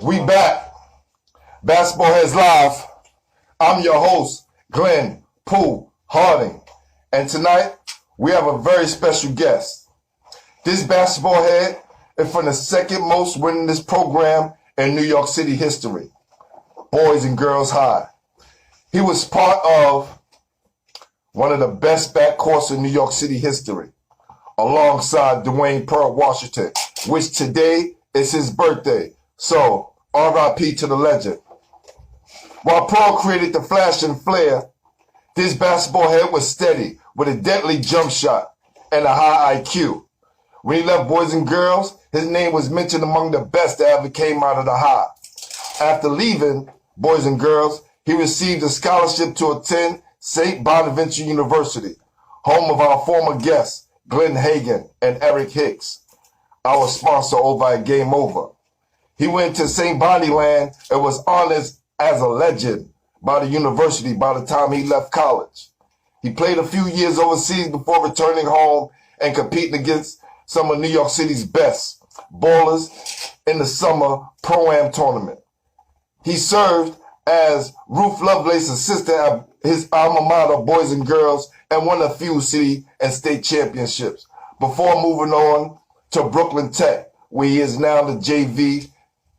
We back. Basketball Heads Live. I'm your host, Glenn Pooh Harding. And tonight, we have a very special guest. This basketball head is from the second most winningest program in New York City history, Boys and Girls High. He was part of one of the best backcourts in New York City history, alongside Dwayne Pearl Washington, which today is his birthday. So, R.I.P. to the legend. While Pearl created the flash and flare, this basketball head was steady with a deadly jump shot and a high IQ. When he left Boys and Girls, his name was mentioned among the best that ever came out of the high. After leaving Boys and Girls, he received a scholarship to attend St Bonaventure University, home of our former guests, Glenn Hagan and Eric Hicks, our sponsor over at Game Over. He went to St Bonnie Land and was honored as a legend by the university by the time he left college. He played a few years overseas before returning home and competing against some of New York City's best ballers in the summer Pro-Am tournament. He served as Ruth Lovelace's assistant at his alma mater, Boys and Girls, and won a few city and state championships before moving on to Brooklyn Tech, where he is now the JV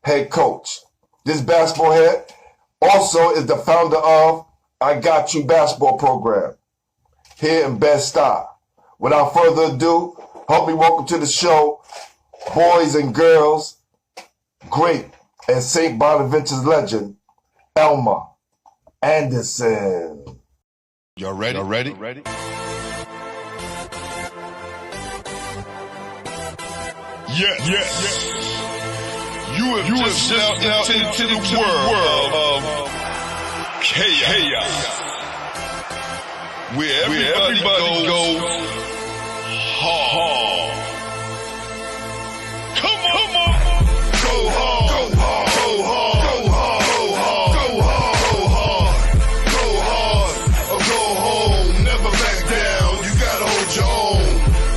head coach. This basketball head also is the founder of I Got You basketball program here in Bed-Stuy. Without further ado, help me welcome to the show, Boys and Girls great and St. Bonaventure's legend, Elmer Anderson. Y'all ready? Y'all ready? Yes. You have just stepped out into the world of chaos, where everybody goes hard. Come on. Go hard. Go hard. Go hard. Go hard. Go hard. Go hard. Or go home. Never back down. You gotta hold your own.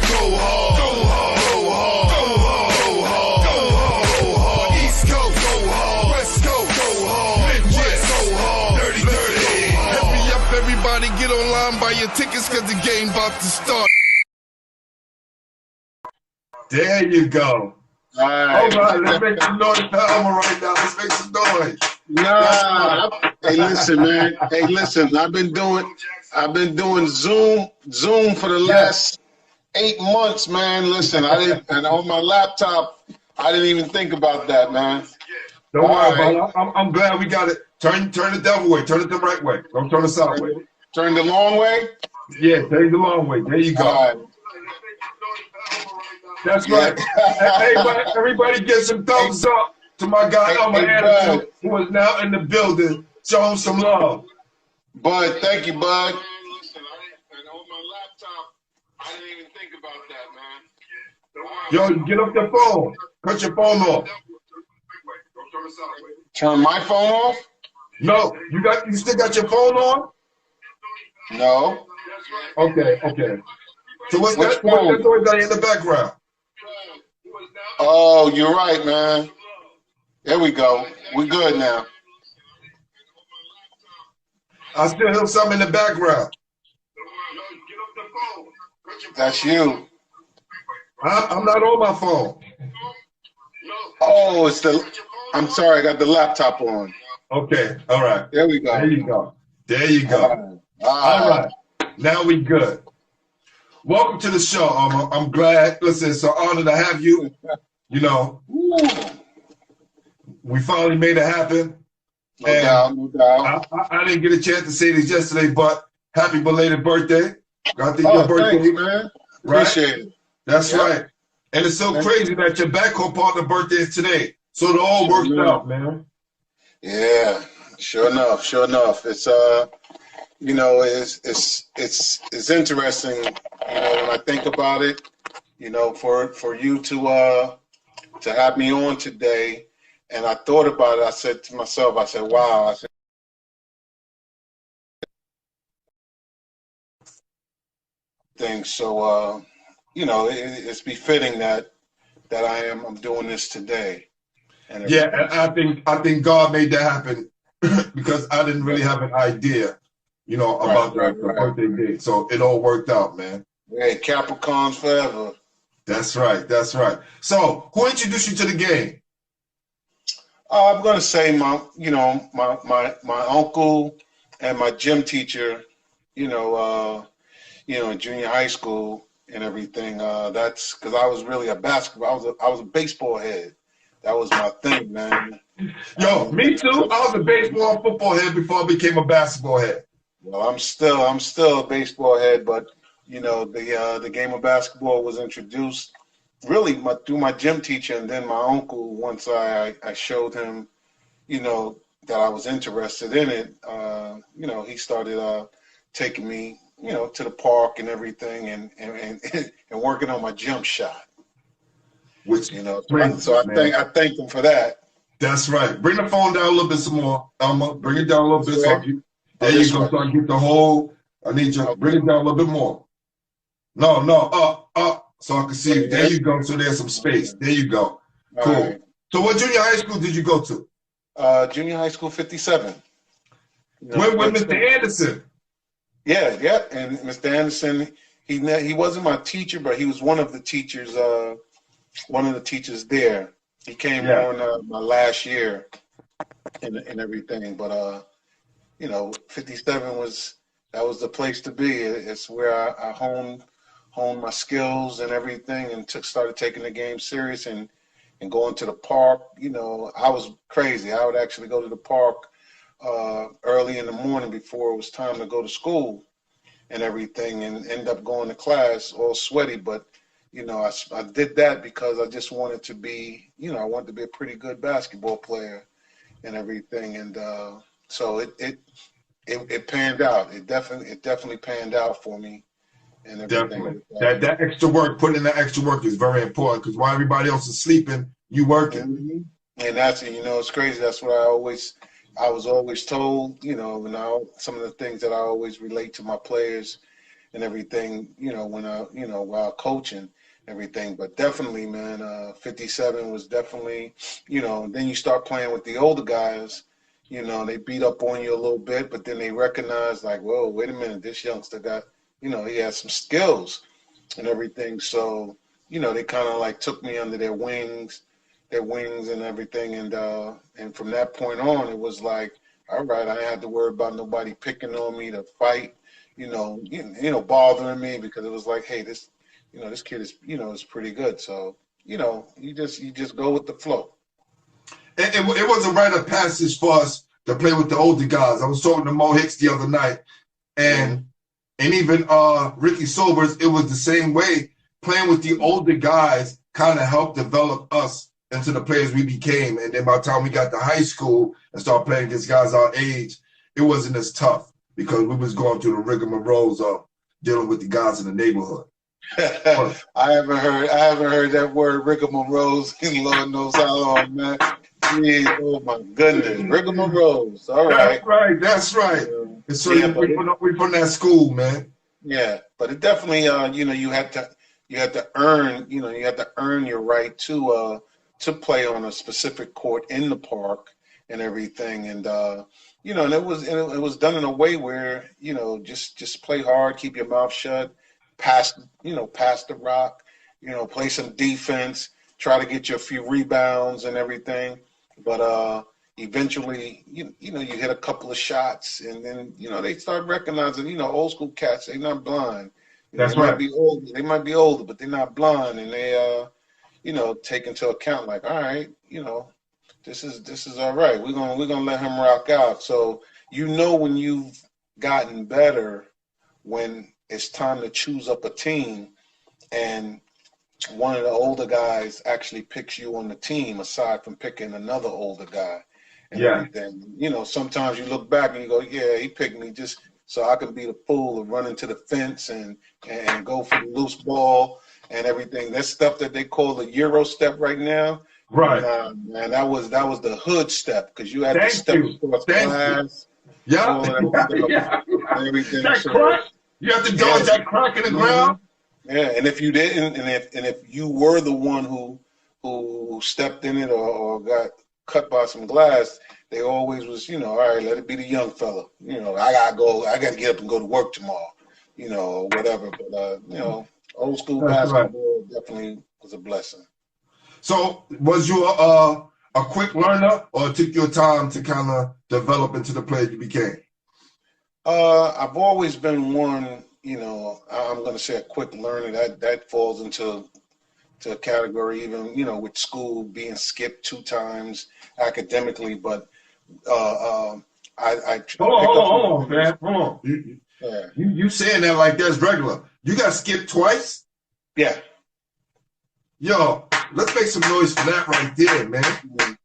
Go hard. Go hard. Go hard. Go hard. Go hard. East Coast. Go hard. West Coast. Go hard. Midwest. Go hard. Dirty. Hurry up, everybody. Get online, buy your tickets, cause the game about to start. There you go. All right. All right, let's make some noise for Elmer right now. Let's make some noise. Nah. Hey, listen, man. Hey, listen. I've been doing Zoom for the last 8 months, man. Listen, and on my laptop, I didn't even think about that, man. Don't worry about it. I'm glad we got it. Turn the devil way. Turn it the right way. Don't turn the south way. Turn the long way? Yeah, turn the long way. There you go. All right. That's right. Everybody get some thumbs up to my guy Elmer Anderson, who is now in the building. Show him some love. Bud, thank you, Bud. Listen, and on my laptop, I didn't even think about that, man. Yo, get up your phone. Cut your phone off. Turn my phone off? No, you still got your phone on? No. Okay. So what's that noise in the background? Oh, you're right, man. There we go. We're good now. I still hear something in the background. That's you. I'm not on my phone. Oh, I'm sorry, I got the laptop on. Okay, all right. There we go. There you go. All right. Now we good. Welcome to the show, Elmer. I'm glad. Listen, it's an honor to have you. You know, we finally made it happen. No doubt. I didn't get a chance to say this yesterday, but happy belated birthday. I think your birthday, thanks, man. Right? Appreciate it. That's right. And it's so crazy that your backcourt partner birthday is today. So it all worked out, man. Yeah, sure enough. It's you know, it's interesting, you know, when I think about it, you know, for you to have me on today, and I thought about it. I said to myself, wow. So you know, it's befitting that I'm doing this today. and Yeah, everything. and I think God made that happen because I didn't really have an idea, Right, about right, the right. birthday date. So it all worked out, man. Hey, Capricorns forever. That's right. That's right. So who introduced you to the game? I'm gonna say my uncle and my gym teacher, you know, in junior high school and everything. That's because I was really a basketball. I was a baseball head. That was my thing, man. Yo, me too. I was a baseball and football head before I became a basketball head. Well, I'm still a baseball head, but the game of basketball was introduced really through my gym teacher, and then my uncle. Once I showed him, that I was interested in it. He started taking me, to the park and everything, and and working on my jump shot. Which So I, crazy, so I man. thank I thank him for that. That's right. Bring the phone down a little bit some more, Elmer. Bring it down a little This bit so way? I can, Oh, there you this go. way. So I get the whole. I need you. Bring Okay. it down a little bit more. No, no, up, so I can see you. Right There here? you go. So there's some space. Okay. There you go. All Cool. right. So what junior high school did you go to? Junior high school 57. With It's Mr. Anderson. yeah, yeah. And Mr. Anderson, he wasn't my teacher, but he was one of the teachers. One of the teachers there. He came Yeah. on my last year and everything. But 57 was the place to be. It's where I honed my skills and everything, and started taking the game serious and going to the park. I was crazy. I would actually go to the park early in the morning before it was time to go to school and everything, and end up going to class all sweaty. But I did that because I just wanted to be, I wanted to be a pretty good basketball player and everything, and so it panned out. It definitely panned out for me and everything. Definitely. That extra work, putting in that extra work is very important because while everybody else is sleeping, you working. Mhm. And that's it. It's crazy. That's what I was always told. Now some of the things that I always relate to my players and everything. While coaching everything. But definitely, man, 57 was definitely. Then you start playing with the older guys. They beat up on you a little bit, but then they recognize like, whoa, wait a minute, this youngster got, he has some skills and everything. So, they kind of like took me under their wings and everything. And from that point on, it was like, all right, I didn't have to worry about nobody picking on me to fight, bothering me because it was like, hey, this kid is pretty good. So, you just go with the flow. It was a rite of passage for us to play with the older guys. I was talking to Mo Hicks the other night, and even Ricky Sobers, it was the same way. Playing with the older guys kind of helped develop us into the players we became. And then by the time we got to high school and started playing against guys our age, it wasn't as tough because we was going through the rigmaroles of dealing with the guys in the neighborhood. I haven't heard that word rigmaroles in Lord knows how long, man. Jeez, oh my goodness, rigmaroles. All right. That's right. And so Yeah, we from that school, man. yeah, but it definitely, you had to earn, your right to play on a specific court in the park and everything, and and it was done in a way where just play hard, keep your mouth shut, pass the rock, play some defense, try to get you a few rebounds and everything, but eventually you hit a couple of shots, and then they start recognizing old school cats, they're not blind. That's They right. might be older, but they're not blind, and they take into account like, all right, this is all right. We're gonna let him rock out. So when you've gotten better when it's time to choose up a team, and one of the older guys actually picks you on the team aside from picking another older guy and everything. Sometimes you look back and you go, yeah, he picked me just so I can be the fool and run into the fence and go for the loose ball and everything. That stuff that they call the Euro step right now. Right. Nah, man, that was the hood step because you had to Thank step you. across Thank glass. Yeah. All that stuff Yeah. and everything. That So, crack. You have to dodge that crack in the ground. yeah, and if you didn't, and if you were the one who who stepped in it or got cut by some glass, they always was, all right, let it be the young fella. I gotta get up and go to work tomorrow, or whatever. But old school That's right. basketball definitely was a blessing. So was you a quick learner, or it took your time to kind of develop into the player you became? I've always been one, I'm gonna say a quick learner. That falls into a category, even with school being skipped 2 times academically, but I Hold on, man. Hold on. Yeah. You saying that like that's regular. You got skipped twice? Yeah. Yo, let's make some noise for that right there, man.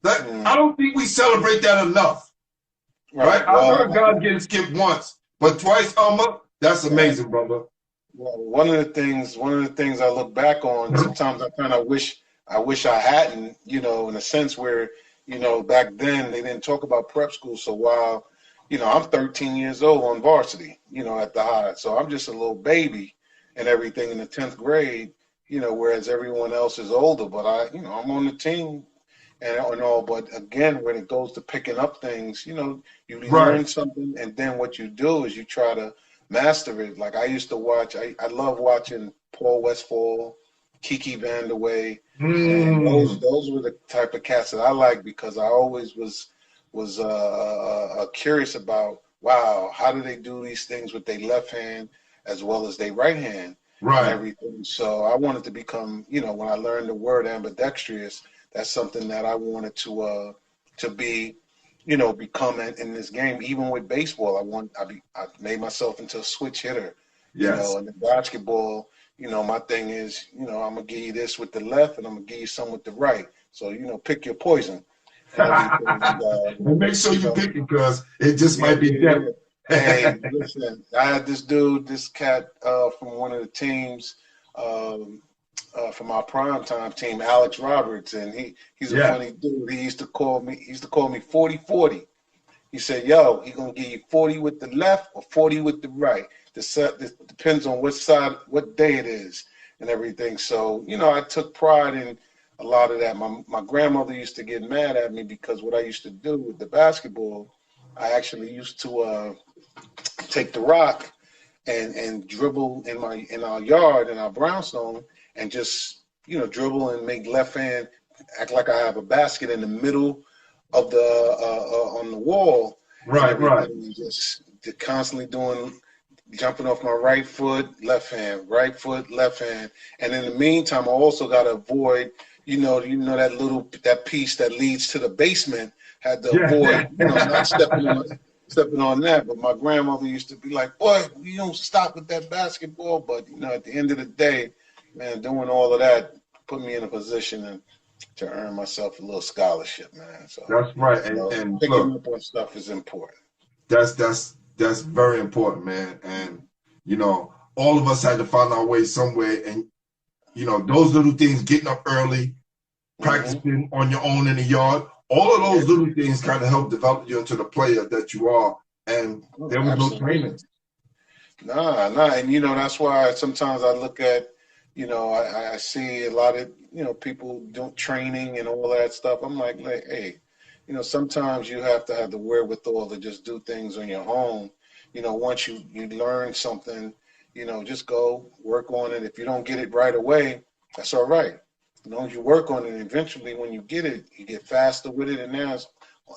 I don't think we celebrate that enough. Right? Well, I heard guys getting skipped once, but twice, Elmer, that's amazing, brother. Well, one of the things I look back on, sometimes I kind of wish I hadn't, in a sense where, back then they didn't talk about prep school. So while, I'm 13 years old on varsity, at the high. So I'm just a little baby and everything in the 10th grade, whereas everyone else is older. But I'm on the team and all. But again, when it goes to picking up things, you learn something, and then what you do is you try to master it. Like I used to watch, I love watching Paul Westphal, Kiki Vandeweghe, and those were the type of cats that I like, because I always was curious about, wow, how do they do these things with their left hand as well as their right hand, and everything. So I wanted to become, when I learned the word ambidextrous, that's something that I wanted to be, become in this game. Even with baseball, I made myself into a switch hitter. Yes. And the basketball, my thing is, I'm gonna give you this with the left, and I'm gonna give you some with the right. So pick your poison. And make sure you pick it, because it just might be different. Hey, listen, I had this cat from one of the teams, from our primetime team, Alex Roberts, and he's a funny dude. He used to call me 40-40. He said, yo, he gonna give you 40 with the left or 40 with the right. This depends on what side, what day it is and everything. So, I took pride in a lot of that. My grandmother used to get mad at me because what I used to do with the basketball, I actually used to take the rock and dribble in our yard, in our brownstone, and just, dribble and make left hand act like I have a basket in the middle of the on the wall. Right. And just constantly jumping off my right foot, left hand, right foot, left hand. And in the meantime, I also got to avoid, that piece that leads to the basement, had to avoid, not stepping on that. But my grandmother used to be like, boy, you don't stop with that basketball. But, at the end of the day, man, doing all of that put me in a position to earn myself a little scholarship, man. So that's right. And picking up on stuff is important. That's very important, man. And all of us had to find our way somewhere. And those little things, getting up early, practicing on your own in the yard, all of those little things kind of help develop you into the player that you are. And there was no training. Nah. And that's why sometimes I look at, I see a lot of, people doing training and all that stuff. I'm like, hey, sometimes you have to have the wherewithal to just do things on your own. Once you learn something, just go work on it. If you don't get it right away, that's all right. As long as you work on it, eventually when you get it, you get faster with it. And now,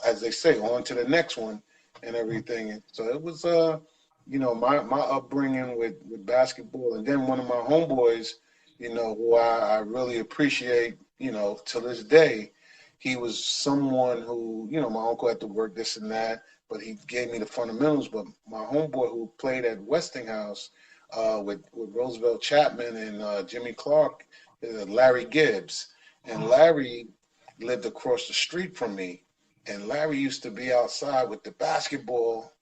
as they say, on to the next one and everything. And so it was, my upbringing with basketball. And then one of my homeboys, who I really appreciate, to this day, he was someone who, my uncle had to work this and that, but he gave me the fundamentals. But my homeboy who played at Westinghouse with Roosevelt Chapman and Jimmy Clark, Larry Gibbs. And Larry lived across the street from me. And Larry used to be outside with the basketball,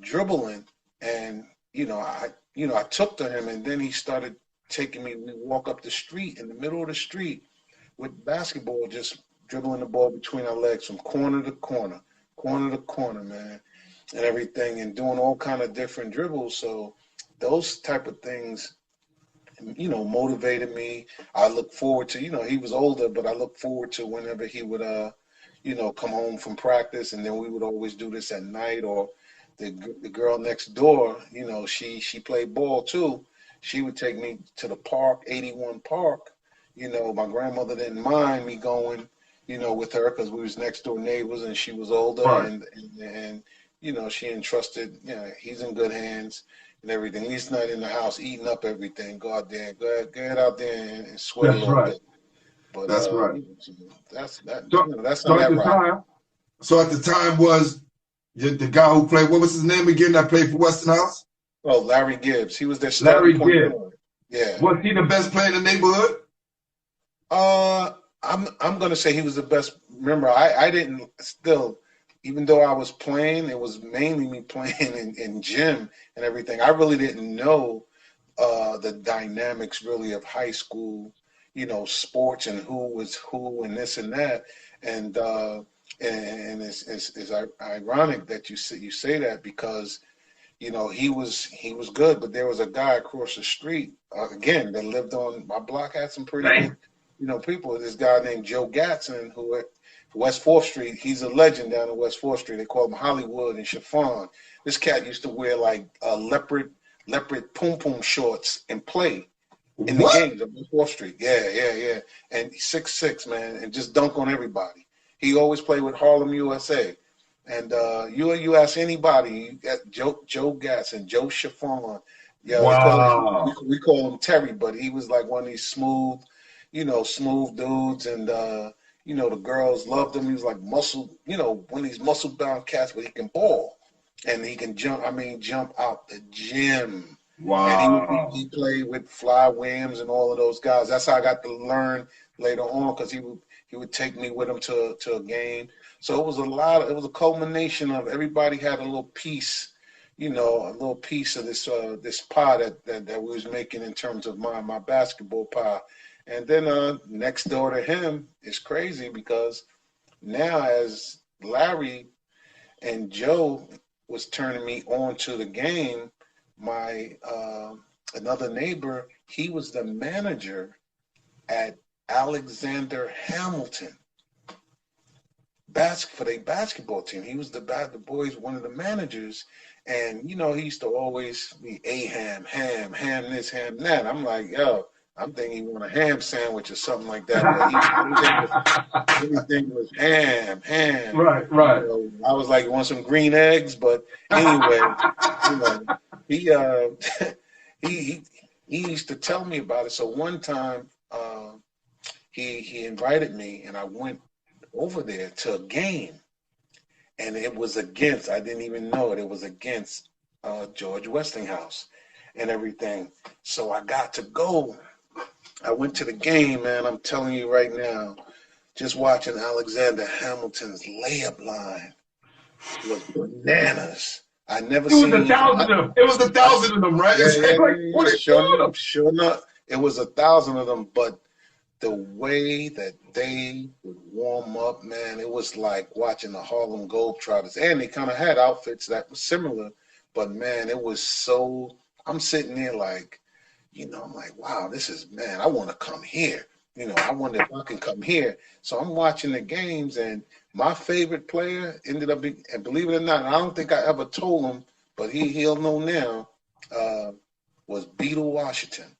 dribbling. And, I took to him, and then he started taking me. We walk up the street, in the middle of the street, with basketball, just dribbling the ball between our legs from corner to corner, man, and everything, and doing all kind of different dribbles. So those type of things you know, motivated me. I look forward to, you know, he was older, but I look forward to whenever he would, you know, come home from practice, and then we would always do this at night. Or the girl next door, you know, she played ball too. She would take me to the park, 81 Park. You know, my grandmother didn't mind me going, you know, with her because we was next door neighbors, and she was older, Right. and you know, she entrusted, you know, he's in good hands and everything. He's not in the house eating up everything. Go out there, go ahead out there and sweat a That's little right. bit. But That's right. you know, that's that. So, You know, that's so not at that the right. time, so at the time was the guy who played. What was his name again? That played for Westinghouse. Oh, Larry Gibbs. He was their starting Larry point Gibbs. guard. Yeah. Was he the best player in the neighborhood? I'm gonna say he was the best. Remember, I didn't still, even though I was playing, it was mainly me playing in gym and everything. I really didn't know the dynamics really of high school, you know, sports and who was who and this and that. And it's ironic that you say that, because you know, he was good, but there was a guy across the street again that lived on my block, had some pretty good, you know, people. This guy named Joe Gatson, who at West 4th Street, he's a legend down at West 4th Street. They call him Hollywood and Chiffon. This cat used to wear like leopard pom pom shorts and play in the games of West 4th Street. Yeah. And he's 6'6", man, and just dunk on everybody. He always played with Harlem USA. And you ask anybody, Joe Gatson, Joe Chiffon, yeah, Wow. we call him Terry, but he was like one of these smooth dudes, and you know, the girls loved him. He was like muscle, you know, one of these muscle bound cats, but he can ball and he can jump. I mean, jump out the gym. And he played with Fly Williams and all of those guys. That's how I got to learn later on, because he would take me with him to a game. So it was it was a culmination of everybody had a little piece, you know, a little piece of this pie that we was making in terms of my basketball pie. And then next door to him is crazy, because now as Larry and Joe was turning me on to the game, my another neighbor, he was the manager at Alexander Hamilton for their basketball team. He was the boys, one of the managers, and you know, he used to always be ham this, ham that. I'm like, yo, I'm thinking he want a ham sandwich or something like that, but everything was ham. Right. You know, I was like, you want some green eggs? But anyway, you know, he used to tell me about it. So one time, he invited me, and I went over there to a game, and it was against, I didn't even know it was against George Westinghouse and everything. So I got to go. I went to the game, man. I'm telling you right now, just watching Alexander Hamilton's layup line was bananas. I never seen It was 1,000 of them. It was 1,000 of them, right? Sure enough, it was 1,000 of them, but the way that they would warm up, man, it was like watching the Harlem Globetrotters. And they kind of had outfits that were similar, but man, it was so, I'm sitting there like, you know, I'm like, wow, this is, man, I want to come here. You know, I wonder if I can come here. So I'm watching the games, and my favorite player ended up being, and believe it or not, I don't think I ever told him, but he'll know now, was Beetle Washington.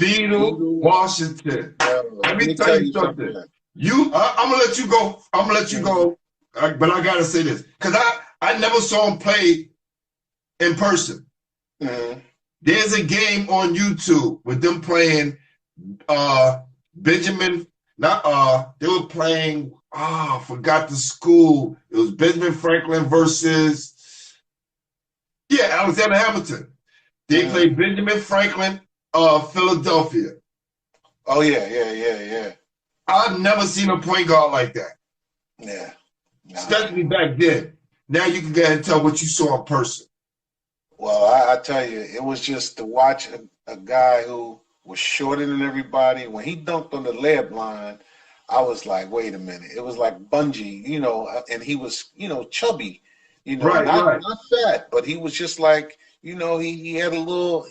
Beetle Washington. Let me tell you something. I'm gonna let you go. But I gotta say this, because I never saw him play in person. Mm-hmm. There's a game on YouTube with them playing Benjamin. They were playing. I forgot the school. It was Benjamin Franklin versus Alexander Hamilton. They played Benjamin Franklin. Philadelphia. Oh yeah. I've never seen a point guard like that. Yeah. Nah. Especially back then. Now you can go ahead and tell what you saw in person. Well, I tell you, it was just to watch a guy who was shorter than everybody. When he dunked on the layup line, I was like, wait a minute. It was like bungee, you know, and he was, you know, chubby, you know, not fat, but he was just like, you know, he had a little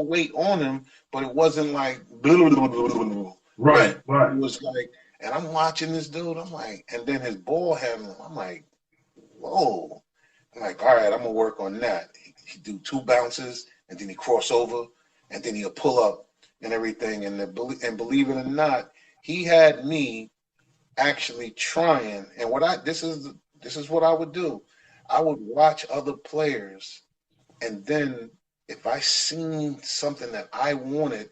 weight on him, but it wasn't like blah, blah, blah, blah, blah, blah. Right. It was like, and I'm watching this dude. I'm like, and then his ball handling. I'm like, whoa. I'm like, all right, I'm gonna work on that. He do 2 bounces, and then he cross over, and then he'll pull up and everything. And believe it or not, he had me actually trying. And this is what I would do. I would watch other players, and then if I seen something that I wanted,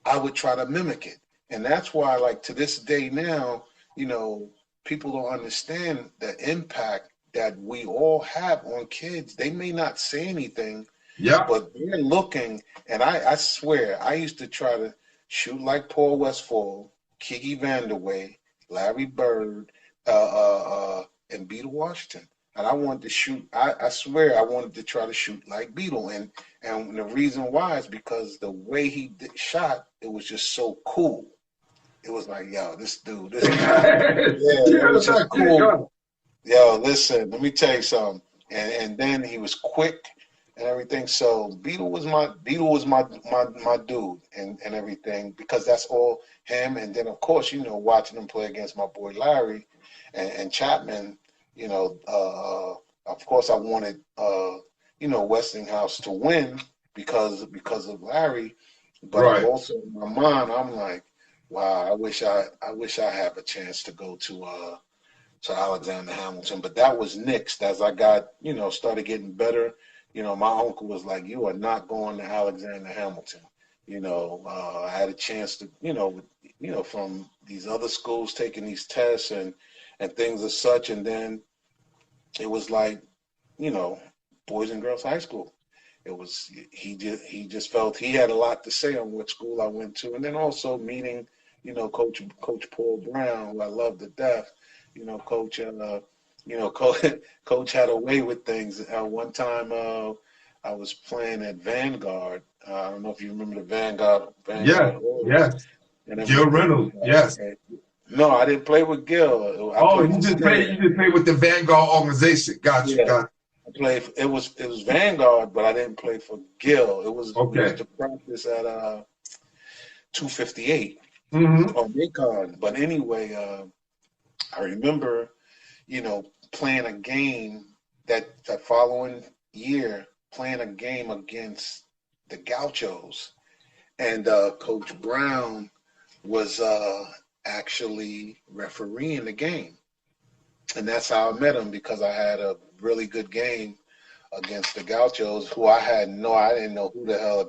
I would try to mimic it. And that's why, like, to this day now, you know, people don't understand the impact that we all have on kids. They may not say anything, but they're looking. And I swear, I used to try to shoot like Paul Westphal, Kiki Vanderway, Larry Bird, and Beetle Washington. And I wanted to shoot. I swear, I wanted to try to shoot like Beetle. And the reason why is because the way he shot, it was just so cool. It was like, yo, this dude, this guy, it was just cool. Yo, listen, let me tell you something. And then he was quick and everything. So Beetle was my dude and everything, because that's all him. And then of course, you know, watching him play against my boy Larry and Chapman, you know, of course I wanted you know, Westinghouse to win because of Larry. But also in my mind, I'm like, wow, I wish I had a chance to go to Alexander Hamilton. But that was nixed as I got, you know, started getting better. You know, my uncle was like, you are not going to Alexander Hamilton. You know, I had a chance to, you know, from these other schools taking these tests and things as such. And then it was like, you know, Boys and Girls High School. It was, he just felt he had a lot to say on what school I went to. And then also meeting, you know, Coach Paul Brown, who I love to death. You know, Coach, you know, Coach had a way with things. One time I was playing at Vanguard. I don't know if you remember the Vanguard. Yes. Gil Reynolds, yes. No, I didn't play with Gil. You just played with the Vanguard organization. Gotcha. I played. It was Vanguard, but I didn't play for Gil. It was we used to practice at 258 on Macon. But anyway, I remember, you know, playing a game that following year, playing a game against the Gauchos, and Coach Brown was actually refereeing the game. And that's how I met him, because I had a really good game against the Gauchos, who I didn't know who the hell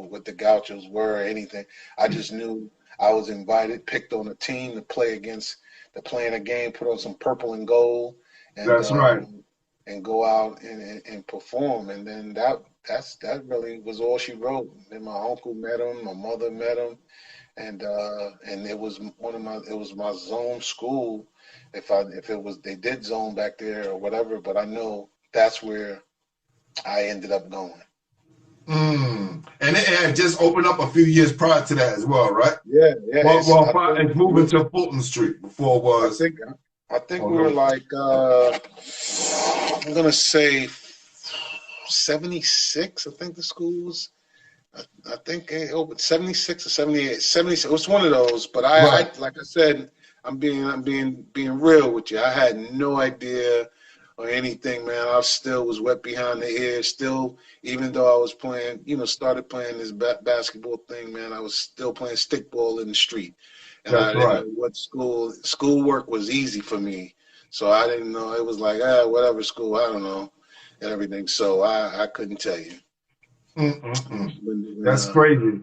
what the Gauchos were or anything. I just knew I was invited, picked on a team to play against, to play in a game, put on some purple and gold, and that's right, and go out and perform. And then that really was all she wrote. Then my uncle met him, my mother met him, and it was my zone school. If it was, they did zone back there or whatever, but I know that's where I ended up going. And it had just opened up a few years prior to that as well, right? Yeah. It's moving to Fulton Street before it was. I think we were like I'm gonna say 76. I think the school was. I think it opened 76 or 78. 76. It was one of those. But I like I said, I'm being real with you. I had no idea or anything, man. I still was wet behind the ears. Still, even though I was playing, you know, started playing this basketball thing, man, I was still playing stickball in the street. And I didn't know what schoolwork was easy for me. So I didn't know. It was like, whatever school, I don't know, and everything. So I couldn't tell you. That's crazy.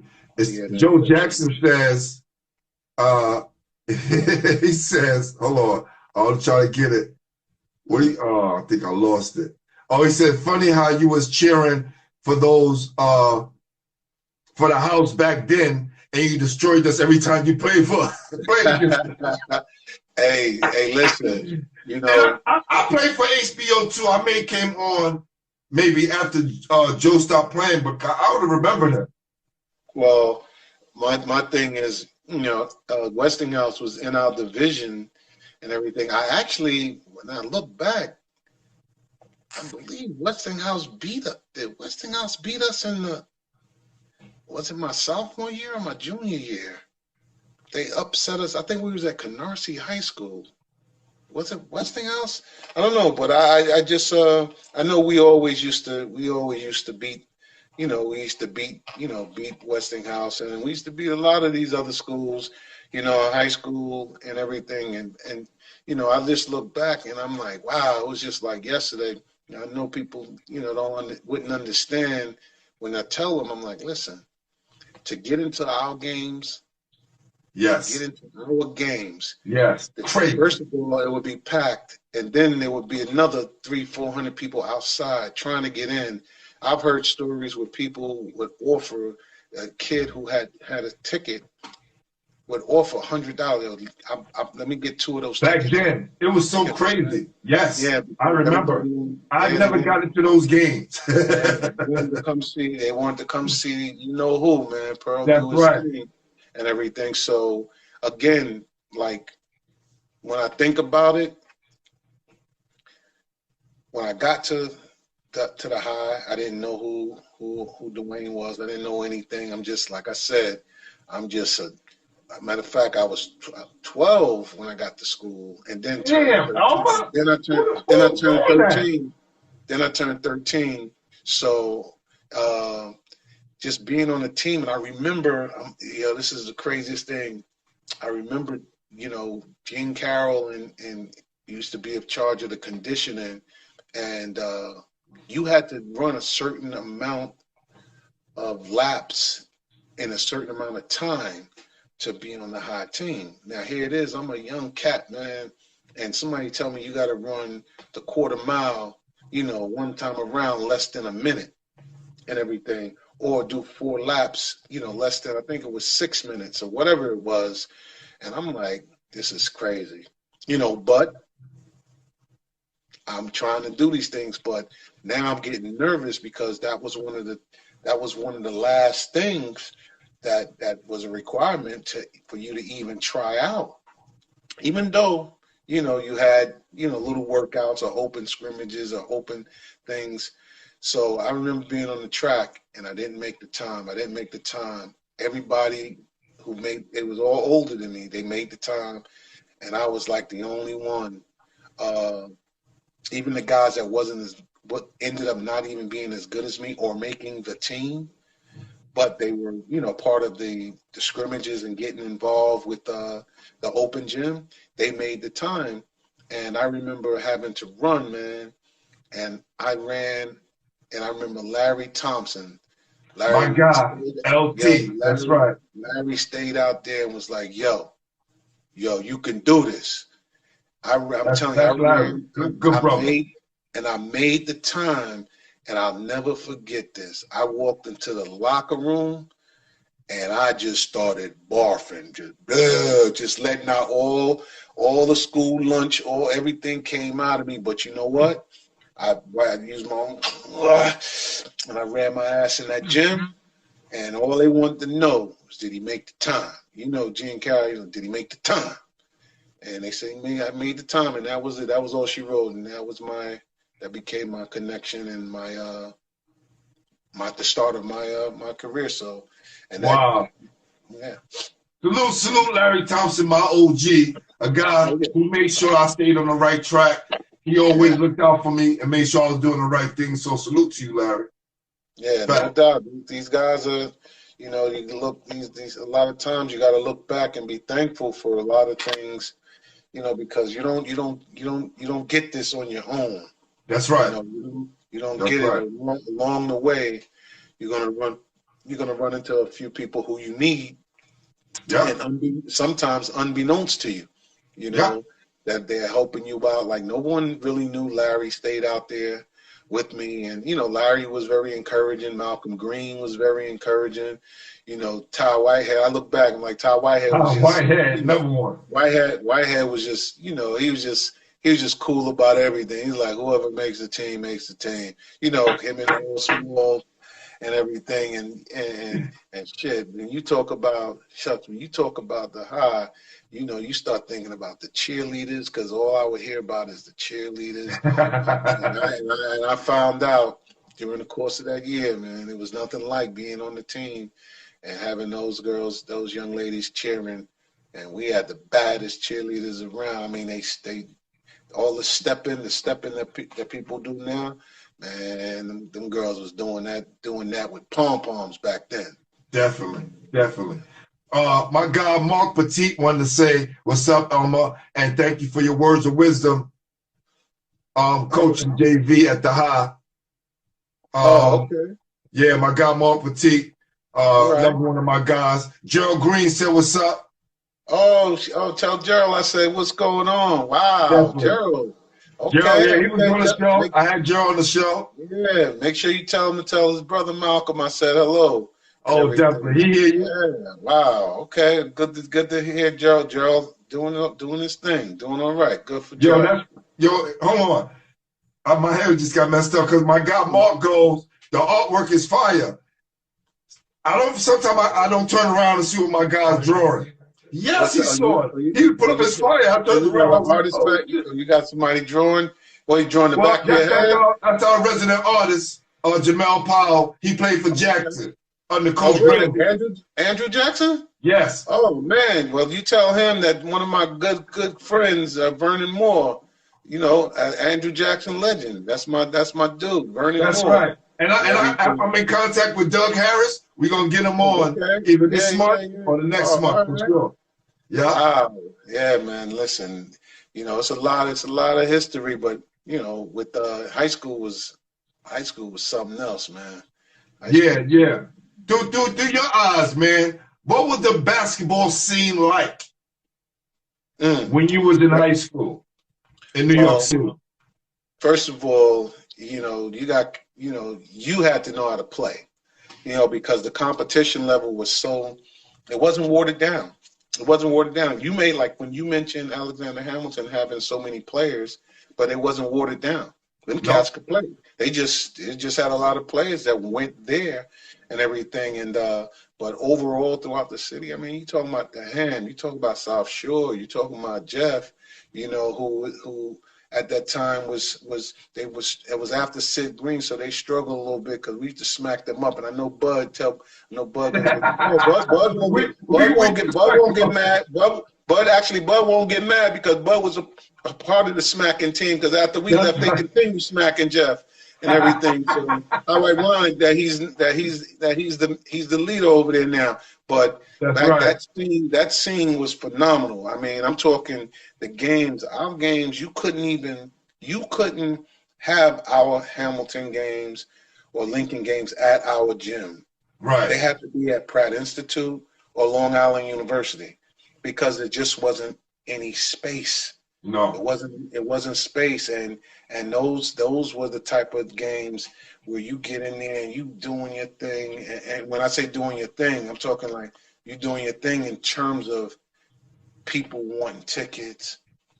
Joe Jackson says, he says, hold on, I'll try to get it. I think I lost it. Oh, he said, funny how you was cheering for those, for the house back then, and you destroyed us every time you played for Hey, listen, you know. I played for HBO too. I came on maybe after Joe stopped playing, but I would have remembered him. Well, my thing is, you know, Westinghouse was in our division and everything. I actually, when I look back, I believe Westinghouse beat us. Did Westinghouse beat us in the? was it my sophomore year or my junior year? They upset us. I think we was at Canarsie High School. Was it Westinghouse? I don't know, but I just I know we always used to beat, we used to beat Westinghouse, and we used to beat a lot of these other schools, high school and everything, and I just look back and I'm like, wow, it was just like yesterday. I know people wouldn't understand when I tell them. I'm like, listen, to get into our games. Yes. Get into our games. Yes. Crazy. First of all, it would be packed, and then there would be another 300-400 people outside trying to get in. I've heard stories where people would offer a kid who had a ticket would offer $100. Let me get 2 of those Back tickets. then, it was so crazy. Yes, yeah, I remember. I never got into those games. They wanted to come see. They wanted to come see. You know who, man? Pearl. That's right. And everything. So again, like when I think about it, when I got to the high, I didn't know who Dwayne was. I didn't know anything. I'm just, like I said, I'm just a matter of fact, I was 12 when I got to school, and then turned 13. Then I turned 13. Then I turned 13. So just being on the team, and I remember, this is the craziest thing. I remember, Gene Carroll and used to be in charge of the conditioning, and you had to run a certain amount of laps in a certain amount of time to be on the high team. Now here it is, I'm a young cat, man, and somebody tell me you got to run the quarter mile, one time around less than a minute and everything, or do 4 laps, less than, I think it was 6 minutes or whatever it was. And I'm like, this is crazy, but I'm trying to do these things, but now I'm getting nervous because that was one of the last things that was a requirement for you to even try out. Even though, you had, little workouts or open scrimmages or open things. So I remember being on the track and I didn't make the time. Everybody it was all older than me. They made the time, and I was like the only one. Even the guys that ended up not even being as good as me or making the team, but they were, part of the scrimmages and getting involved with the open gym. They made the time, and I remember having to run, man, and I ran. And I remember Larry Thompson. My God, LT, that's right. Larry stayed out there and was like, yo, you can do this. I'm telling you, I ran, good brother. I made the time, and I'll never forget this. I walked into the locker room, and I just started barfing, just letting out all the school lunch, everything came out of me. But you know what? I used my own, and I ran my ass in that gym, and all they wanted to know was, did he make the time? Gene Carroll, did he make the time? And they say, I made the time, and that was it. That was all she wrote, and that became my connection and the start of my career. So, and wow, yeah. Salute, Larry Thompson, my OG, a guy who made sure I stayed on the right track. He always looked out for me and made sure I was doing the right thing. So salute to you, Larry. Yeah, no doubt. These guys are, you look these a lot of times you got to look back and be thankful for a lot of things, because you don't get this on your own. That's right. You don't get it along the way. You're gonna run into a few people who you need. Yeah. And sometimes unbeknownst to you, that they're helping you out. Like no one really knew Larry stayed out there with me. And, Larry was very encouraging. Malcolm Green was very encouraging. Ty Whitehead, I look back, I'm like, Ty Whitehead was just, Whitehead, number one. Whitehead was just, he was just cool about everything. He's like, whoever makes the team makes the team. Him and Earl Small and everything and shit. When you talk about the high, you start thinking about the cheerleaders, because all I would hear about is the cheerleaders. and I found out during the course of that year, man, it was nothing like being on the team and having those girls, those young ladies cheering. And we had the baddest cheerleaders around. I mean, they all the stepping that people do now, man, them girls was doing that with pom-poms back then. Definitely, definitely. My guy Mark Petit wanted to say, "What's up, Elmer?" And thank you for your words of wisdom. Coaching JV at the high. Okay. Yeah, my guy Mark Petit, Right. another one of my guys. Gerald Green said, "What's up?" Oh, tell Gerald I said, what's going on? Wow, Definitely. Gerald. Okay. Gerald, yeah, he was on the show. I had Gerald on the show. Yeah, make sure you tell him to tell his brother Malcolm I said hello. Oh, definitely. He hear you. Yeah, wow. Okay, good to hear Gerald. Gerald doing his thing, doing all right. Good for Gerald. Hold on. My hair just got messed up because my guy Mark goes, the artwork is fire. Sometimes I don't turn around and see what my guy's drawing. Yes, he saw it. He put up his flyer. I turned around. You got somebody drawing? Well, he drawing the back of your head? That's our resident artist, Jamel Powell. He played for Jackson under Coach Brandon. Andrew Jackson? Yes. Oh, man. Well, you tell him that one of my good friends, Vernon Moore, you know, Andrew Jackson legend. That's my dude, Vernon Moore. That's right. And I'm in contact with Doug Harris. We're going to get him on either this month or the next month for sure. Yeah. Wow. Yeah, man. Listen, you know, it's a lot of history, but you know, with high school was something else, man. Yeah. Through your eyes, man, what was the basketball scene like when you was in high school in New York City? First of all, you know, you had to know how to play, you know, because the competition level was it wasn't watered down. It wasn't watered down. You made, like when you mentioned Alexander Hamilton having so many players, but it wasn't watered down. Them cats could play. It just had a lot of players that went there and everything. And but overall throughout the city, I mean, you talking about the Ham, you talking about South Shore, you talking about Jeff, you know, who at that time it was after Sid Green, so they struggled a little bit because we used to smack them up. And I know Bud Bud won't get mad. Bud won't get mad because Bud was a part of the smacking team, because after we left, they continued smacking Jeff and everything. So how ironic that he's the leader over there now. But that scene was phenomenal. I mean, I'm talking our games. You couldn't have our Hamilton games or Lincoln games at our gym. Right. They had to be at Pratt Institute or Long Island University because there just wasn't any space. No, it wasn't space, and those were the type of games where you get in there and you doing your thing. And when I say doing your thing, I'm talking like you doing your thing in terms of people wanting tickets.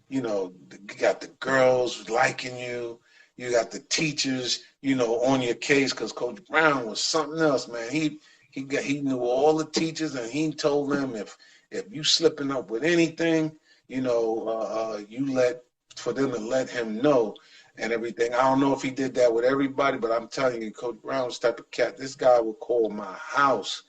You know, you got the girls liking you. You got the teachers, you know, on your case, because Coach Brown was something else, man. He knew all the teachers, and he told them if you slipping up with anything, you know, for them to let him know and everything. I don't know if he did that with everybody, but I'm telling you, Coach Brown was the type of cat. This guy would call my house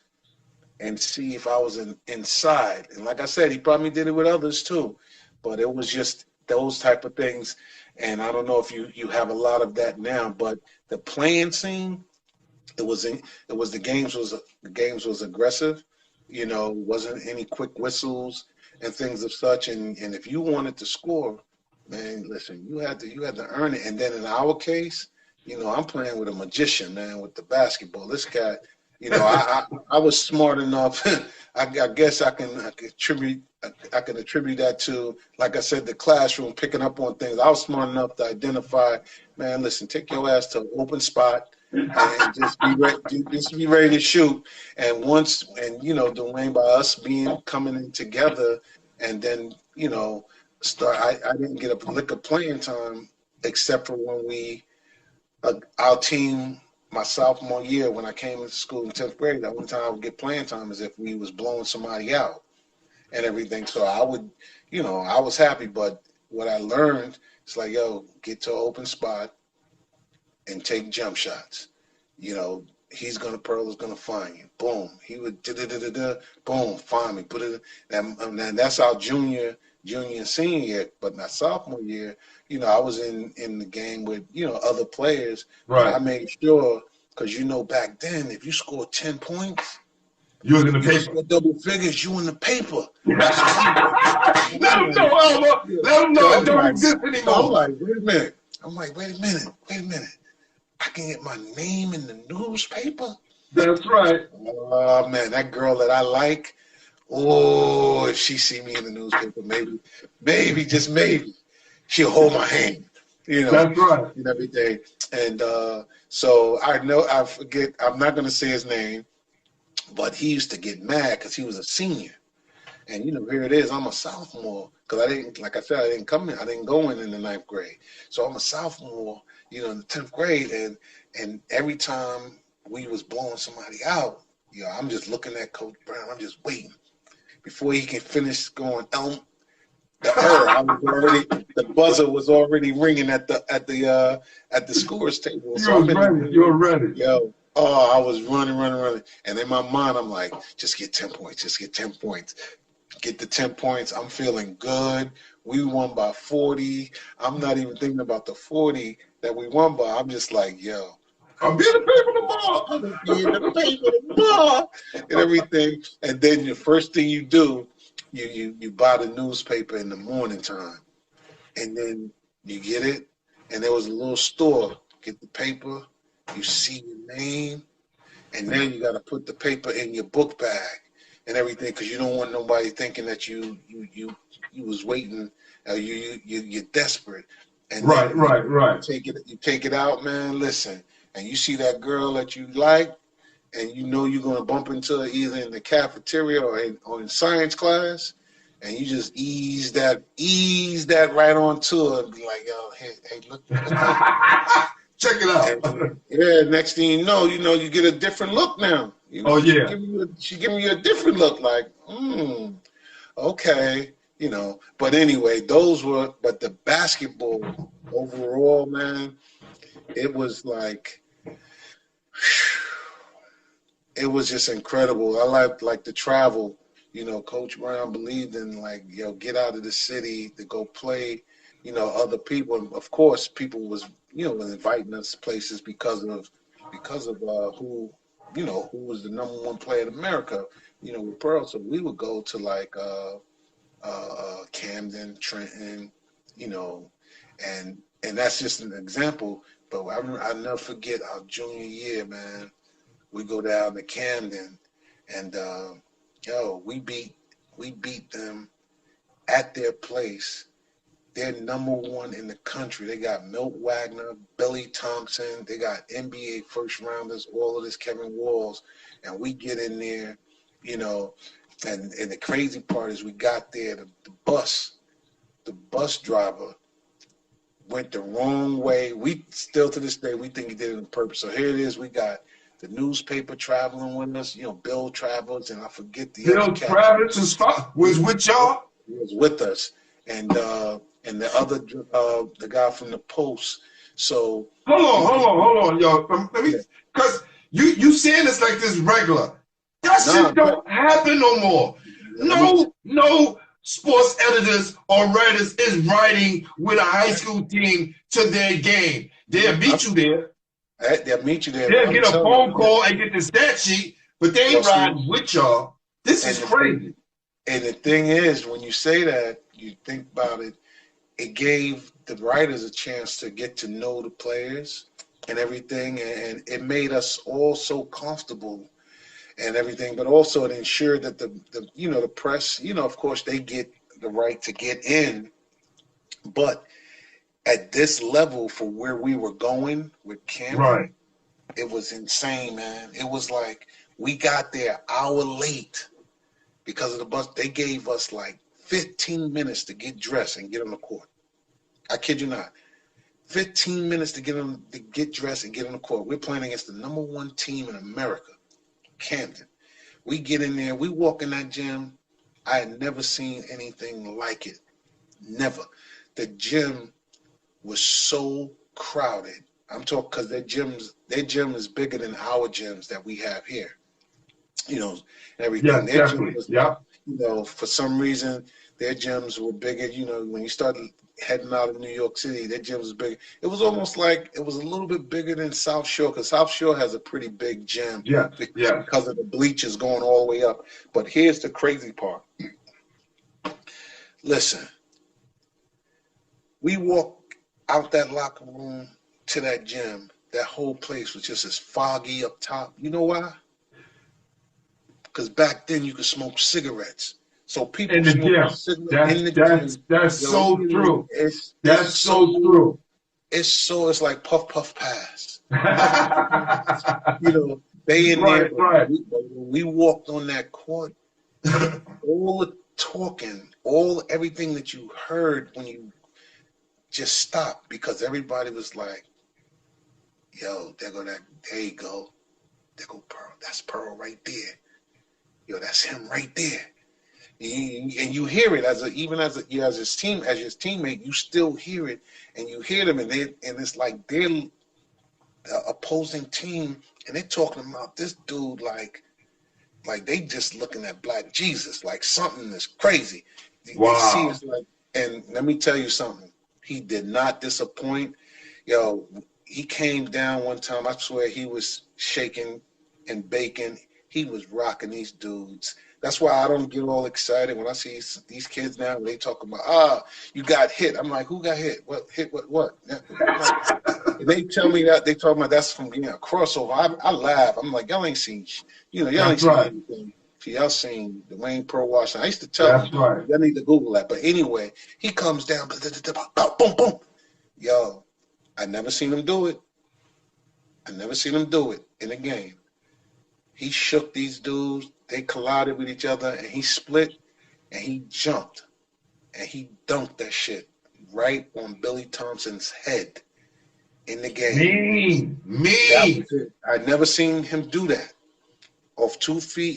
and see if I was inside. And like I said, he probably did it with others too. But it was just those type of things. And I don't know if you have a lot of that now, but the playing scene, the games was aggressive. You know, wasn't any quick whistles and things of such. And if you wanted to score, man, listen, you had to earn it. And then in our case, you know, I'm playing with a magician, man, with the basketball. This guy, you know, I was smart enough. I guess I can attribute that to, like I said, the classroom, picking up on things. I was smart enough to identify, man, listen, take your ass to an open spot and just be ready to shoot. And you know, Dwayne, by us coming in together, and then, you know, I didn't get a lick of playing time except for when our team, my sophomore year, when I came into school in 10th grade, the only time I would get playing time is if we was blowing somebody out and everything. So I would, you know, I was happy. But what I learned, it's like, yo, get to an open spot and take jump shots. you know, Pearl is gonna find you. Boom. He would boom, find me. Put it and that's our junior and senior year. But my sophomore year, you know, I was in the game with, you know, other players. Right. But I made sure, because you know back then, if you scored 10 points, You was in the you paper. scored double figures, you in the paper. Let them know, Elmer. Let them know it don't exist anymore. I'm like, wait a minute. Wait a minute. I can get my name in the newspaper? That's right. Oh, man, that girl that I like, oh, if she see me in the newspaper, maybe, just maybe, she'll hold my hand, you know. That's right. And everything. And so I forget, I'm not going to say his name, but he used to get mad because he was a senior. And, you know, here it is, I'm a sophomore, because I didn't, like I said, I didn't go in the 9th grade. So I'm a sophomore, you know, in the 10th grade, and every time we was blowing somebody out, you know, I'm just looking at Coach Brown, I'm just waiting. Before he can finish going, Elm, the buzzer was already ringing at the scores table. So You were ready. Yo, oh, I was running. And in my mind, I'm like, just get 10 points, Get the 10 points. I'm feeling good. We won by 40. I'm not even thinking about the 40 that we won by. I'm just like, yo, I'm being the paper tomorrow. And everything. And then the first thing you do, you buy the newspaper in the morning time. And then you get it. And there was a little store. Get the paper. You see your name. And then you got to put the paper in your book bag and everything, because you don't want nobody thinking that you was waiting. You're desperate. And right. You take it out, man. Listen, and you see that girl that you like, and you know you're gonna bump into her either in the cafeteria or in science class, and you just ease that right onto her and be like, yo, hey, look. Check it out. And, yeah, next thing you know, you get a different look now. You know, oh yeah. She giving you a different look, like, okay, you know. But anyway, but the basketball overall, man, it was like, it was just incredible. I like to travel. You know, Coach Brown believed in, like, yo, get out of the city to go play, you know, other people. And of course, people was, you know, inviting us places because of who was the #1 player in America, you know, with Pearl. So we would go to like Camden, Trenton, you know, and that's just an example. But I'll never forget our junior year, man. We go down to Camden, and we beat them at their place. They're #1 in the country. They got Milt Wagner, Billy Thompson. They got NBA first rounders, all of this, Kevin Walls. And we get in there, you know, and the crazy part is we got there, the bus driver went the wrong way. We still to this day, we think he did it on purpose. So here it is. We got the newspaper traveling with us, you know, Bill Travers, and I forget the Bill Travers was with y'all? He was with us. And the other, the guy from the Post. So hold on, y'all. Because you saying this like this regular. That shit don't happen no more. No sports editors or writers is writing with a high school team to their game. They'll meet you there. They'll meet you there. They'll get a phone call and get the stat sheet, but they ain't riding with y'all. This is crazy. And the thing is, when you say that, you think about it, it gave the writers a chance to get to know the players and everything, and it made us all so comfortable and everything, but also it ensured that the press, you know, of course they get the right to get in, but at this level for where we were going with Camden, right, it was insane, man. It was like we got there an hour late because of the bus. They gave us like 15 minutes to get dressed and get on the court. I kid you not. 15 minutes to get dressed and get on the court. We're playing against the #1 team in America, Camden. We get in there. We walk in that gym. I had never seen anything like it. Never. The gym was so crowded. I'm talking because their gym is bigger than our gyms that we have here. You know, everything. Yes, Their gym definitely. was, Yep. you know, for some reason, their gyms were bigger. You know, when you started heading out of New York City, their gyms was bigger. It was almost like it was a little bit bigger than South Shore, because South Shore has a pretty big gym Yes, yes. because of the bleachers going all the way up. But here's the crazy part. Listen, we walked out that locker room to that gym. That whole place was just as foggy up top. You know why? Because back then you could smoke cigarettes. So people In the smoking gym. cigarettes in the gym. That's Yo, so you know, true. it's That's so true. it's like puff puff pass. You know, they in there. Right. When we walked on that court, all the talking, everything that you heard when you just stopped, because everybody was like, "Yo, there you go, there go Pearl. That's Pearl right there. Yo, that's him right there." And you hear it as his teammate, you still hear it, and you hear them, and it's like they're the opposing team, and they're talking about this dude like they just looking at Black Jesus, like something is crazy. Wow. They see it's like, and let me tell you something. He did not disappoint. Yo, he came down one time. I swear he was shaking and baking. He was rocking these dudes. That's why I don't get all excited when I see these kids now. They talk about, you got hit. I'm like, who got hit? What hit? What? And they tell me that they talk about that's from getting a crossover. I laugh. I'm like, y'all ain't seen, y'all ain't seen anything. Y'all seen Dwayne Pearl Washington. I used to tell them, y'all need to Google that. But anyway, he comes down, boom, boom. Yo, I never seen him do it. I never seen him do it in a game. He shook these dudes. They collided with each other, and he split, and he jumped, and he dunked that shit right on Billy Thompson's head in the game. Mean. I never seen him do that. Off 2 feet,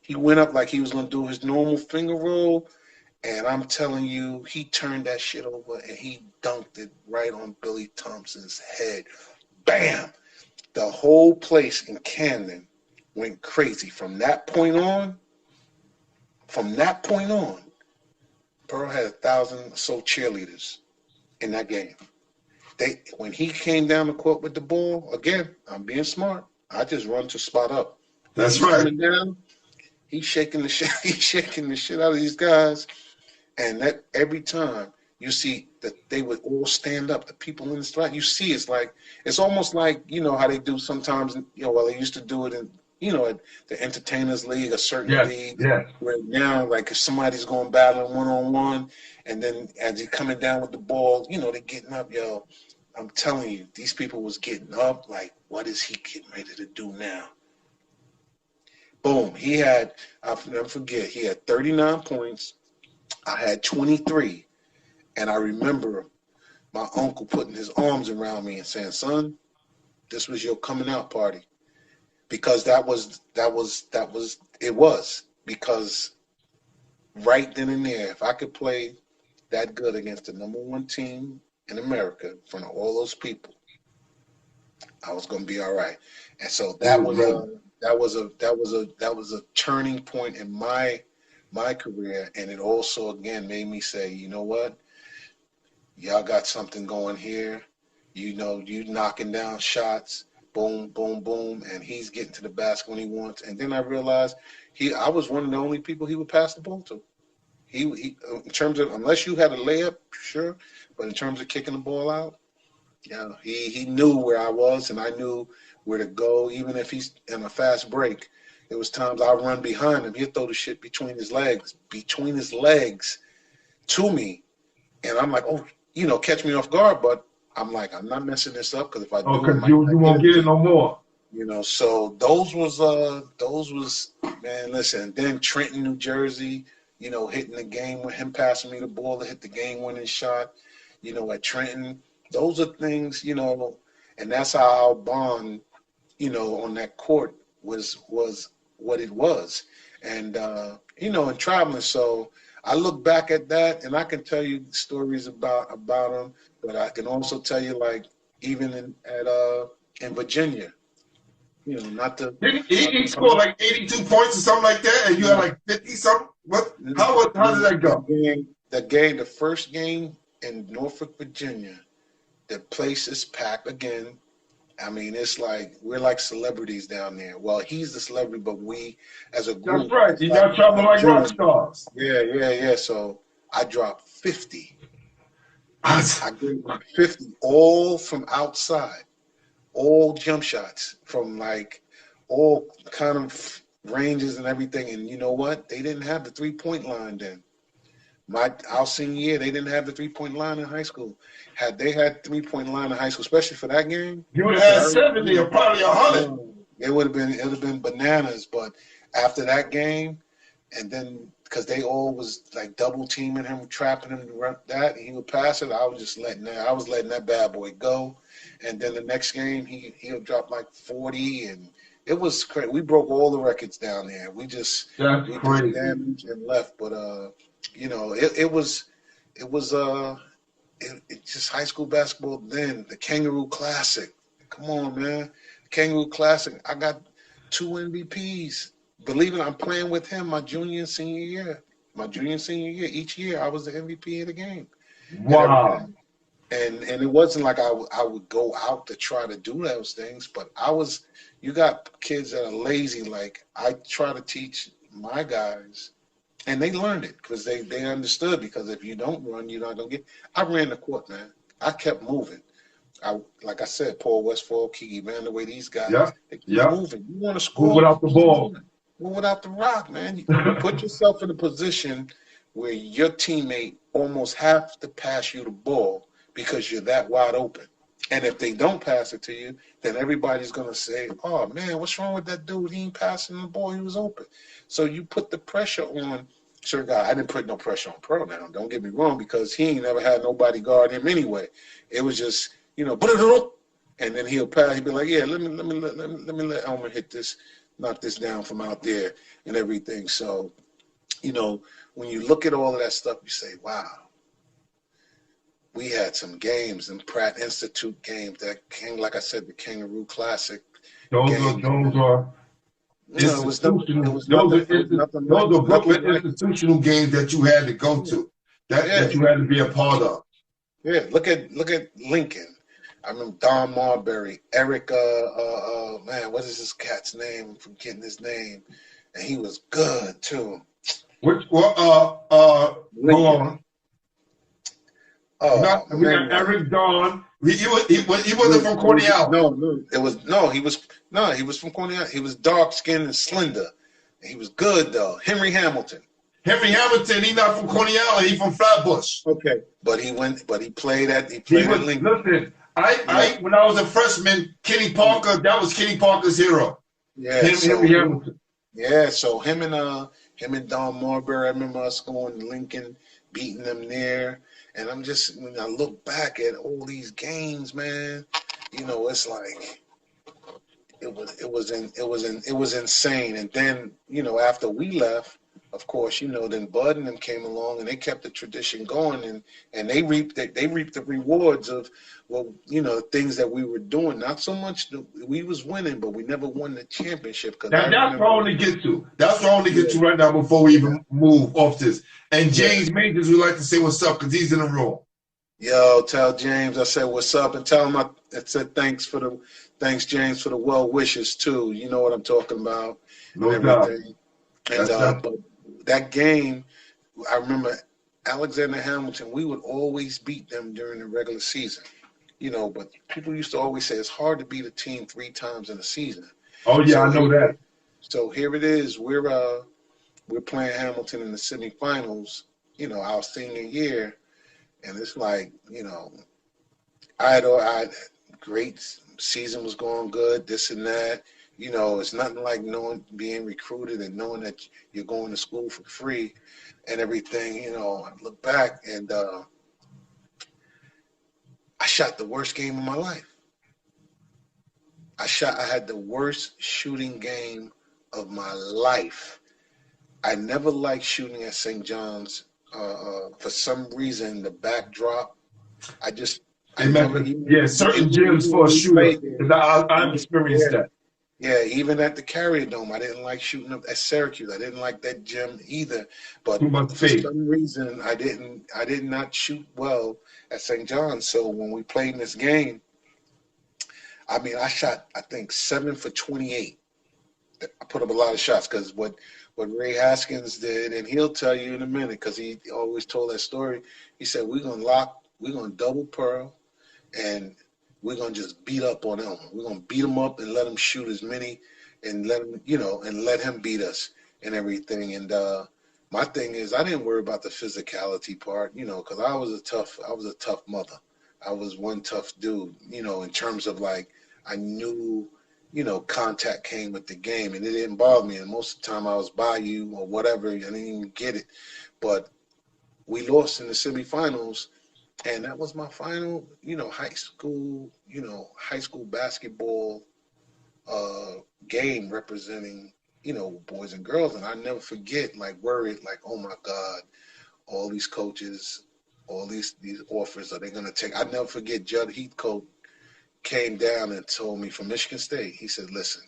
he went up like he was going to do his normal finger roll, and I'm telling you, he turned that shit over, and he dunked it right on Billy Thompson's head. Bam! The whole place in Camden went crazy. From that point on, Pearl had 1,000 or so cheerleaders in that game. When he came down the court with the ball, again, I'm being smart. I just run to spot up. That's right. Coming down, he's shaking the shit out of these guys, and that every time you see that they would all stand up, the people in the strike. You see, it's almost like how they do sometimes. They used to do it in at the Entertainers League, a certain league, where now like if somebody's going battling 1-on-1, and then as you're coming down with the ball, they're getting up, yo. I'm telling you, these people was getting up like, what is he getting ready to do now? Boom. I'll never forget, he had 39 points. I had 23. And I remember my uncle putting his arms around me and saying, son, this was your coming out party. Because it was. Because right then and there, if I could play that good against the #1 team in America in front of all those people, I was going to be all right. And so that was a turning point in my career, and it also again made me say, you know what? Y'all got something going here. You knocking down shots, boom, boom, boom, and he's getting to the basket when he wants. And then I realized I was one of the only people he would pass the ball to. He in terms of, unless you had a layup, sure, but in terms of kicking the ball out, he knew where I was, and I knew where to go. Even if he's in a fast break, there was times I'd run behind him. He'd throw the shit between his legs to me, and I'm like, catch me off guard. But I'm like, I'm not messing this up, because if I do, because you won't get it no more. So those was man. Listen, then Trenton, New Jersey, hitting the game with him passing me the ball to hit the game-winning shot. At Trenton, those are things, and that's how our bond, on that court was what it was, and and traveling. So I look back at that, and I can tell you stories about him, but I can also tell you, like, even in Virginia. You know, not to. He scored like 82 points or something like that, and you had like 50 something. What? How did that go? The first game in Norfolk, Virginia, the place is packed again. I mean, it's like we're like celebrities down there. Well, he's the celebrity, but we as a group. That's right. You got traveling like rock stars. Yeah. So I dropped 50. I I gave him 50, all from outside, all jump shots from like all kind of ranges and everything. And you know what? They didn't have the 3-point line then. Our senior year, they didn't have the 3-point line in high school. Had they had 3-point line in high school, especially for that game, you would have had 70 or probably 100. It would have been bananas. But after that game, and then because they all was like double teaming him, trapping him to run that, and he would pass it. I was letting that bad boy go. And then the next game, he'll drop like 40, and it was crazy. We broke all the records down there. We just crazy. Damaged and left. But you know, it was just high school basketball then. The Kangaroo Classic. Come on, man. Kangaroo Classic. I got 2 MVPs. Believe it, I'm playing with him my junior and senior year. Each year I was the MVP of the game. Wow. And it wasn't like I would go out to try to do those things, but you got kids that are lazy. Like I try to teach my guys, and they learned it because they understood, because if you don't run, you're not going to get. I ran the court, man. I kept moving. Like I said, Paul Westphal, Kiki Vandaway, these guys, they keep moving. You want to score? Move without the ball. Move without the rock, man. You put yourself in a position where your teammate almost have to pass you the ball because you're that wide open. And if they don't pass it to you, then everybody's going to say, oh, man, what's wrong with that dude? He ain't passing the ball. He was open. So you put the pressure on certain guy. I didn't put no pressure on Pearl now. Don't get me wrong, because he ain't never had nobody guard him anyway. It was just, you know, and then he'll pass. He'll be like, yeah, let me let Elmer hit this, knock this down from out there and everything. So, you know, when you look at all of that stuff, you say, wow. We had some games in Pratt Institute games that came, like I said, the Kangaroo Classic. Those are institutional. Those are Brooklyn institutional games that you had to go to, that you had to be a part of. Yeah, look at Lincoln. I remember Don Marbury, Eric. Man, what is this cat's name? I'm forgetting his name, and he was good too. Hold on. We got Eric Dawn. He wasn't from Cornell. He was from Cornell. He was dark skinned and slender. He was good though. Henry Hamilton, he not from Cornell, he from Flatbush. Okay. But he played at Lincoln. Listen, when I was a freshman, Kenny Parker, that was Kenny Parker's hero. Yeah. Henry Hamilton. Yeah, so him and Don Marbury, I remember us going to Lincoln, beating them there. And I'm just, when I look back at all these games, man, you know, it's like it was insane. And then, you know, after we left, of course, you know, then Bud and them came along and they kept the tradition going, and they reaped the rewards of, well, you know, things that we were doing. Not so much we was winning, but we never won the championship. That's what I want to get to. That's what I want to get to right now before we even move off this. And James Majors would like to say what's up because he's in the room. Yo, tell James I said what's up, and tell him I said thanks James for the well wishes too. You know what I'm talking about. No doubt. And but that game, I remember Alexander Hamilton, we would always beat them during the regular season. You know, but people used to always say it's hard to beat a team 3 times in a season. Oh yeah, I know that. So here it is. We're playing Hamilton in the semifinals, you know, our senior year, and it's like, you know, I had great season, was going good, this and that. You know, it's nothing like being recruited and knowing that you're going to school for free and everything. You know, I look back and I shot the worst game of my life. I had the worst shooting game of my life. I never liked shooting at St. John's. For some reason, the backdrop, They meant, yeah, certain gyms for a when we shooter. played there. 'Cause I've experienced Yeah. that. Yeah, even at the Carrier Dome, I didn't like shooting up at Syracuse. I didn't like that gym either. But Too much for space. some reason, I did not shoot well at St. John's. So when we played in this game, I mean, I shot, I think, 7 for 28. I put up a lot of shots because what Ray Haskins did, and he'll tell you in a minute because he always told that story. He said, we're going to double pearl, and we're going to just beat up on Elmer. We're going to beat him up and let him shoot as many and let him, and let him beat us and everything. And my thing is, I didn't worry about the physicality part, because I was a tough mother. I was one tough dude, in terms of like, I knew, contact came with the game and it didn't bother me. And most of the time I was by you or whatever, I didn't even get it. But we lost in the semifinals. And that was my final, high school basketball game representing, boys and girls. And I never forget, like, worried, like, oh my God, all these coaches, all these offers, are they going to take? I never forget Judd Heathcote came down and told me from Michigan State, he said, listen,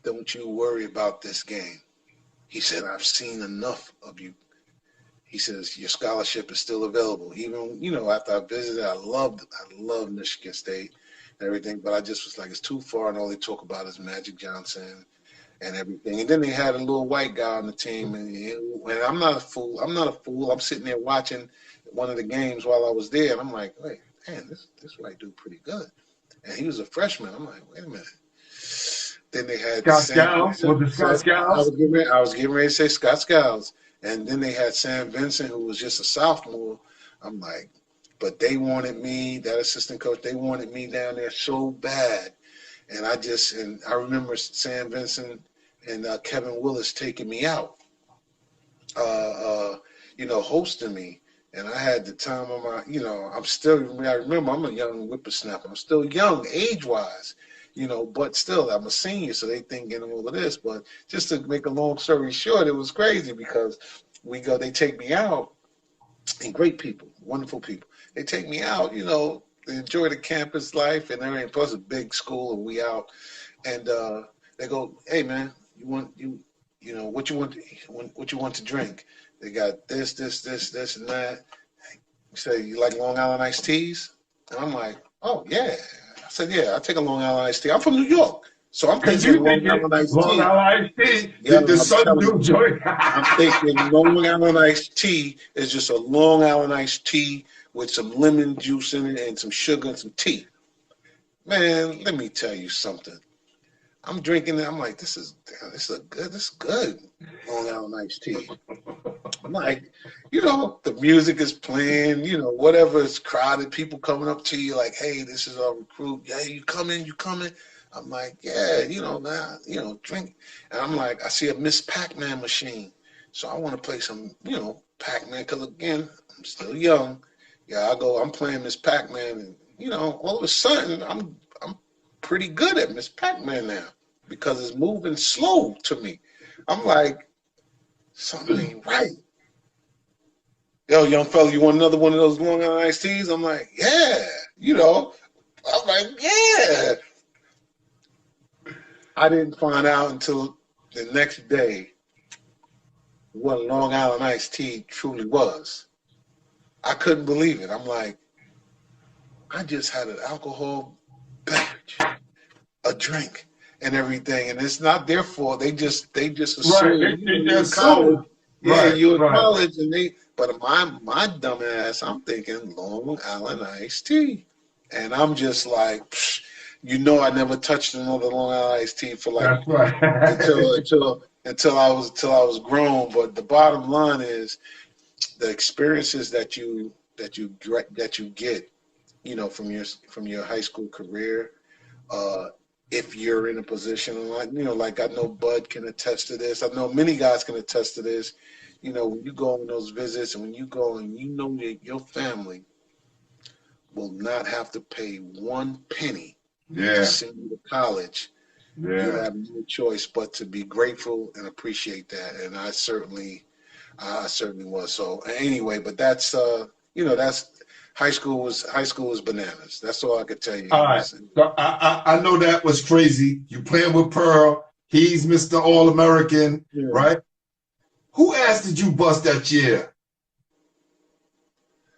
don't you worry about this game. He said, I've seen enough of you. He says, your scholarship is still available. Even, after I visited, I loved Michigan State and everything, but I just was like, it's too far, and all they talk about is Magic Johnson and everything. And then they had a little white guy on the team, and I'm not a fool. I'm sitting there watching one of the games while I was there, and I'm like, wait, man, this white dude pretty good. And he was a freshman. I'm like, wait a minute. Then they had Scott Skiles? Was it Scott Skiles? I was getting ready to say Scott Skiles. And then they had Sam Vincent, who was just a sophomore. I'm like, but they wanted me, that assistant coach, they wanted me down there so bad. And I remember Sam Vincent and Kevin Willis taking me out, hosting me. And I had the time of my, I remember I'm a young whippersnapper. I'm still young age-wise, but still I'm a senior, so they thinking all of this. But just to make a long story short, it was crazy because they take me out, and great people, wonderful people. They take me out, to enjoy the campus life and everything. Plus a big school, and we out. And they go, hey man, what you want to drink? They got this, and that. He said, you like Long Island iced teas? And I'm like, oh, yeah. I said, yeah, I take a Long Island iced tea. I'm from New York. So I'm thinking Long Island iced tea. Long Island iced tea? Yeah, the Sun Dew joint. I'm thinking Long Island iced tea is just a Long Island iced tea with some lemon juice in it and some sugar and some tea. Man, let me tell you something. I'm drinking it. I'm like, this is good Long Island iced tea. I'm like, the music is playing, whatever, it's crowded, people coming up to you like, hey, this is our recruit. Yeah, you coming? I'm like, yeah, man, drink. And I'm like, I see a Miss Pac-Man machine. So I want to play some, Pac-Man, because again, I'm still young. Yeah, I'm playing Miss Pac-Man, and, all of a sudden, I'm pretty good at Miss Pac-Man now because it's moving slow to me. I'm like, something ain't right. Yo, young fella, you want another one of those Long Island iced teas? I'm like, yeah, I'm like, yeah. I didn't find out until the next day what Long Island iced tea truly was. I couldn't believe it. I'm like, I just had an alcohol beverage, a drink, and everything, and it's not their fault. They just assume you're in college. Yeah, you're in college, but my dumb ass, I'm thinking Long Island iced tea, and I'm just like, I never touched another Long Island iced tea for like until I was grown. But the bottom line is the experiences that you get, from your high school career. If you're in a position like I know Bud can attest to this. I know many guys can attest to this. When you go on those visits and when you go and that your family will not have to pay one penny to send you to college, you have no choice but to be grateful and appreciate that. And I certainly was. So anyway, but that's high school was bananas. That's all I could tell you. All right. So I know that was crazy. You playing with Pearl. He's Mr. All-American, Yeah. right? Who asked did you bust that year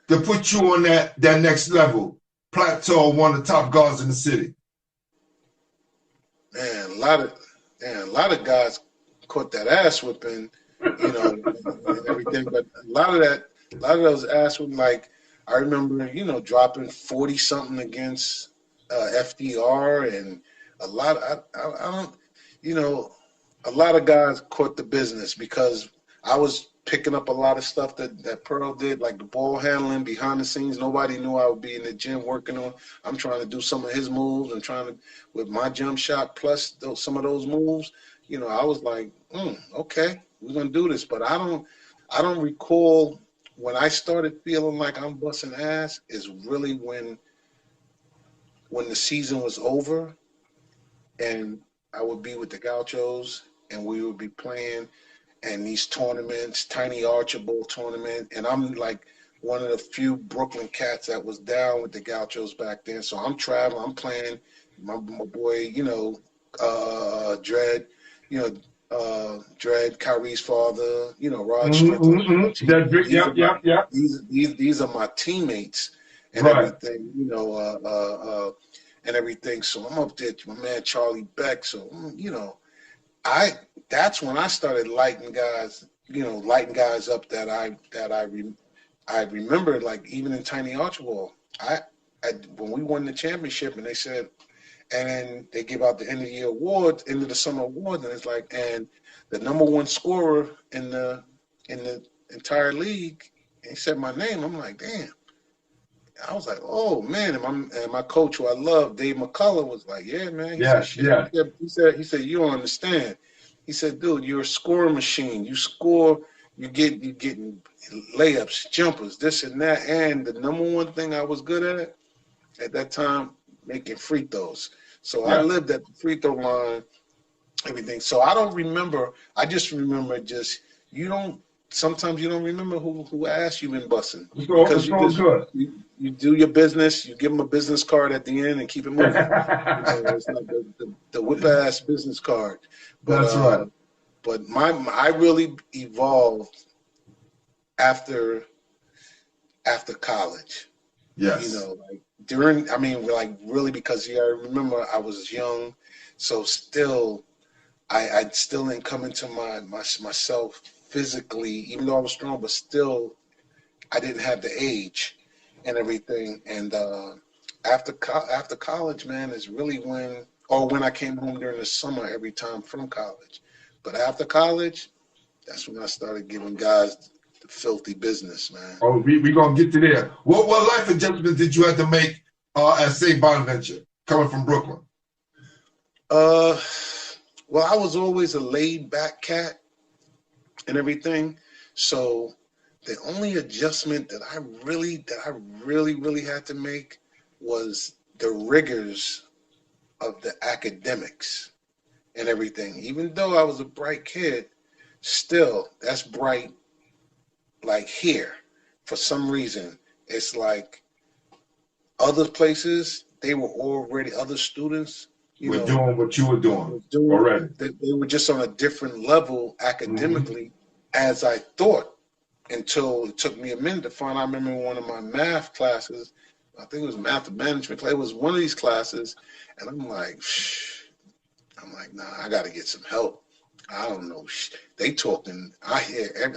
to put you on that next level? Plateau, one of the top guards in the city. Man, a lot of guys caught that ass whipping, you know, and everything. But a lot of those ass whipping, like I remember, you know, dropping 40 something against FDR, and a lot. I don't, you know, a lot of guys caught the business because I was picking up a lot of stuff that Pearl did, like the ball handling behind the scenes. Nobody knew I would be in the gym working on. I'm trying to do some of his moves and trying to, with my jump shot plus some of those moves, you know, I was like, okay, we're going to do this. But I don't recall when I started feeling like I'm busting ass is really when the season was over and I would be with the Gauchos and we would be playing and these tournaments, Tiny Archibald tournament, and I'm like one of the few Brooklyn cats that was down with the Gauchos back then. So I'm traveling, I'm playing, my boy, you know, Dredd, you know, Dredd, Kyrie's father, you know, Rod Strickland. These are my teammates and everything, you know, and everything. So I'm up there, my man Charlie Beck. So you know, that's when I started lighting guys up that I remember, like even in Tiny Archibald. When we won the championship and they said, and then they give out the end of the year awards, end of the summer awards, and it's like, and the #1 scorer in the entire league, and he said my name. I'm like, damn. I was like, oh man, and my coach, who I love, Dave McCullough, was like, yeah, man. He said, shit. He said, you don't understand. He said, dude, you're a scoring machine. You score, you're getting layups, jumpers, this and that. And the #1 thing I was good at that time, making free throws. So I lived at the free throw line, everything. So I don't remember. I just remember sometimes you don't remember who asked you been busting. Because you do your business, you give them a business card at the end and keep it moving. It's like the whip-ass business card. But, that's right. But I really evolved after college. Yes. You know, like really, because I remember I was young, so still I still didn't come into myself physically, even though I was strong, but still I didn't have the age and everything. And after college, man, is really when I came home during the summer every time from college. But after college, that's when I started giving guys the filthy business, man. Oh, we gonna get to there. What life adjustments did you have to make at St Bonaventure, coming from Brooklyn? Well, I was always a laid back cat and everything. So the only adjustment that I really had to make was the rigors of the academics and everything. Even though I was a bright kid, still that's bright like here. For some reason, it's like other places, they were already, other students, We're doing what you were doing already. They were just on a different level academically, as I thought, until it took me a minute to find out. I remember one of my math classes, I think it was math management class. It was one of these classes, and I'm like, nah, I got to get some help. I don't know. They talking. I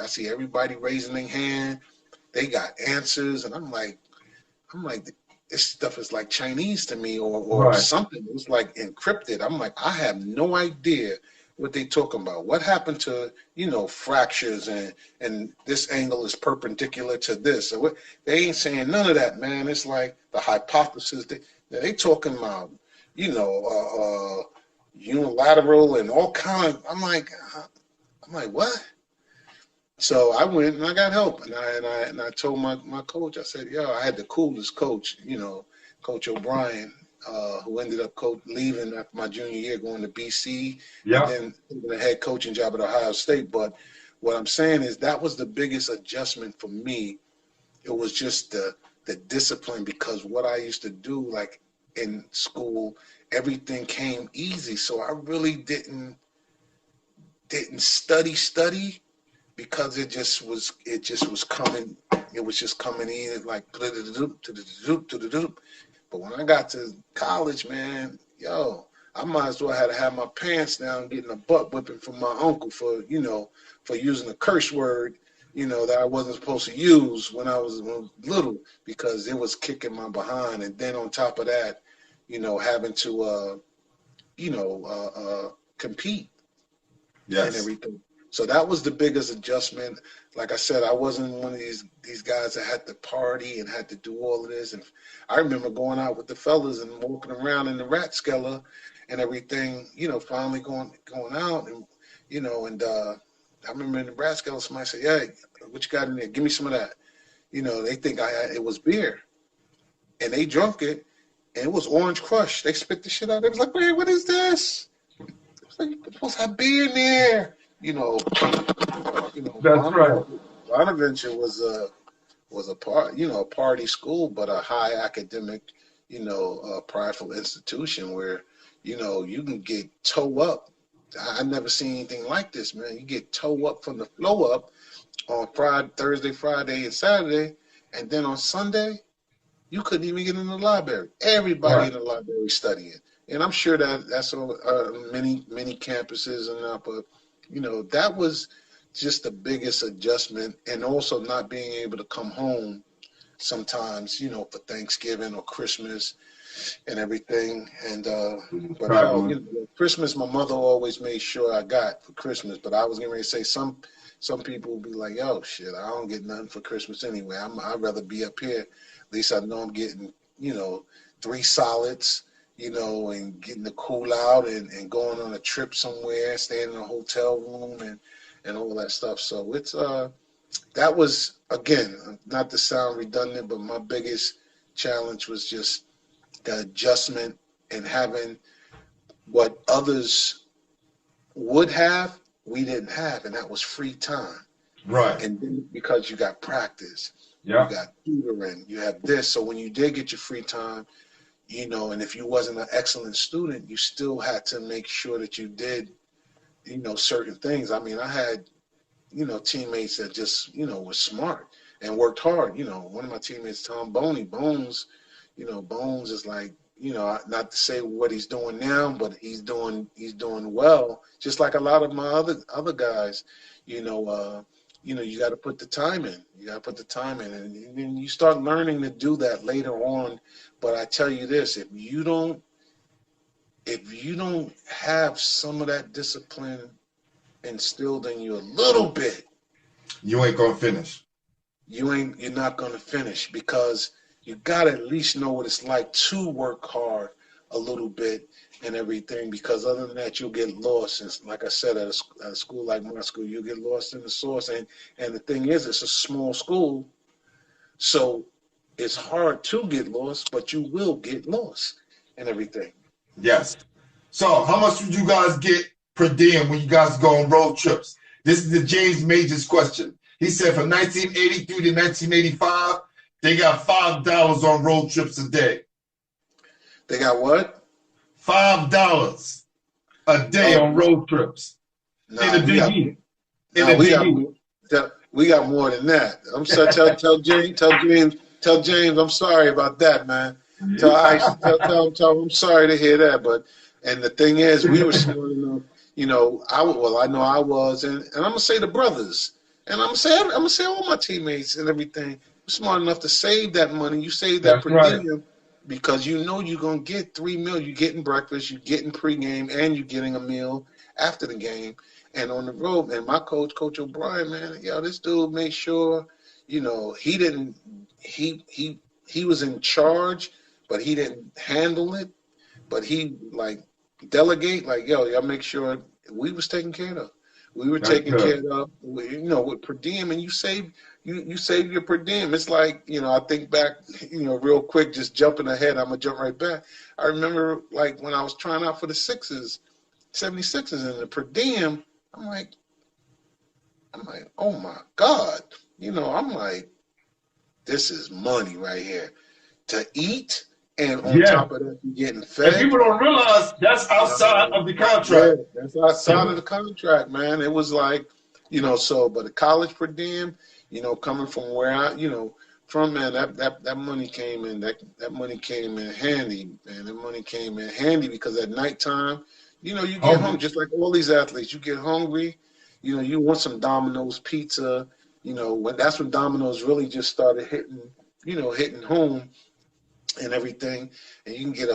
see everybody raising their hand. They got answers, and I'm like, this stuff is like Chinese to me, or something. It was like encrypted. I'm like, I have no idea what they talking about. What happened to, fractures and this angle is perpendicular to this. So they ain't saying none of that, man. It's like the hypothesis. They talking about, unilateral and all kind of. I'm like, what? So I went and I got help, and I told my coach. I said, I had the coolest coach, Coach O'Brien, who ended up leaving after my junior year, going to BC, and then taking a head coaching job at Ohio State. But what I'm saying is that was the biggest adjustment for me. It was just the discipline, because what I used to do, like in school, everything came easy. So I really didn't study because it just was coming. It was just coming in like to the doop. But when I got to college, man, yo, I might as well have my pants down getting a butt whipping from my uncle for using a curse word, that I wasn't supposed to use when I was little, because it was kicking my behind. And then on top of that, having to compete and everything. So that was the biggest adjustment. Like I said, I wasn't one of these guys that had to party and had to do all of this. And I remember going out with the fellas and walking around in the Rathskeller and everything, finally going out and, I remember in the Rathskeller, somebody said, "Hey, what you got in there? Give me some of that." They think it was beer, and they drunk it, and it was Orange Crush. They spit the shit out. They was like, "Man, what is this?" It was like, "You're supposed to have beer in there." That's right. Bonaventure was a party school, but a high academic, prideful institution where, you can get toe up. I never seen anything like this, man. You get toe up from the flow up on Thursday, Friday, and Saturday, and then on Sunday, you couldn't even get in the library. Everybody in the library studying, and I'm sure that's on many campuses and that, but that was just the biggest adjustment, and also not being able to come home sometimes, for Thanksgiving or Christmas and everything. And Christmas, my mother always made sure I got for Christmas. But I was getting ready to say some people would be like, "Yo, shit, I don't get nothing for Christmas anyway. I'd rather be up here. At least I know I'm getting 3 solids." And getting to cool out and going on a trip somewhere, staying in a hotel room and all that stuff. So it's that was, again, not to sound redundant, but my biggest challenge was just the adjustment and having what others would have, we didn't have, and that was free time. Right. And then because you got practice, you got tutoring, you have this. So when you did get your free time, and if you wasn't an excellent student, you still had to make sure that you did, certain things. I mean, I had, teammates that just, were smart and worked hard. One of my teammates, Tom Bones, Bones is like, not to say what he's doing now, but he's doing well, just like a lot of my other guys. You got to put the time in. You got to put the time in, and then you start learning to do that later on. But I tell you this: if you don't have some of that discipline instilled in you a little bit, you ain't gonna finish. You're not gonna finish, because you gotta at least know what it's like to work hard a little bit and everything, because other than that, you'll get lost. And like I said, at a school like my school, you'll get lost in the source. And the thing is, it's a small school, so it's hard to get lost, but you will get lost and everything. Yes. So how much would you guys get per diem when you guys go on road trips? This is the James Majors question. He said from 1983 to 1985, they got $5 on road trips a day. They got what? $5 a day on road trips. Nah, in the Big E. We got more than that. I'm sorry. Tell James I'm sorry about that, man. Tell him I'm sorry to hear that. But and the thing is, we were smart enough. I know I was, and I'm gonna say the brothers, and I'm gonna say all my teammates and everything. We're smart enough to save that money. You save that per diem, because you're gonna get 3 meals. You're getting breakfast, you're getting pregame, and you're getting a meal after the game. And on the road, and my Coach O'Brien, man, this dude made sure, he didn't. He was in charge, but he didn't handle it. But he delegate, y'all make sure we was taken care of. We were taken care of, with per diem, and you save your per diem. It's like, I think back, real quick, just jumping ahead. I'm gonna jump right back. I remember when I was trying out for the 76ers, and the per diem, I'm like, oh my God, I'm like, this is money right here. To eat, and on Yeah. top of that, you're getting And fed. people don't realize that's outside of the Yeah, contract. that's outside of the contract, man. It was like, but the college per diem, coming from where from, man, that money came in, that money came in handy, man. That money came in handy because at nighttime, you get hungry, just like all these athletes. You get hungry, you want some Domino's pizza, that's when Domino's really just started hitting home and everything, and you can get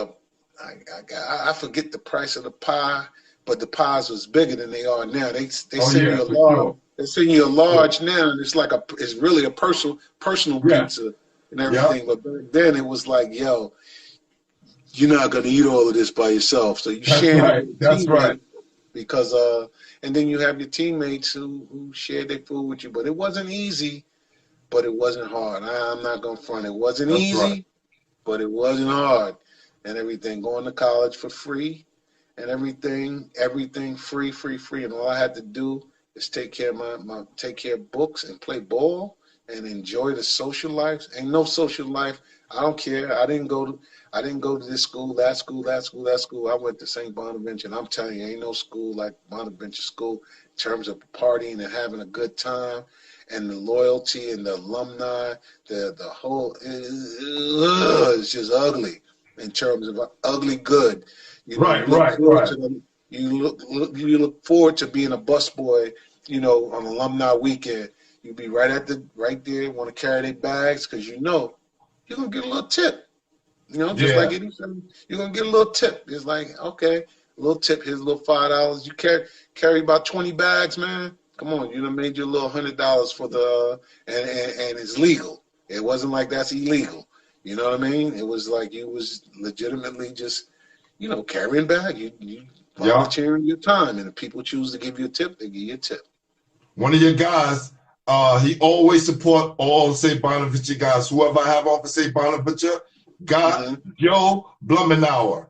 I forget the price of the pie, but the pies was bigger than they are now. They send you a large. Sure. They send you a large now, and it's really a personal pizza and everything. But back then it was like, yo, you're not gonna eat all of this by yourself, so you share it with your teammate because and then you have your teammates who shared their food with you. But it wasn't easy, but it wasn't hard. I'm not gonna front. It wasn't easy, but it wasn't hard. And everything, going to college for free and everything free. And all I had to do is take care of books and play ball and enjoy the social life. Ain't no social life. I don't care. I didn't go to this school, that school. I went to St Bonaventure, and I'm telling you, ain't no school like Bonaventure School in terms of partying and having a good time and the loyalty and the alumni, the whole it's just ugly. In terms of ugly good, you look forward to being a busboy, on alumni weekend. You be right there, want to carry their bags because you're gonna get a little tip, just like anything, you're gonna get a little tip. It's like, okay, a little tip, here's a little $5. You carry about 20 bags, man. Come on, you done made your little $100 for the and it's legal. It wasn't like that's illegal. You know what I mean? It was like you was legitimately just, carrying bag. You volunteering your time, and if people choose to give you a tip, they give you a tip. One of your guys, he always support all St. Bonaventure guys. Whoever I have off of St. Bonaventure, Joe Blumenauer.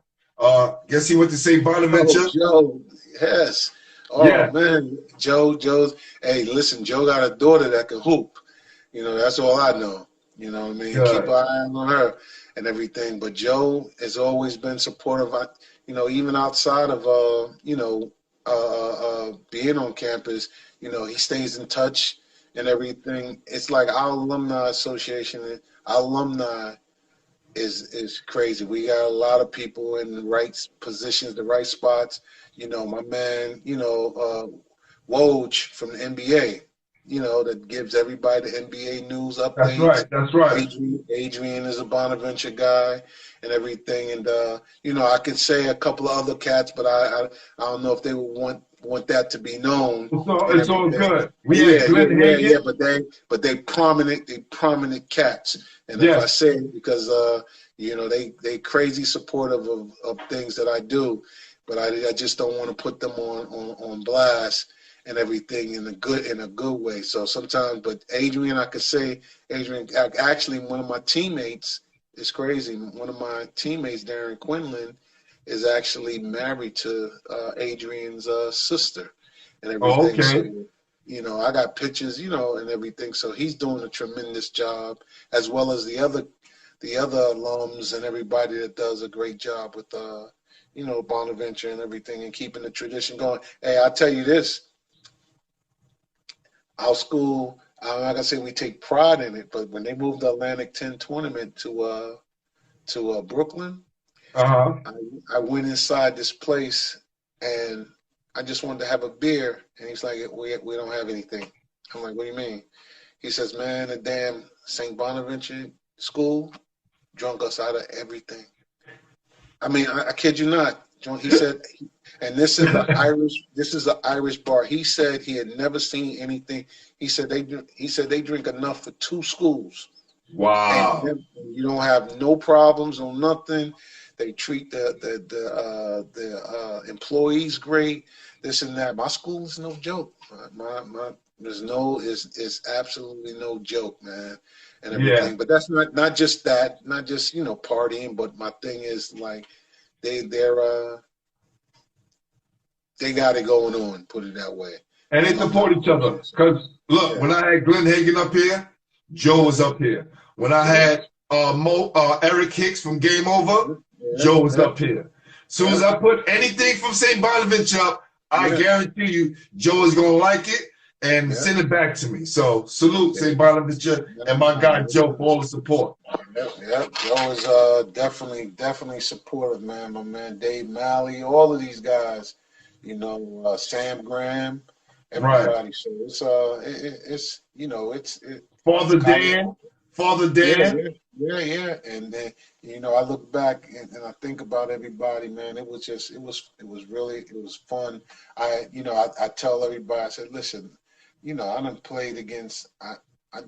Guess he went to St. Bonaventure. Oh, Joe, yes. Oh man, Joe's. Hey, listen, Joe got a daughter that can hoop. That's all I know. You know what I mean? Good. Keep an eye on her and everything. But Joe has always been supportive. Even outside of being on campus, he stays in touch and everything. It's like our alumni association, our alumni is crazy. We got a lot of people in the right positions, the right spots. My man, Woj from the NBA. That gives everybody the NBA news updates. That's right. Adrian is a Bonaventure guy and everything. And, I could say a couple of other cats, but I don't know if they would want that to be known. It's all good. But they prominent cats. And if I say it because, they crazy supportive of things that I do, but I just don't want to put them on blast and everything in a good way. So sometimes, but Adrian, I could say, actually one of my teammates, it's crazy. One of my teammates, Darren Quinlan, is actually married to Adrian's sister and everything. So, I got pictures, and everything. So he's doing a tremendous job, as well as the other alums and everybody that does a great job with Bonaventure and everything and keeping the tradition going. Hey, I'll tell you this. Our school, I'm not gonna say we take pride in it, but when they moved the Atlantic 10 tournament to Brooklyn, I went inside this place and I just wanted to have a beer, and he's like, "We don't have anything." I'm like, "What do you mean?" He says, "Man, the damn St. Bonaventure school drunk us out of everything." I mean, I kid you not. He said, and this is an Irish bar. He said he had never seen anything. He said they drink enough for 2 schools. Wow. And you don't have no problems or nothing. They treat the employees great. This and that. My school is no joke. It's absolutely no joke, man. And everything. Yeah. But that's not just that, not just partying. But my thing is like they got it going on. Put it that way. And they support each other. Because look, when I had Glenn Hagan up here, Joe was up here. When I had Eric Hicks from Game Over, Joe was up here. Soon as I put anything from St. Bonaventure up, I guarantee you Joe is gonna like it and send it back to me. So salute St. Bonaventure and my guy Joe for all the support. Joe is definitely supportive, man. My man Dave Malley, all of these guys, you know, Sam Graham, everybody. Right. So it's Father Dan. Yeah. And then, you know, I look back and I think about everybody, man. It was fun. I tell everybody, I said, listen, you know, I done played against, I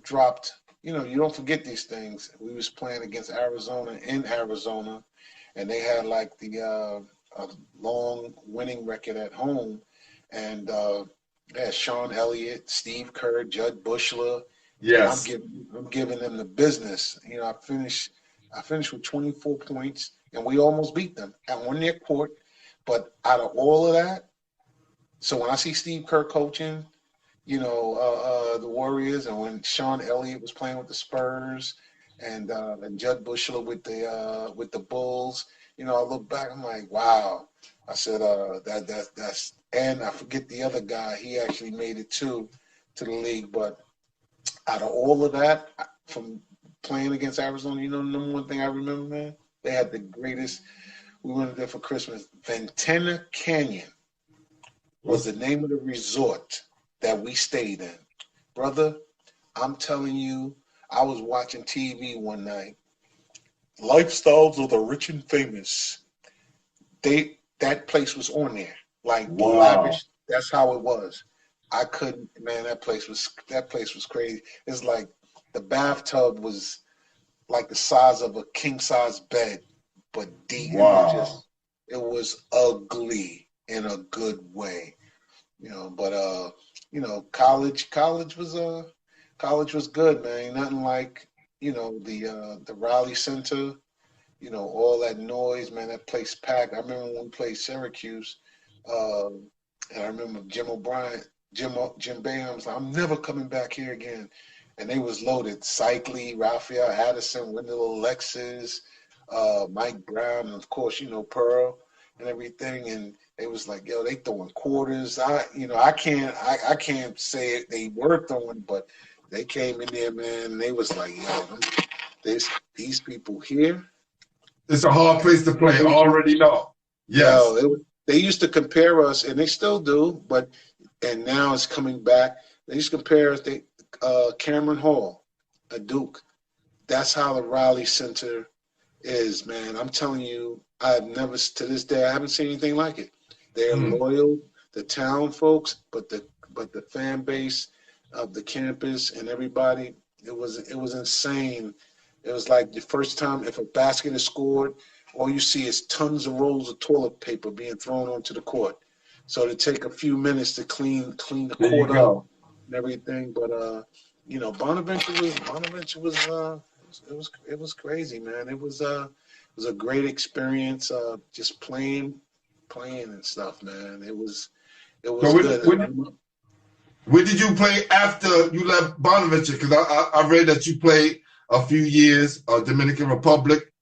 dropped, you know, you don't forget these things. We was playing against Arizona in Arizona, and they had like the a long winning record at home, and Sean Elliott, Steve Kerr, Judd Bushler. Yes. I'm giving them the business. You know, I finished with 24 points, and we almost beat them on their court. But out of all of that, so when I see Steve Kerr coaching, you know, the Warriors, and when Sean Elliott was playing with the Spurs, and Judd Bushler with the Bulls, you know, I look back, I'm like, wow. I said, that's, and I forget the other guy. He actually made it to the league, but out of all of that, from playing against Arizona, you know, the number one thing I remember, man, they had the greatest. We went there for Christmas. Ventana Canyon was the name of the resort that we stayed in. Brother, I'm telling you, I was watching TV one night. Lifestyles of the Rich and Famous. That place was on there. Like lavish. That's how it was. I couldn't, man, that place was crazy. It's like the bathtub was like the size of a king size bed, but deep. Wow. It was ugly in a good way. You know, but you know, college was good, man. Nothing like, you know, the Raleigh Center, you know, all that noise, man, that place packed. I remember when we played Syracuse, and I remember Jim Boeheim was like, I'm never coming back here again. And they was loaded. Cycli, Raphael Addison, Wendell Alexis, Mike Brown, and of course, you know, Pearl and everything. And they was like, yo, they throwing quarters. I can't say they were throwing, but they came in there, man, and they was like, yo, these people here. It's a hard place to play. I already know. Yes. Yo, they used to compare us, and they still do, and now it's coming back. They used to compare us to Cameron Hall, a Duke. That's how the Raleigh Center is, man. I'm telling you, to this day, I haven't seen anything like it. They're loyal, the town folks, but the fan base of the campus and everybody, it was insane. It was like the first time if a basket is scored, all you see is tons of rolls of toilet paper being thrown onto the court. So to take a few minutes to clean the court up and everything. But you know, Bonaventure was it was crazy, man. It was a great experience, just playing and stuff, man. It was good. Where did you play after you left Bonaventure? Because I read that you played a few years, Dominican Republic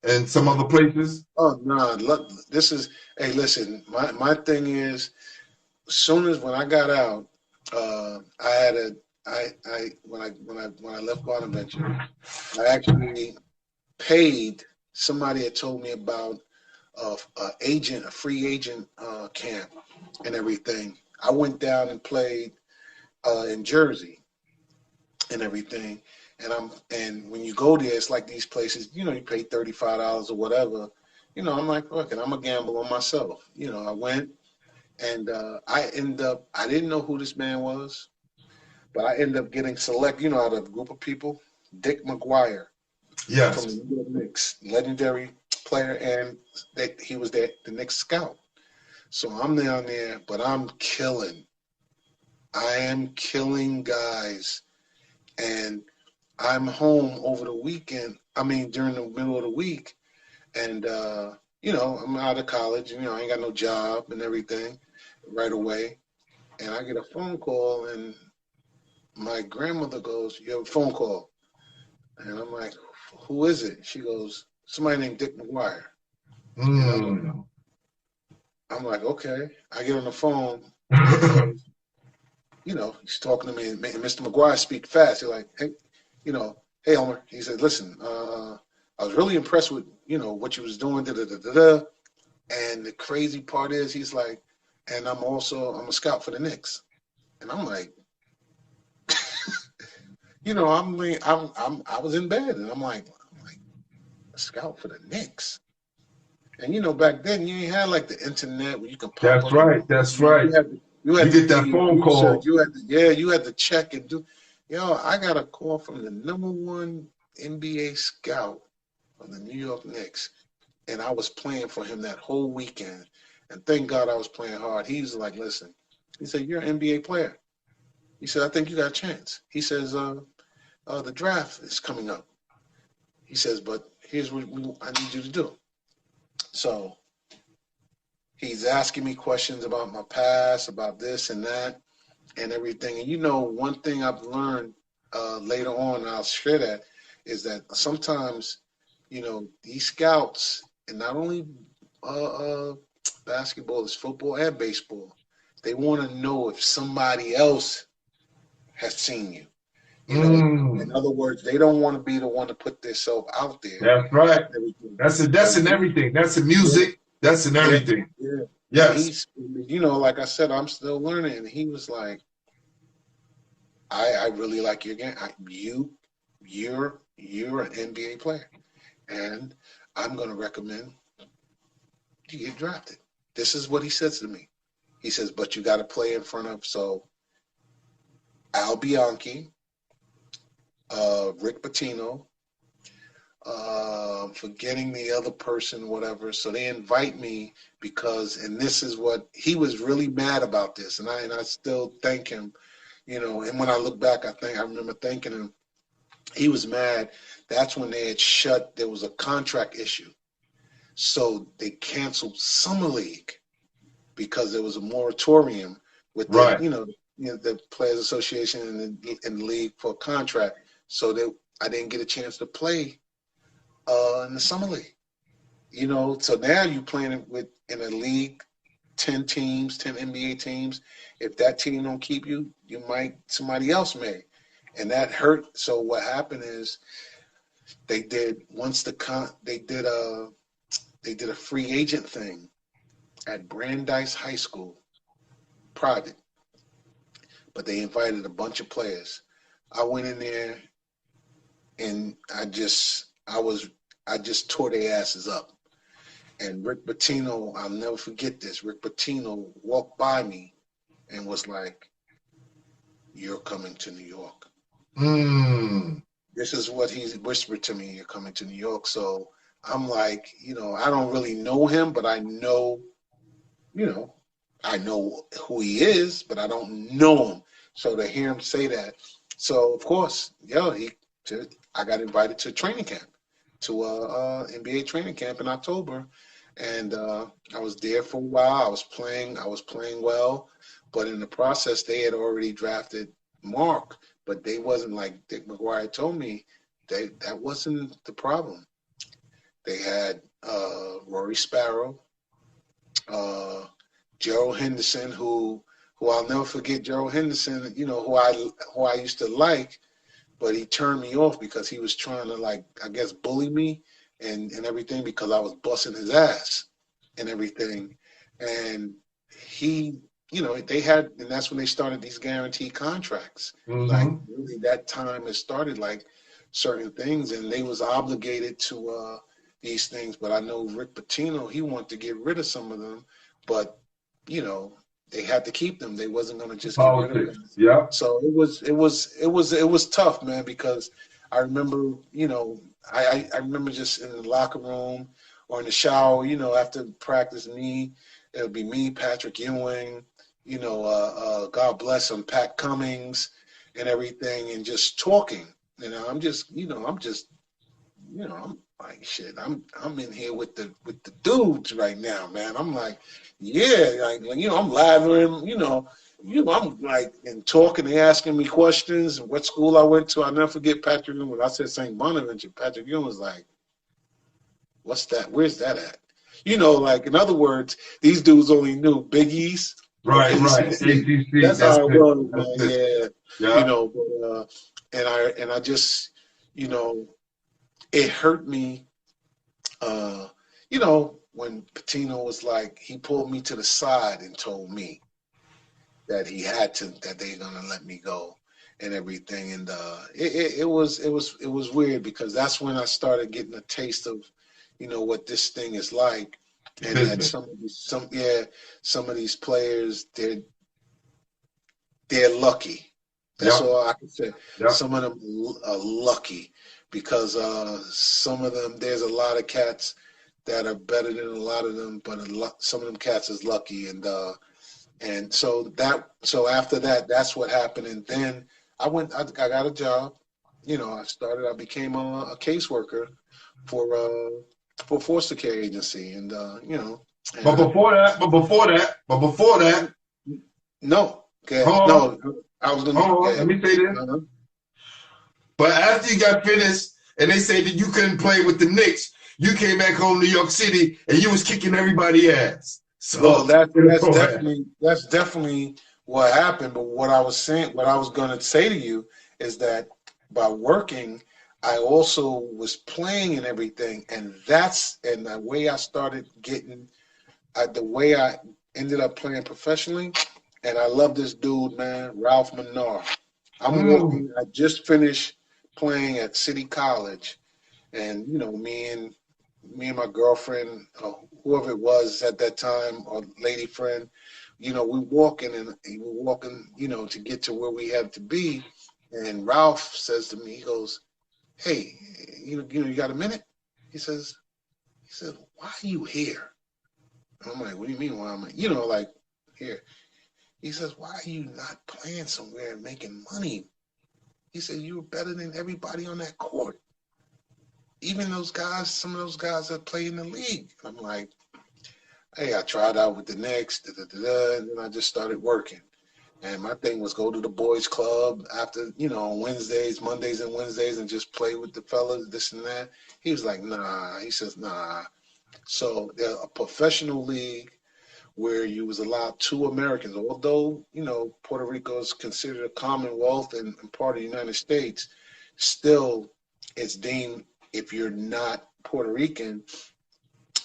and some other places. Oh no! Look, hey, listen. My thing is, as soon as when I got out, when I left Bonaventure, I actually paid. Somebody had told me about a free agent camp and everything. I went down and played in Jersey and everything. And when you go there, it's like these places, you know, you pay $35 or whatever. You know, I'm like, look, and I'm a gamble on myself. You know, I went and I didn't know who this man was, but I ended up getting select, you know, out of a group of people, Dick McGuire. Yes. From the New York Knicks, legendary player, and he was the Knicks scout. So I'm down there, but I'm killing. I am killing guys. And I'm home over the weekend. I mean, during the middle of the week. And, you know, I'm out of college. You know, I ain't got no job and everything right away. And I get a phone call, and my grandmother goes, you have a phone call. And I'm like, who is it? She goes, somebody named Dick McGuire. Mm. I'm like, okay. I get on the phone. He goes, he's talking to me, and Mr. McGuire speak fast. He's like, hey, hey, Elmer. He said, listen, I was really impressed with, what you was doing, da-da-da-da-da. And the crazy part is, he's like, and I'm a scout for the Knicks. And I'm like, I was in bed, and I'm like, a scout for the Knicks. And back then you ain't had like the internet where you can pop That's up. right. That's right. You had You to get that do your phone call. research. You had to check and do. I got a call from the #1 NBA scout of the New York Knicks, and I was playing for him that whole weekend. And thank God I was playing hard. He's like, listen, he said, you're an NBA player. He said, I think you got a chance. He says, the draft is coming up. He says, but here's what I need you to do. So he's asking me questions about my past, about this and that and everything. And one thing I've learned later on, and I'll share that, is that sometimes, these scouts, and not only basketball, it's football and baseball, they want to know if somebody else has seen you. In other words, they don't want to be the one to put themselves out there. That's right. That's in everything. That's in music. Yeah. That's in everything. Yeah. Yes. He's, like I said, I'm still learning. And he was like, I really like your game. You're an NBA player, and I'm going to recommend you get drafted. This is what he says to me. He says, but you got to play in front of Al Bianchi, Rick Pitino, forgetting the other person, whatever. So they invite me and this is what he was really mad about this, and I still thank him, And when I look back, I remember thanking him. He was mad. That's when they had there was a contract issue, so they canceled Summer League because there was a moratorium with the Players Association and the league for a contract. So I didn't get a chance to play in the Summer League. So now you're playing in a league, 10 teams, 10 NBA teams. If that team don't keep you, somebody else may. And that hurt. So what happened is they did a free agent thing at Brandeis High School, private. But they invited a bunch of players. I went in there and I just tore their asses up. And Rick Pitino, I'll never forget this. Rick Pitino walked by me and was like, "You're coming to New York." This is what he whispered to me. You're coming to New York. So I'm like, I don't really know him, but I know who he is, but I don't know him. So to hear him say that, so of course, I got invited to training camp, to NBA training camp in October, and I was there for a while. I was playing well, but in the process, they had already drafted Mark, but they wasn't like Dick McGuire told me. That wasn't the problem. They had Rory Sparrow, Gerald Henderson, who I'll never forget. Gerald Henderson, who I used to like, but he turned me off because he was trying to bully me and everything because I was busting his ass and everything. And he, they had, and that's when they started these guaranteed contracts. Like really that time it started like certain things, and they was obligated to these things. But I know Rick Pitino, he wanted to get rid of some of them, but they had to keep them. They wasn't going to just get rid of them. Yeah. So it was tough, man, because I remember, I remember just in the locker room or in the shower, after practice, it would be me, Patrick Ewing, God bless him, Pat Cummings and everything, and just talking. I'm like, shit, I'm in here with the dudes right now, man. I'm like, yeah, I'm lathering, I'm like, and talking, they asking me questions, what school I went to. I'll never forget Patrick Ewing. When I said St Bonaventure, Patrick Ewing was like, what's that? Where's that at? Like, in other words, these dudes only knew Big East or Right, right. ACC. ACC. That's how it it. was, That's man. it. Yeah. Yeah. But I just, it hurt me. When Patino was like, he pulled me to the side and told me that that they're gonna let me go and everything. And it was weird, because that's when I started getting a taste of, what this thing is like. And that Business. some of these players, they're lucky. That's all I can say. Yep. Some of them are lucky, because some of them, there's a lot of cats that are better than a lot of them, but some of them cats is lucky. And so after that, that's what happened. And then I got a job. I became a caseworker for foster care agency. And, But before that, no. Okay. Hold on. No, I was going to. hold on, let me say this. Uh-huh. But after you got finished and they said that you couldn't play with the Knicks, you came back home to New York City and you was kicking everybody's ass. So Well, that's definitely what happened. But what I was going to say to you is that by working, I also was playing and everything, and the way I started getting, the way I ended up playing professionally, and I love this dude, man, Ralph Menard. I just finished playing at City College, and me and my girlfriend, whoever it was at that time, or lady friend, we walking to get to where we had to be. And Ralph says to me, he goes, "Hey, you got a minute?" He said, "Why are you here?" I'm like, "What do you mean why am I, like here?" He says, "Why are you not playing somewhere and making money?" He said, "You were better than everybody on that court. Even some of those guys that play in the league." I'm like, "Hey, I tried out with the Knicks, and then I just started working. And my thing was go to the boys club after, on Wednesdays, Mondays and Wednesdays, and just play with the fellas, this and that." He was like, "Nah." He says, "Nah." So there's a professional league where you was allowed 2 Americans, although, Puerto Rico is considered a commonwealth and part of the United States, still it's deemed, if you're not Puerto Rican,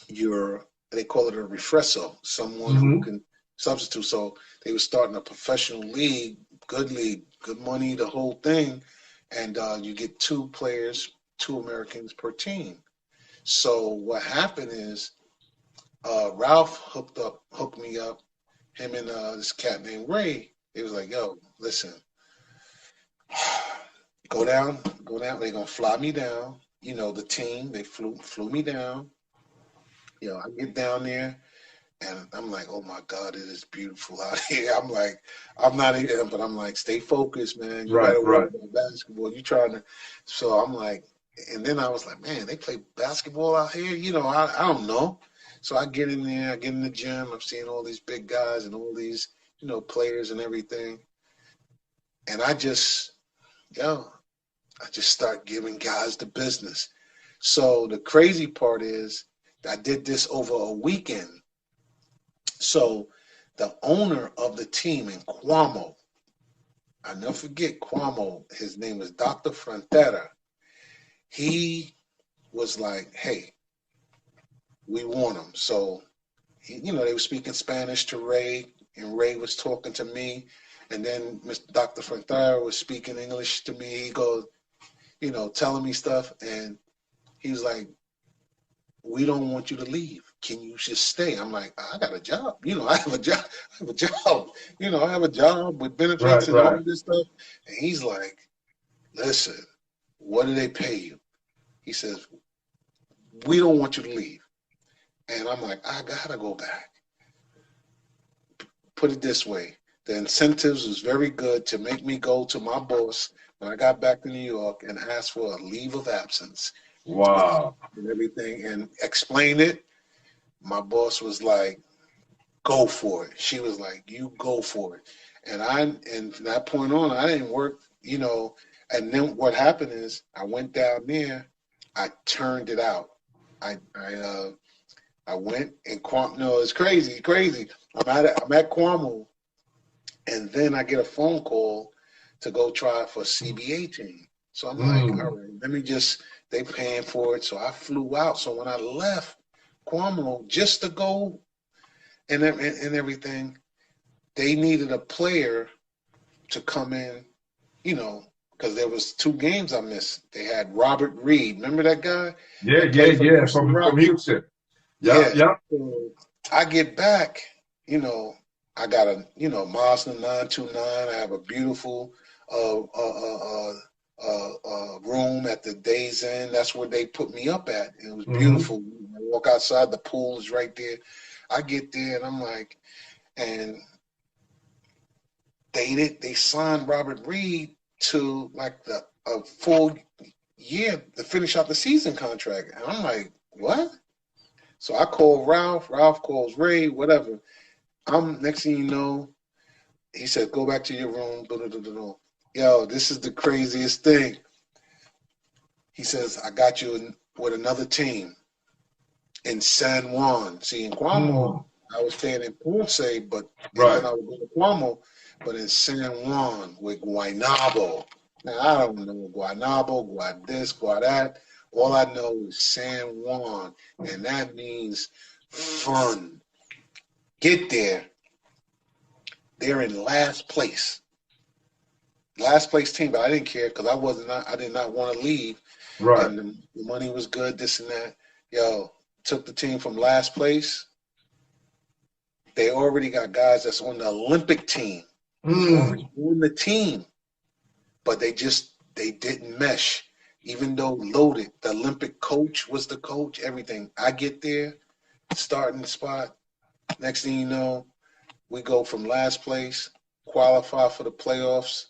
they call it a refresco, someone who can substitute. So they were starting a professional league, good money, the whole thing. And you get 2 players, 2 Americans per team. So what happened is Ralph hooked me up, him and this cat named Ray. They was like, "Yo, listen, go down. They're going to fly me down." The team, they flew me down. I get down there, and I'm like, "Oh my God, it is beautiful out here." I'm like, I'm not here, but I'm like, "Stay focused, man. You gotta work on basketball. You trying to." So I'm like, and then I was like, "Man, they play basketball out here." I don't know. So I get in there, I get in the gym. I'm seeing all these big guys and all these, players and everything, and I just start giving guys the business. So the crazy part is, I did this over a weekend. So the owner of the team in Cuomo, I never forget Cuomo, his name was Dr. Frontera. He was like, "Hey, we want him." So, they were speaking Spanish to Ray, and Ray was talking to me. And then Dr. Frontera was speaking English to me. He goes, telling me stuff. And he was like, "We don't want you to leave. Can you just stay?" I'm like, "I got a job. I have a job. I have a job with benefits and all this stuff." And he's like, "Listen, what do they pay you?" He says, "We don't want you to leave." And I'm like, "I gotta go back." Put it this way. The incentives was very good to make me go to my boss when I got back to New York and ask for a leave of absence. Wow. And everything, and explain it. My boss was like, "Go for it." She was like, "You go for it." And from that point on, I didn't work, you know. And then what happened is I went down there, I turned it out. I went and no, it's crazy. I'm at Cuomo, and then I get a phone call to go try for a CBA team. So I'm like, all right, let me just, they paying for it. So I flew out. So when I left Cuomo just to go and everything, they needed a player to come in, you know, because there was 2 games I missed. They had Robert Reed. Remember that guy? Yeah. From Houston. Yeah. So I get back, you know, I got a, you know, Mazda 929. I have a beautiful room at the Days Inn. That's where they put me up at. It was beautiful. I walk outside, the pool is right there. I get there and I'm like, and they signed Robert Reed to like a full year to finish out the season contract. And I'm like, what? So I call Ralph calls Ray, whatever. Next thing you know, he said, go back to your room. Blah, blah, blah, blah. Yo, this is the craziest thing. He says, I got you with another team in San Juan. See, in Cuomo, I was staying in Ponce, but then I would go to Cuomo, but in San Juan with Guaynabo. Now, I don't know Guaynabo, this, that. All I know is San Juan, and that means fun. Get there. They're in last place. Last place team, but I didn't care because I did not want to leave. Right. And the money was good, this and that. Yo, took the team from last place. They already got guys that's on the Olympic team. Already on the team. But they didn't mesh. Even though loaded, the Olympic coach was the coach, everything. I get there, starting spot. Next thing you know, we go from last place, qualify for the playoffs,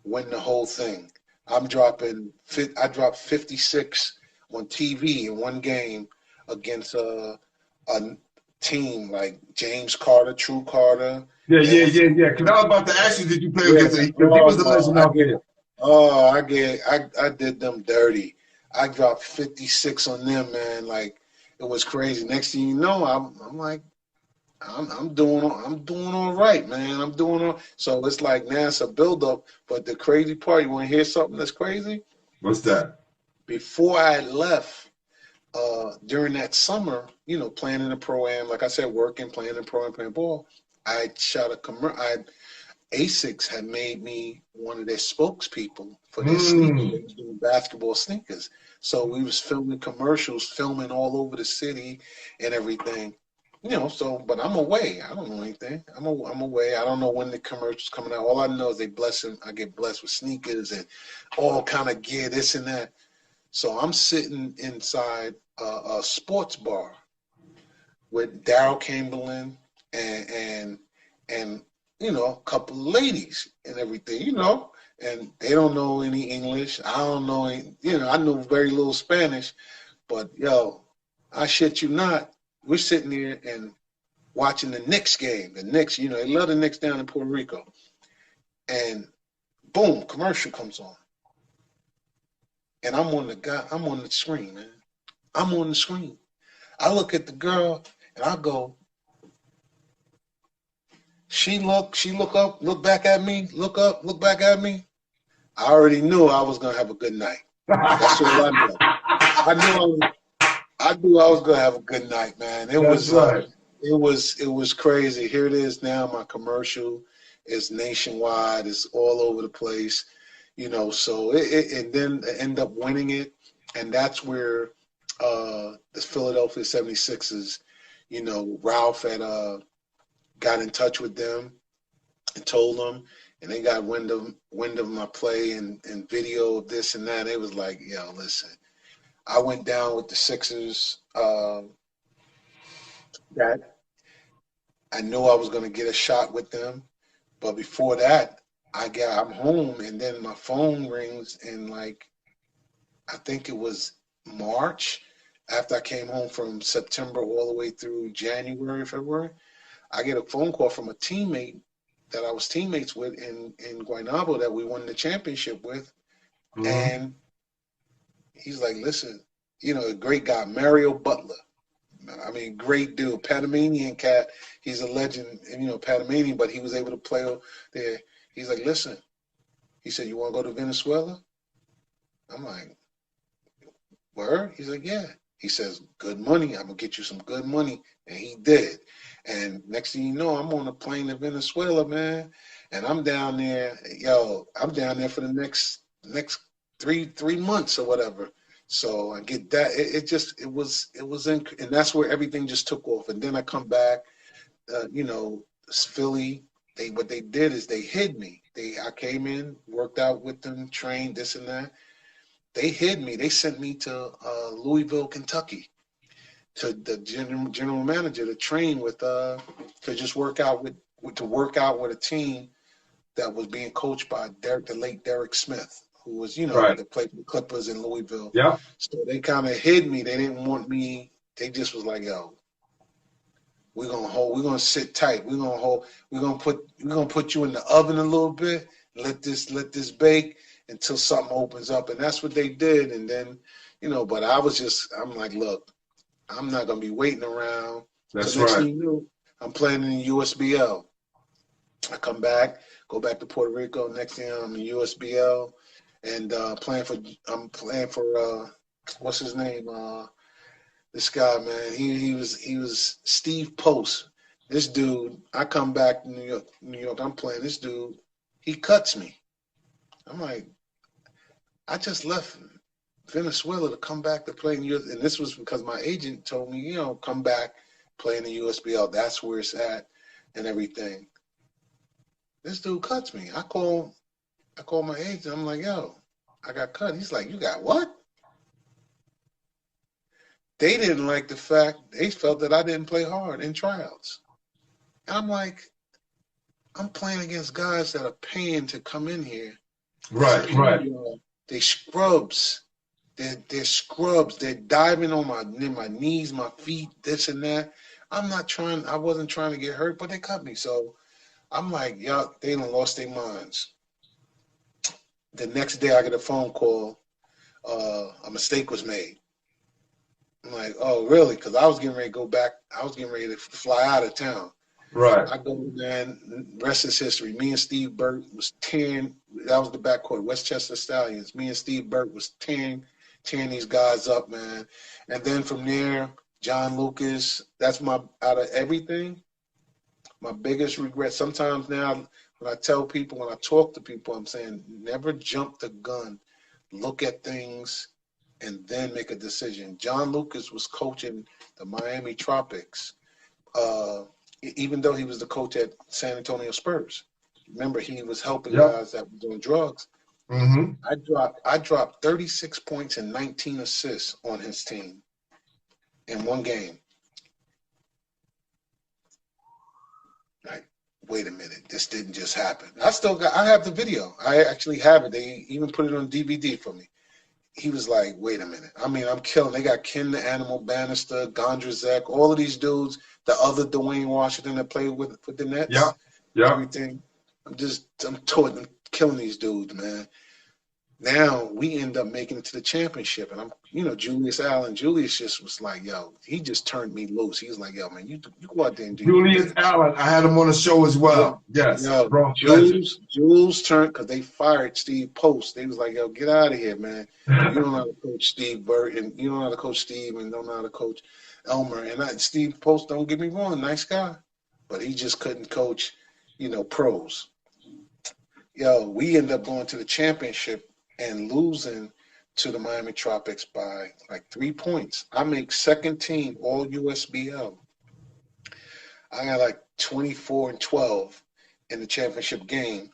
win the whole thing. I dropped 56 on TV in one game against a team like James Carter, True Carter. Yeah. Because I was about to ask you, did you play against him? Because he was the legend out there. Oh, I did them dirty. I dropped 56 on them, man. Like, it was crazy. Next thing you know, I'm like, I'm doing all right, man. I'm doing all. So it's like now it's a buildup. But the crazy part, you want to hear something that's crazy? What's that? Before I left, during that summer, you know, playing in the pro-am, like I said, working, playing in pro-am, playing ball, I shot a commercial. ASICS had made me one of their spokespeople for their sneakers. They was doing basketball sneakers. So we was filming commercials, filming all over the city and everything. You know, so, but I'm away. I don't know anything. I'm away. I don't know when the commercial's coming out. All I know is I get blessed with sneakers and all kind of gear, this and that. So I'm sitting inside a sports bar with Daryl Chamberlain and you know, a couple of ladies and everything, you know, and they don't know any English. I don't know any, you know, I know very little Spanish, but yo, I shit you not, we're sitting there and watching the Knicks game. The Knicks, you know, they love the Knicks down in Puerto Rico. And boom, commercial comes on. And I'm on the screen, man. I'm on the screen. I look at the girl and I go, She look up, look back at me, look up, look back at me. I already knew I was gonna have a good night. That's all I knew. I knew I was gonna have a good night, man. It was crazy. Here it is now. My commercial is nationwide. It's all over the place, you know. So and then end up winning it, and that's where the Philadelphia 76ers, you know, Ralph had got in touch with them and told them, and they got wind of my play and video of this and that. They was like, yo, listen, I went down with the Sixers. That I knew I was going to get a shot with them, but before that, I'm home, and then my phone rings, and like, I think it was March, after I came home from September all the way through January, February. I get a phone call from a teammate that I was teammates with in Guaynabo that we won the championship with. And he's like, listen, you know, a great guy, Mario Butler. I mean, great dude, Panamanian cat. He's a legend, you know, Panamanian, but he was able to play there. He's like, listen, he said, you want to go to Venezuela? I'm like, word? He's like, yeah. He says, good money. I'm going to get you some good money. And he did. And next thing you know, I'm on a plane to Venezuela, man. And I'm down there, I'm down there for the next three months or whatever. So I get that. It was and that's where everything just took off. And then I come back, you know, Philly. What they did is they hid me. I came in, worked out with them, trained this and that. They hid me. They sent me to Louisville, Kentucky, to the general manager to train with, to just work out with a team that was being coached by the late Derek Smith, who was, you know, that played for the Clippers in Louisville. Yeah. So they kind of hid me. They didn't want me. They just was like, yo, we're gonna sit tight. We're gonna put you in the oven a little bit. Let this bake until something opens up. And that's what they did. And then, you know, but I'm like, look, I'm not gonna be waiting around. That's so next right. thing you know, I'm playing in the USBL. I come back, go back to Puerto Rico. Next thing I'm in USBL. And I'm playing for what's his name? This guy, man. He was Steve Post. This dude, I come back to New York, I'm playing this dude, he cuts me. I'm like, I just left Venezuela to come back to play in US, and this was because my agent told me, you know, come back, play in the USBL, that's where it's at and everything. This dude cuts me. I call my agent. I'm like, yo, I got cut. He's like, you got what? They didn't like the fact, they felt that I didn't play hard in tryouts. I'm like, I'm playing against guys that are paying to come in here. Right. They scrubs. They're scrubs. They're diving on my knees, my feet, this and that. I wasn't trying to get hurt, but they cut me. So I'm like, y'all, they done lost their minds. The next day I get a phone call, a mistake was made. I'm like, oh, really? Because I was getting ready to go back. I was getting ready to fly out of town. Right. I go, man, rest is history. Me and Steve Burt was tearing, that was the backcourt, Westchester Stallions. Me and Steve Burt was tearing these guys up, man. And then from there, John Lucas, that's out of everything, my biggest regret. Sometimes now when I talk to people, I'm saying never jump the gun. Look at things and then make a decision. John Lucas was coaching the Miami Tropics, even though he was the coach at San Antonio Spurs. Remember, he was helping guys that were doing drugs. Mm-hmm. I dropped 36 points and 19 assists on his team in one game. Like, wait a minute, this didn't just happen. I have the video. I actually have it. They even put it on DVD for me. He was like, wait a minute. I mean, I'm killing. They got Ken the Animal Bannister, Gondrzak, all of these dudes, the other Dwayne Washington that played with the Nets. Yeah. Everything. I'm killing these dudes, man. Now we end up making it to the championship. And Julius just was like, yo, he just turned me loose. He was like, yo, man, you go out there and do Julius Allen, I had him on the show as well. Yeah. Yes. Yo, bro, Jules turned, because they fired Steve Post. They was like, yo, get out of here, man. You don't know how to coach Steve Burt, and you don't know how to coach Steve, and don't know how to coach Elmer. And Steve Post, don't get me wrong, nice guy. But he just couldn't coach, pros. Yo, we end up going to the championship and losing to the Miami Tropics by like 3 points. I make second team all USBL. I got like 24-12 in the championship game,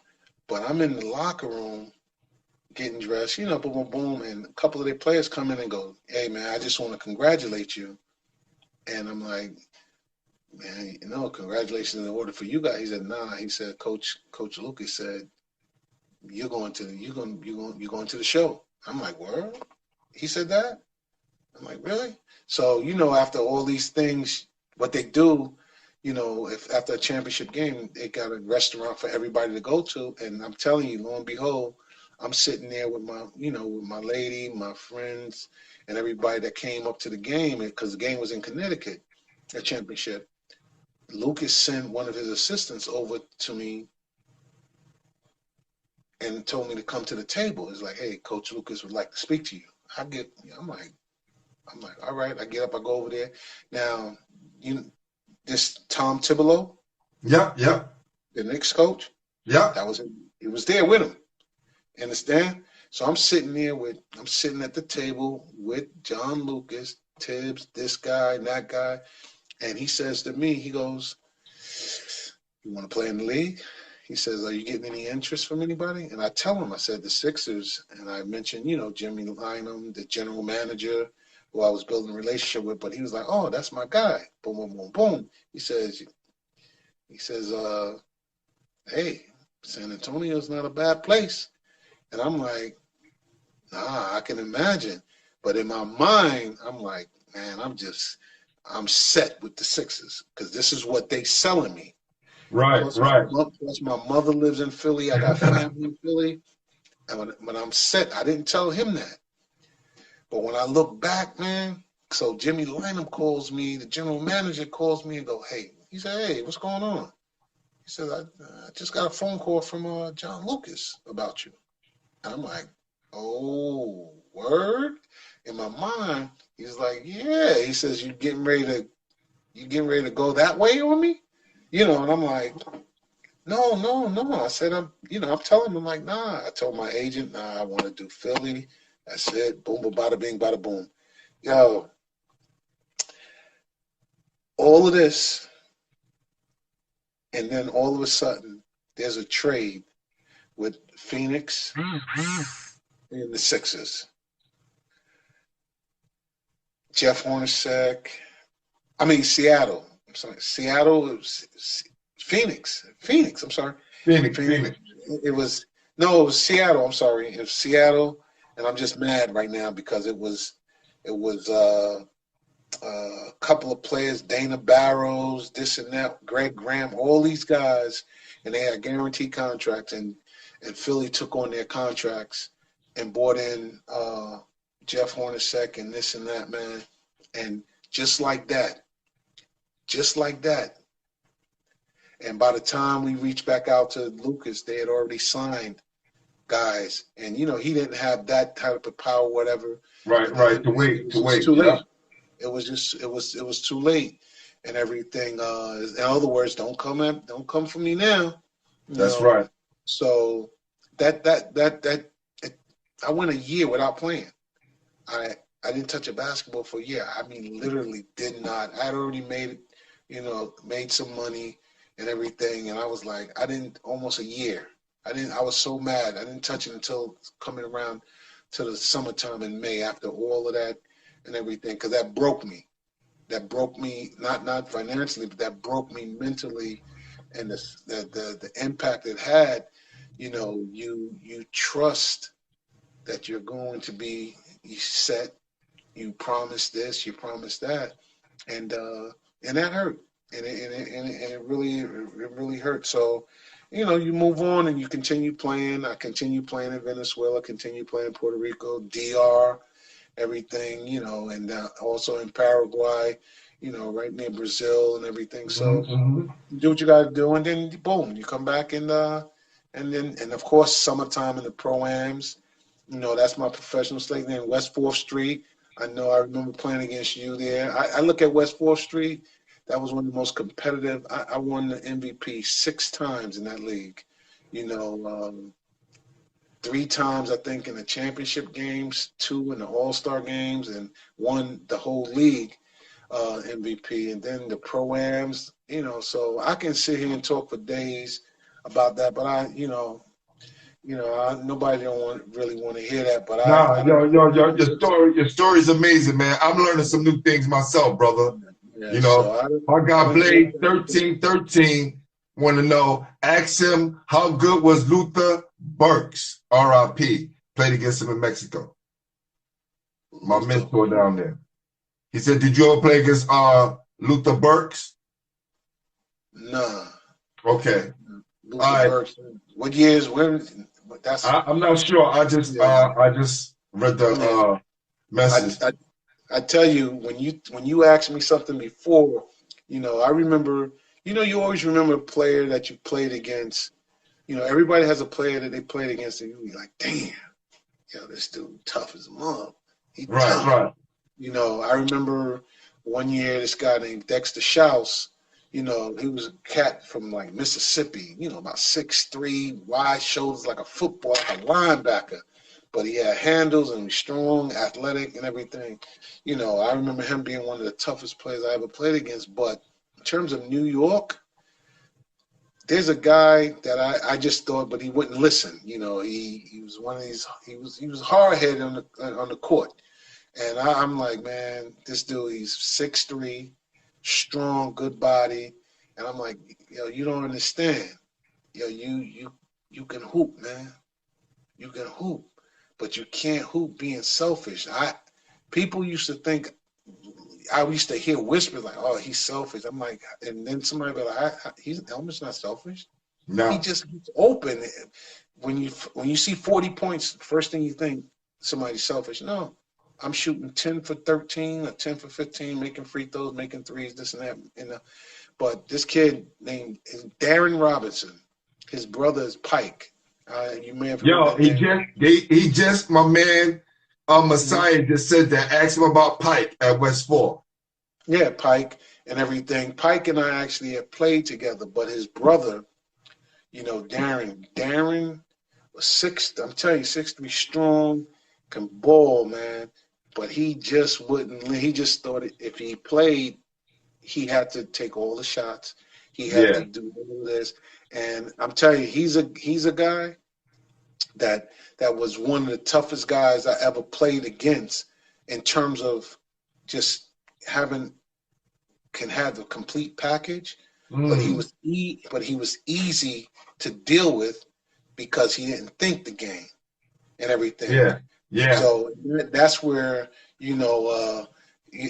but I'm in the locker room getting dressed, boom, boom, boom, and a couple of their players come in and go, hey, man, I just want to congratulate you. And I'm like, man, congratulations in order for you guys. He said, nah. He said, Coach Lucas said, you're going to the show. I'm like, word? He said that? I'm like, really? So, after all these things, what they do, you know, if after a championship game, they got a restaurant for everybody to go to. And I'm telling you, lo and behold, I'm sitting there with my, you know, with my lady, my friends, and everybody that came up to the game, because the game was in Connecticut, a championship. Lucas sent one of his assistants over to me and told me to come to the table. It's like, hey, Coach Lucas would like to speak to you. I'm like, all right. I get up, I go over there. Now, this Tom Thibodeau, Yep, yep, the Knicks coach, yep. he was there with him. Understand? So I'm sitting at the table with John Lucas, Tibbs, this guy, that guy, and he says to me, he goes, "You want to play in the league?" He says, "Are you getting any interest from anybody?" And I tell him, I said, the Sixers, and I mentioned, you know, Jimmy Lynam, the general manager, who I was building a relationship with, but he was like, "Oh, that's my guy." Boom, boom, boom, boom. He says, "Hey, San Antonio's not a bad place." And I'm like, nah, I can imagine. But in my mind, I'm like, man, I'm set with the Sixers because this is what they selling me. Right, Plus, right. plus my mother lives in Philly. I got family in Philly. And when I'm set, I didn't tell him that. But when I look back, man, so Jimmy Lynam calls me, the general manager calls me and go, hey, he said, hey, what's going on? He said, I just got a phone call from John Lucas about you. And I'm like, oh, word? In my mind, he's like, yeah. He says, you getting ready to go that way on me? You know, and I'm like, no. I said, I'm telling him, I'm like, nah. I told my agent, nah, I want to do Philly. That's it. Boom, boom, bada bing, bada boom. Yo, all of this, and then all of a sudden, there's a trade with Phoenix and the Sixers. Jeff Hornacek. Seattle. I'm sorry, Seattle. Phoenix. I'm sorry. Phoenix. It was Seattle. I'm sorry. It was Seattle, and I'm just mad right now because it was a couple of players, Dana Barrows, this and that, Greg Graham, all these guys, and they had guaranteed contracts, and Philly took on their contracts and brought in Jeff Hornacek and this and that, man. And just like that. And by the time we reached back out to Lucas, they had already signed guys. And, you know, he didn't have that type of power, whatever. Right. To wait. Too late. It was too late and everything. In other words, don't come for me now. That's right. So that I went a year without playing. I didn't touch a basketball for a year. I mean, literally did not. I had already made some money and everything. And I was like, almost a year. I was so mad. I didn't touch it until coming around to the summertime in May after all of that and everything. Cause that broke me. Not financially, but that broke me mentally. And the impact it had, you know, you trust that you're going to be set. You promise this, you promise that, and that hurt, and it really hurt. So, you know, you move on and you continue playing. I continue playing in Venezuela, continue playing in Puerto Rico, DR, everything, you know, and also in Paraguay, you know, right near Brazil and everything. So you do what you got to do, and then boom, you come back and of course summertime in the pro-ams. You know, that's my professional stake there in West 4th Street. I remember playing against you there. I look at West 4th Street. That was one of the most competitive. I won the MVP 6 times in that league. You know, 3 times, I think, in the championship games, 2 in the all-star games, and won the whole league MVP. And then the pro-ams, you know, so I can sit here and talk for days about that, but nobody really want to hear that, but your story's amazing, man. I'm learning some new things myself, brother. Yeah, you know, so my guy Blade 1313 want to know. Ask him how good was Luther Burks, R.I.P. Played against him in Mexico. My mentor down there. He said, "Did you ever play against Luther Burks?" Nah. Okay. Luther All right. Bergson. What years? Where? That's I'm not sure. I just read the message. I tell you, when you asked me something before, I remember. You always remember a player that you played against. Everybody has a player that they played against, and you be like, damn, this dude tough as a mug. He Right, tough. right. I remember one year this guy named Dexter Shouse. He was a cat from like Mississippi. About 6'3", wide shoulders like a football, like a linebacker. But he had handles and was strong, athletic, and everything. I remember him being one of the toughest players I ever played against. But in terms of New York, there's a guy that I just thought, but he wouldn't listen. He was one of these. He was hard headed on the court, and I'm like, man, this dude, he's 6'3", strong, good body, and I'm like, you don't understand. You can hoop, man. You can hoop, but you can't hoop being selfish. People used to think. I used to hear whispers like, "Oh, he's selfish." I'm like, and then somebody be like, "Elmer's not selfish. No. He just gets open." When you see 40 points, first thing you think somebody's selfish. No, I'm shooting 10 for 13 or 10 for 15, making free throws, making threes, this and that. But this kid named Darren Robinson, his brother is Pike. You may have heard Yo, that. he just my man Messiah just said that. Ask him about Pike at West Fork. Yeah, Pike and everything. Pike and I actually have played together, but his brother, Darren was I'm telling you, 6'3", strong, can ball, man. But he just wouldn't. He just thought if he played, he had to take all the shots. He had to do all this. And I'm telling you, he's a guy that was one of the toughest guys I ever played against in terms of just can have a complete package, but he was easy to deal with because he didn't think the game and everything. Yeah. So that's where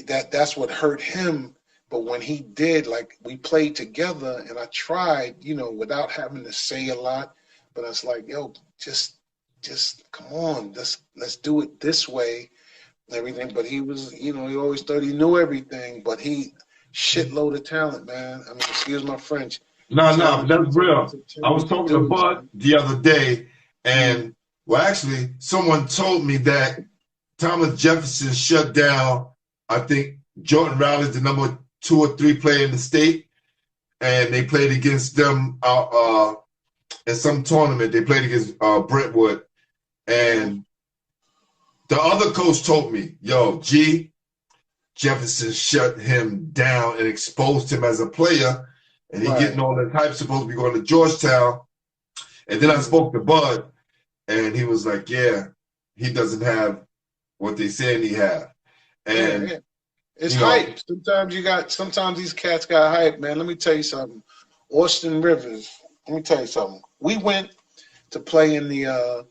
that's what hurt him. But when he did, like we played together, and I tried, without having to say a lot, but I was like, yo, just come on, let's do it this way. Everything, but he was, he always thought he knew everything, but he shitload of talent, man. I mean, excuse my French. No, that's real. I was talking to Bud the other day, and well, actually, someone told me that Thomas Jefferson shut down, I think, Jordan Riley's the number 2 or 3 player in the state, and they played against them in some tournament. They played against Brentwood, and the other coach told me, yo, Jefferson shut him down and exposed him as a player, and he getting all that hype, supposed to be going to Georgetown. And then I spoke to Bud, and he was like, yeah, he doesn't have what they saying he have. And it's hype. Sometimes these cats got hype, man. Let me tell you something. Austin Rivers, let me tell you something. We went to play in the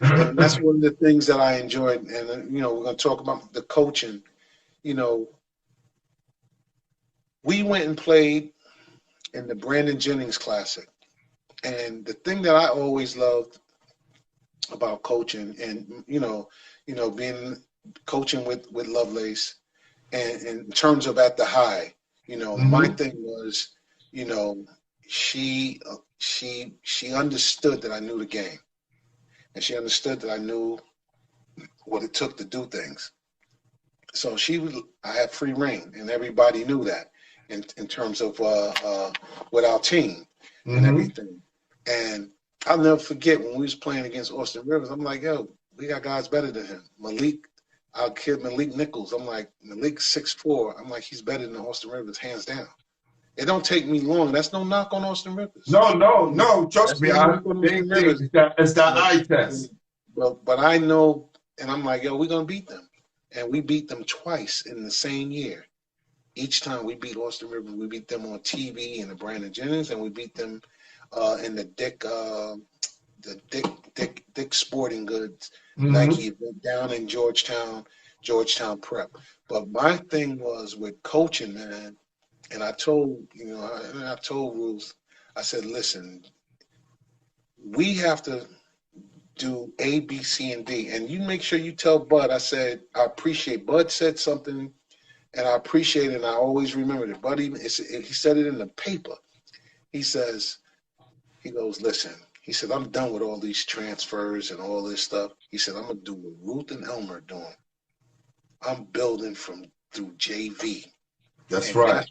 and that's one of the things that I enjoyed. And, we're going to talk about the coaching. We went and played in the Brandon Jennings Classic. And the thing that I always loved about coaching and, being coaching with Lovelace and in terms of at the high, my thing was, she understood that I knew the game. And she understood that I knew what it took to do things. So I had free reign, and everybody knew that in terms of with our team and everything. And I'll never forget when we was playing against Austin Rivers, I'm like, yo, we got guys better than him. Our kid Malik Nichols, I'm like, Malik's 6'4". I'm like, he's better than Austin Rivers, hands down. It don't take me long. That's no knock on Austin Rivers. No. Trust me. It's that eye test. But I know, and I'm like, yo, we're going to beat them. And we beat them twice in the same year. Each time we beat Austin Rivers, we beat them on TV in the Brandon Jennings, and we beat them in the Dick Sporting Goods Nike event down in Georgetown Prep. But my thing was with coaching, man, And I told, I told Ruth, I said, listen, we have to do A, B, C, and D. And you make sure you tell Bud, I said, I appreciate, Bud said something, and I appreciate it, and I always remembered it. Bud, he said it in the paper. He goes, listen, he said, I'm done with all these transfers and all this stuff. He said, I'm going to do what Ruth and Elmer are doing. I'm building through JV. That's And right.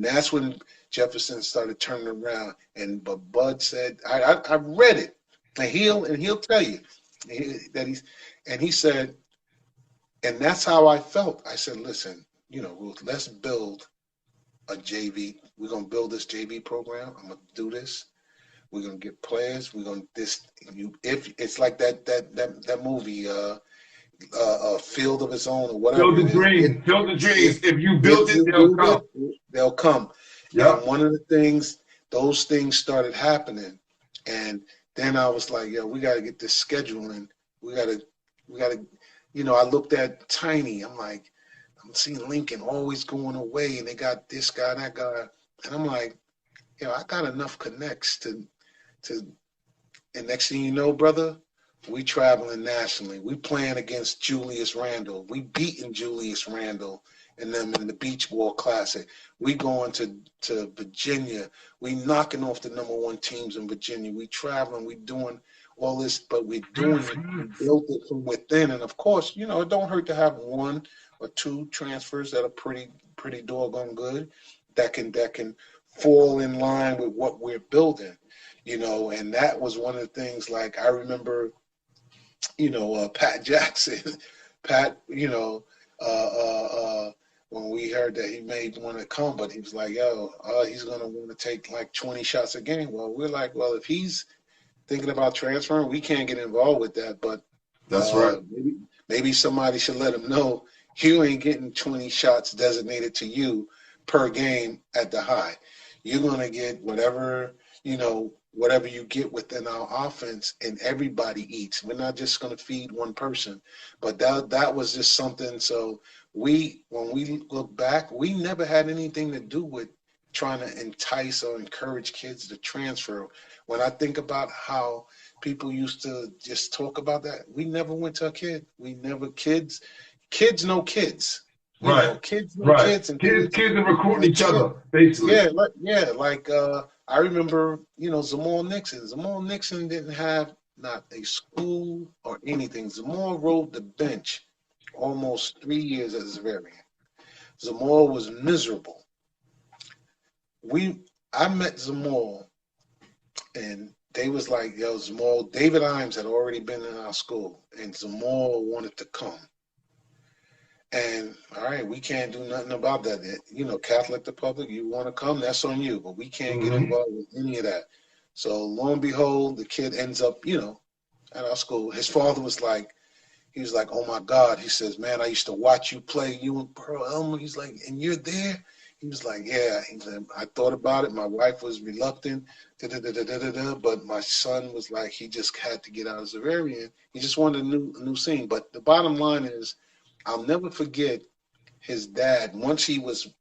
that's when Jefferson started turning around. But Bud said, I read it, and he'll tell you he said, and that's how I felt. I said, listen, Ruth, let's build a JV. We're gonna build this JV program. I'm gonna do this. We're gonna get players. We're gonna if it's like that movie, Field of Its Own or whatever. Build the dreams. Build the dreams. If you build it, they'll come. They'll come. Yeah. And one of the things, those things started happening, and then I was like, we got to get this scheduling. We got to. I looked at Tiny. I'm like, I'm seeing Lincoln always going away, and they got this guy, that guy, and I'm like, I got enough connects to. And next thing you know, brother, we traveling nationally. We playing against Julius Randle. We beating Julius Randle and them in the Beach Ball Classic. We going to Virginia. We knocking off the #1 teams in Virginia. We traveling. We doing all this, but we're doing it. We built it from within. And of course, it don't hurt to have 1 or 2 transfers that are pretty doggone good, that can fall in line with what we're building. And that was one of the things. Like I remember, Pat Jackson, when we heard that he may want to come, but he was like, he's going to want to take like 20 shots a game. Well, we're like, well, if he's thinking about transferring, we can't get involved with that. But that's right. Maybe somebody should let him know you ain't getting 20 shots designated to you per game at the high. You're going to get whatever you get within our offense, and everybody eats. We're not just going to feed one person. But that was just something. So when we look back, we never had anything to do with trying to entice or encourage kids to transfer. When I think about how people used to just talk about that, we never went to a kid. Kids know kids. Right. Kids know kids. And kids are recruiting each other, basically. I remember, Zamal Nixon. Zamal Nixon didn't have not a school or anything. Zamal rode the bench almost 3 years as a Zavarian. Zamal was miserable. I met Zamal, and they was like, Zamal, David Imes had already been in our school, and Zamal wanted to come. And all right, we can't do nothing about that. Catholic to public, you want to come, that's on you, but we can't get involved with any of that. So lo and behold, the kid ends up, at our school. His father was like, oh my God. He says, man, I used to watch you play, you and Pearl Elmer. He's like, and you're there? He was like, yeah. He said, I thought about it. My wife was reluctant, but my son was like, he just had to get out of Zavarian. He just wanted a new scene. But the bottom line is, I'll never forget his dad, once he was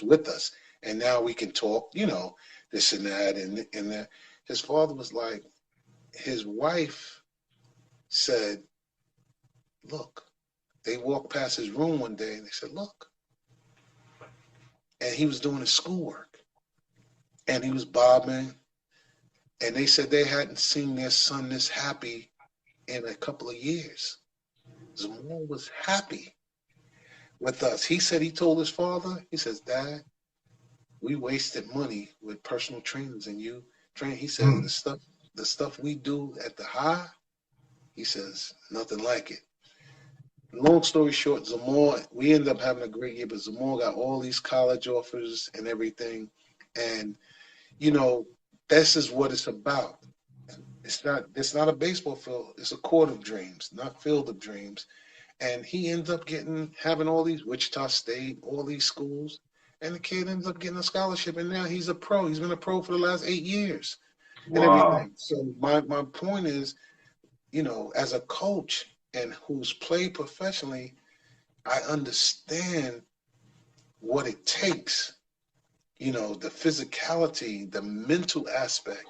with us, and now we can talk, this and that, and that. His father was like, his wife said, look, they walked past his room one day and they said, look. And he was doing his schoolwork, and he was bobbing, and they said they hadn't seen their son this happy in a couple of years. Zamal was happy with us. He said he told his father, he says, Dad, we wasted money with personal trainers and you train. He said, the stuff we do at the high, he says, nothing like it. Long story short, Zamal, we ended up having a great year, but Zamal got all these college offers and everything. And, this is what it's about. It's not a baseball field. It's a court of dreams, not field of dreams. And he ends up having all these, Wichita State, all these schools, and the kid ends up getting a scholarship. And now he's a pro. He's been a pro for the last 8 years and everything. So my point is, as a coach and who's played professionally, I understand what it takes you know, the physicality, the mental aspect,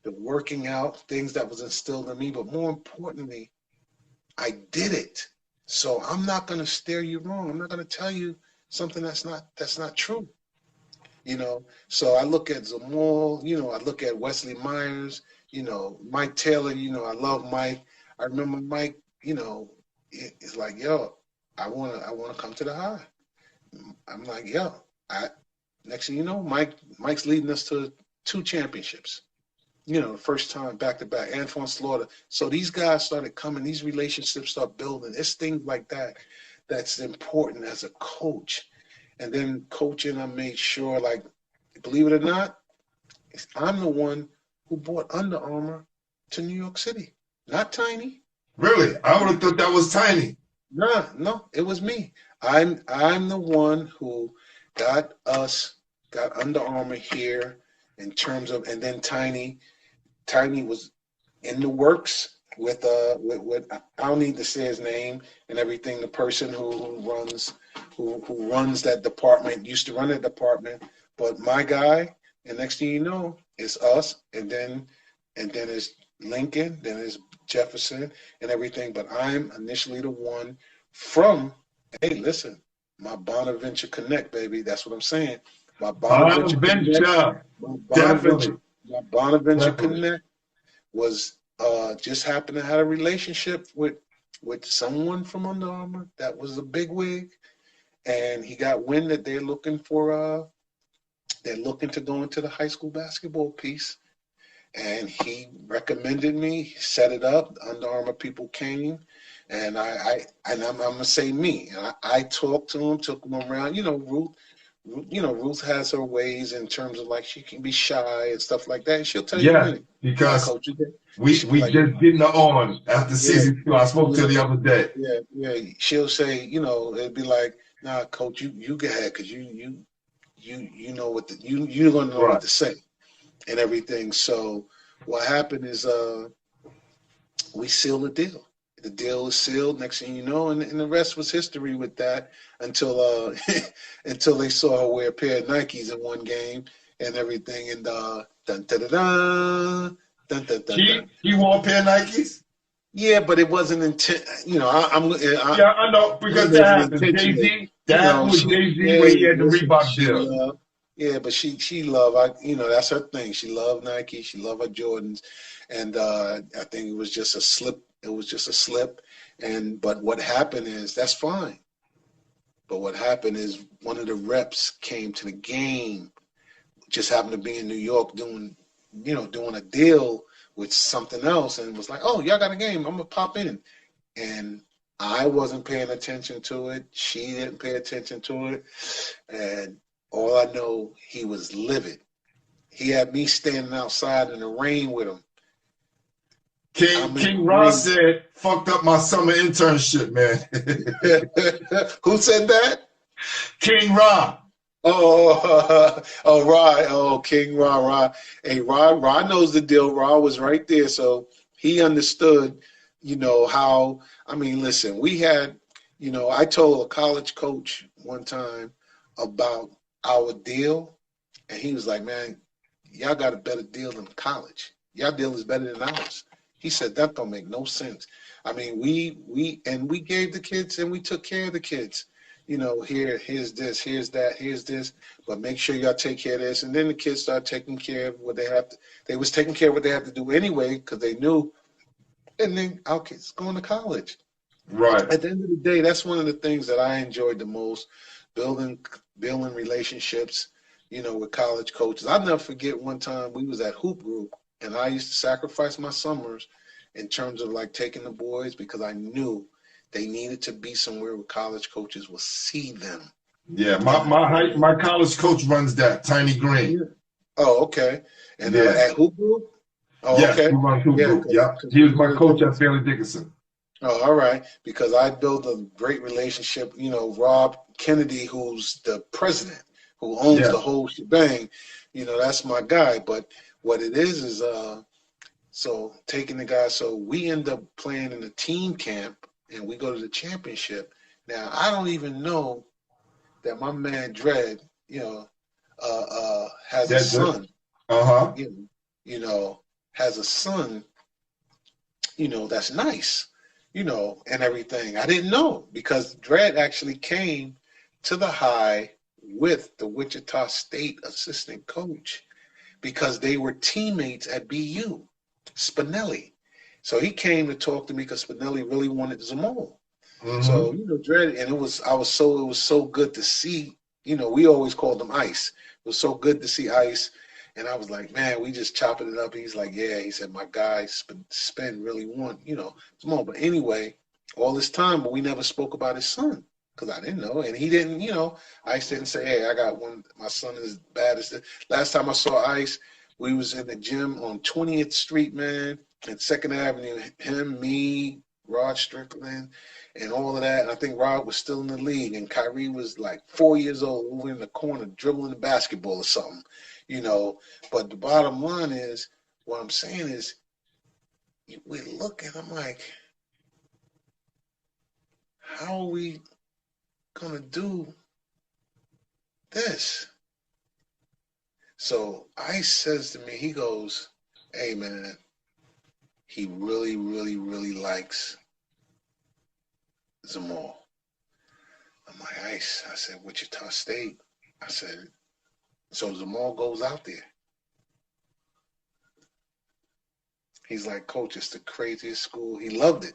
the working out, things that was instilled in me. But more importantly, I did it. So I'm not going to steer you wrong. I'm not going to tell you something that's not true. You know, so I look at Zamal, you know, I look at Wesley Myers, you know, Mike Taylor, you know, I love Mike. I remember Mike, you know, it's like, yo, I wanna come to the high. I'm like, yo, next thing you know, Mike's leading us to 2 championships. You know, the first time back to back, Antoine Slaughter. So these guys started coming, these relationships start building. It's things like that that's important as a coach. And then coaching, I made sure, like, believe it or not, I'm the one who brought Under Armour to New York City. Not Tiny. Really? I would have thought that was Tiny. Nah, no, it was me. I'm the one who got Under Armour here in terms of, and then Tiny was in the works with I don't need to say his name and everything. The person who runs that department used to run that department, but my guy, and next thing you know, it's us, and then it's Lincoln, then it's Jefferson and everything. But I'm initially the one from, hey, listen, my Bonaventure Connect, baby. That's what I'm saying. My Bonaventure Connect, Definitely. my Bonaventure Connect was just happened to have a relationship with someone from Under Armour that was a big wig, and he got wind that they're looking to go into the high school basketball piece, and he recommended me. He set it up. The Under Armour people came, and I'm gonna say me. And I talked to him, took him around. You know, Ruth has her ways in terms of, like, she can be shy and stuff like that. And she'll tell you in a minute. Because Coach, we like, just getting on after season 2. I spoke to her the other day. Yeah. She'll say, you know, it'd be like, nah, Coach, you go ahead, because you know what you're gonna know what to say and everything. So what happened is we sealed the deal. The deal was sealed. Next thing you know, and the rest was history with that until until they saw her wear a pair of Nikes in one game and everything. And dun dun dun dun dun dun dun. She wore a pair of Nikes. Yeah, but it wasn't intent. You know, I know, because that happened. Jay-Z. That was Jay-Z when he had the Reebok deal. Yeah, but she loved, you know, that's her thing. She loved Nike. She loved her Jordans, and I think it was just a slip. It was just a slip, but what happened is, that's fine. But what happened is, one of the reps came to the game, just happened to be in New York doing a deal with something else, and was like, oh, y'all got a game, I'm gonna pop in. And I wasn't paying attention to it. She didn't pay attention to it. And all I know, he was livid. He had me standing outside in the rain with him. King Ross said, fucked up my summer internship, man. Who said that? King Ra. Ra. Oh, King Ra. Hey, Ra knows the deal. Ra was right there, so he understood, you know, how, I mean, listen, we had, you know, I told a college coach one time about our deal, and he was like, man, y'all got a better deal than college. Y'all deal is better than ours. He said, that don't make no sense. I mean, we gave the kids, and we took care of the kids. You know, here's this, here's that, here's this, but make sure y'all take care of this. And then the kids start taking care of what they have to. They was taking care of what they have to do anyway, because they knew. And then our kids going to college. Right. At the end of the day, that's one of the things that I enjoyed the most, building relationships, you know, with college coaches. I'll never forget one time we was at Hoop Group, and I used to sacrifice my summers in terms of, like, taking the boys, because I knew they needed to be somewhere where college coaches will see them. Yeah, my college coach runs that, Tiny Green. Yeah. Oh, okay. And at Hoop Group? Oh, yes, okay. He runs Hoop Group. Yeah, he was my coach at Fairleigh Dickinson. Oh, all right. Because I built a great relationship. You know, Rob Kennedy, who's the president, who owns the whole shebang, you know, that's my guy. But what it is so taking the guy, so we end up playing in a team camp, and we go to the championship. Now, I don't even know that my man Dredd, you know, has a That's it. son, Uh-huh. you know, has a son, that's nice, and everything. I didn't know because Dredd actually came to the high with the Wichita State assistant coach because they were teammates at BU, Spinelli. So he came to talk to me because Spinelli really wanted Zamal. Mm-hmm. So, Dredd, and it was so good to see, we always called him Ice. It was so good to see Ice. And I was like, man, we just chopping it up. He's like, yeah. He said, my guy, Spin really want, Zamal. But anyway, all this time, but we never spoke about his son because I didn't know. And he didn't, Ice didn't say, hey, I got one. My son is bad as this. Last time I saw Ice, we was in the gym on 20th Street, man, and 2nd Avenue. Him, me, Rod Strickland, and all of that. And I think Rod was still in the league, and Kyrie was like 4 years old, over in the corner dribbling the basketball or something, But the bottom line is, what I'm saying is, we look and I'm like, how are we gonna do this? So Ice says to me, he goes, hey man, he really, really, really likes Zamal. I'm like, Ice. I said, Wichita State. I said, so Zamal goes out there. He's like, Coach, it's the craziest school. He loved it.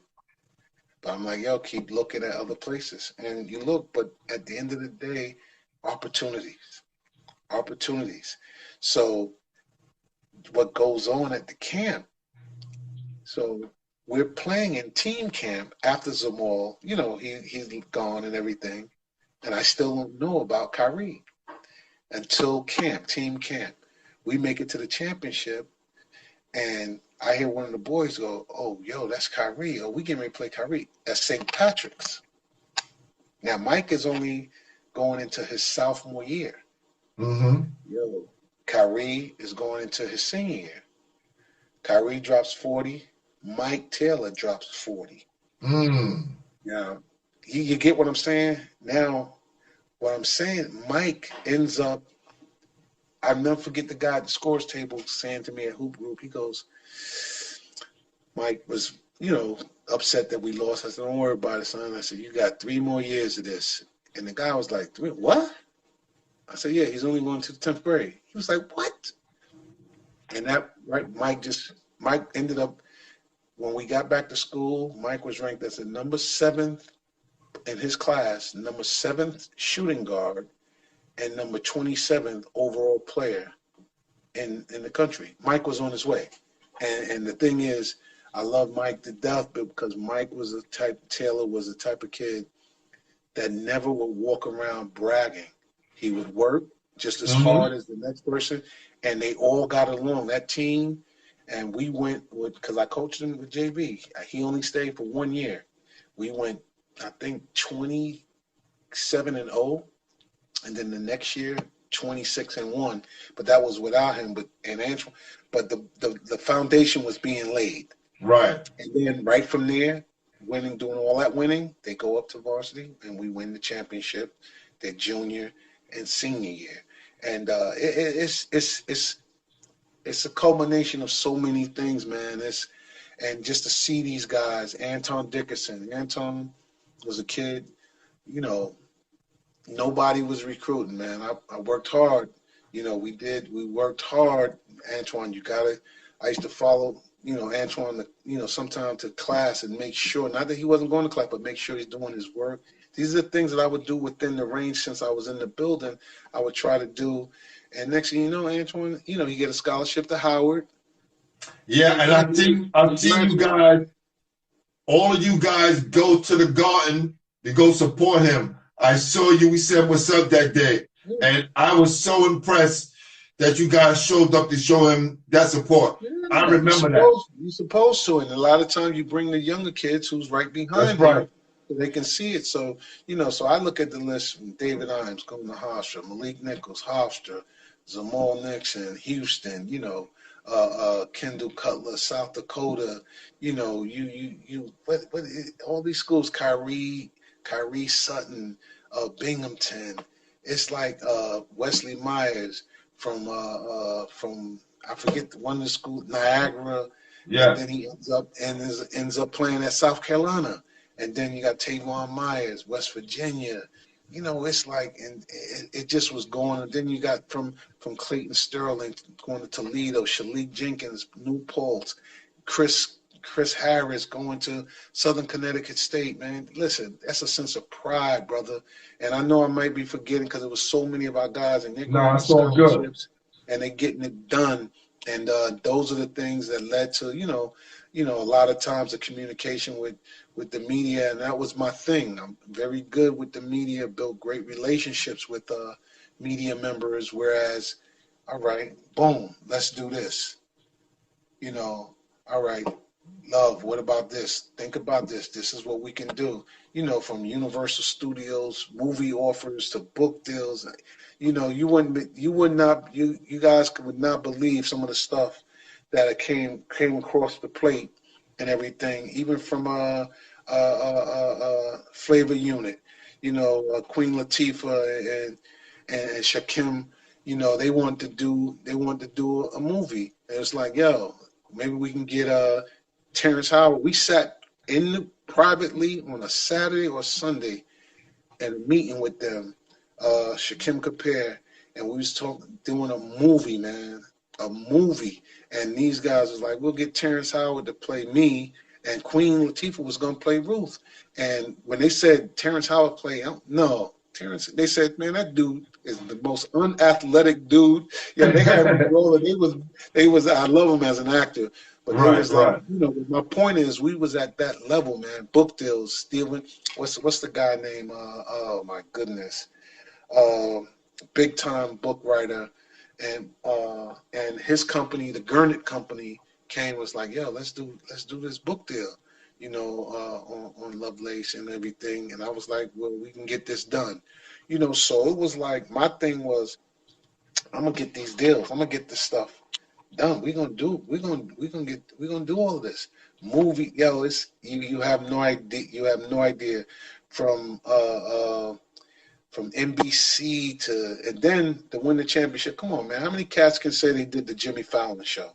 But I'm like, yo, keep looking at other places. And you look, but at the end of the day, opportunities. So what goes on at the camp? So we're playing in team camp after Zamal, he's gone and everything. And I still don't know about Kyrie until team camp. We make it to the championship, and I hear one of the boys go, oh, yo, that's Kyrie. Oh, we getting ready to play Kyrie at St. Patrick's. Now, Mike is only going into his sophomore year. Mm-hmm. Yo, Kyrie is going into his senior year. Kyrie drops 40. Mike Taylor drops 40. Mm. Now, you get what I'm saying? Now, what I'm saying, Mike ends up, I'll never forget the guy at the scores table saying to me at Hoop Group, he goes, Mike was, upset that we lost. I said, don't worry about it, son. I said, you got 3 more years of this. And the guy was like, 3, what? I said, yeah, he's only going to the 10th grade. He was like, what? And that, right, Mike ended up, when we got back to school, Mike was ranked as the number 7th in his class, number 7th shooting guard, and number 27th overall player in the country. Mike was on his way. And the thing is, I love Mike to death because Mike was Taylor was the type of kid that never would walk around bragging. He would work just as hard as the next person, and they all got along. That team, and we went with, because I coached him with JB. He only stayed for 1 year. We went, I think, 27-0, and then the next year, 26-1. But that was without him. But the foundation was being laid. Right. And then right from there, doing all that winning, they go up to varsity, and we win the championship their junior and senior year. And it's a culmination of so many things, man. And just to see these guys, Anton Dickerson. Anton was a kid, nobody was recruiting, man. I worked hard. We worked hard. Antoine, I used to follow, Antoine, sometime to class and make sure, not that he wasn't going to class, but make sure he's doing his work. These are the things that I would do within the range since I was in the building. I would try to do. And next thing you know, Antoine, you get a scholarship to Howard. Yeah, and I've seen you guys, all of you guys go to the Garden to go support him. I saw you, we said what's up that day. And I was so impressed that you guys showed up to show him that support. Yeah, I remember that. You're supposed to, and a lot of times you bring the younger kids who's right behind you so they can see it. So, so I look at the list from David Imes going to Hofstra, Malik Nichols, Hofstra, Zamal Nixon, Houston, Kendall Cutler, South Dakota, all these schools, Kyrie Sutton, Binghamton, It's like Wesley Myers from I forget one of the schools, Niagara, and Yes. then he ends up playing at South Carolina, and then you got Tavon Myers, West Virginia. You know, it's like, and it just was going. And then you got from Clayton Sterling going to Toledo, Shalik Jenkins, New Paltz, Chris Harris going to Southern Connecticut State. Man, listen, that's a sense of pride, brother. And I know I might be forgetting because there was so many of our guys, and they're No, going on it's all good. scholarships, and they're getting it done. And those are the things that led to, a lot of times the communication with the media, and that was my thing. I'm very good with the media, built great relationships with media members, whereas, all right, boom, let's do this. All right, love, what about this? Think about this. This is what we can do. From Universal Studios, movie offers to book deals. You guys would not believe some of the stuff that came across the plate and everything, even from Flavor Unit, Queen Latifah and Shakim, they want to do a movie. And it's like, yo, maybe we can get Terrence Howard. We sat privately on a Saturday or Sunday at a meeting with them, Shakim Kapare, and we was doing a movie, man, a movie. And these guys was like, we'll get Terrence Howard to play me, and Queen Latifah was going to play Ruth. And when they said Terrence Howard play, no, Terrence, they said, man, that dude is the most unathletic dude. Yeah, they had him rolling. They was. I love him as an actor, but Right, it was like, my point is, we was at that level, man. Book deals, Steven. What's the guy name? Oh my goodness, big time book writer, and his company, the Gurnett Company, was like, yo, let's do this book deal, on Lovelace and everything. And I was like, well, we can get this done, So it was like, my thing was, I'm gonna get these deals. I'm gonna get this stuff done. We're gonna do all of this. Movie, yo, it's you have no idea. You have no idea from NBC and then to win the championship. Come on, man. How many cats can say they did the Jimmy Fallon show?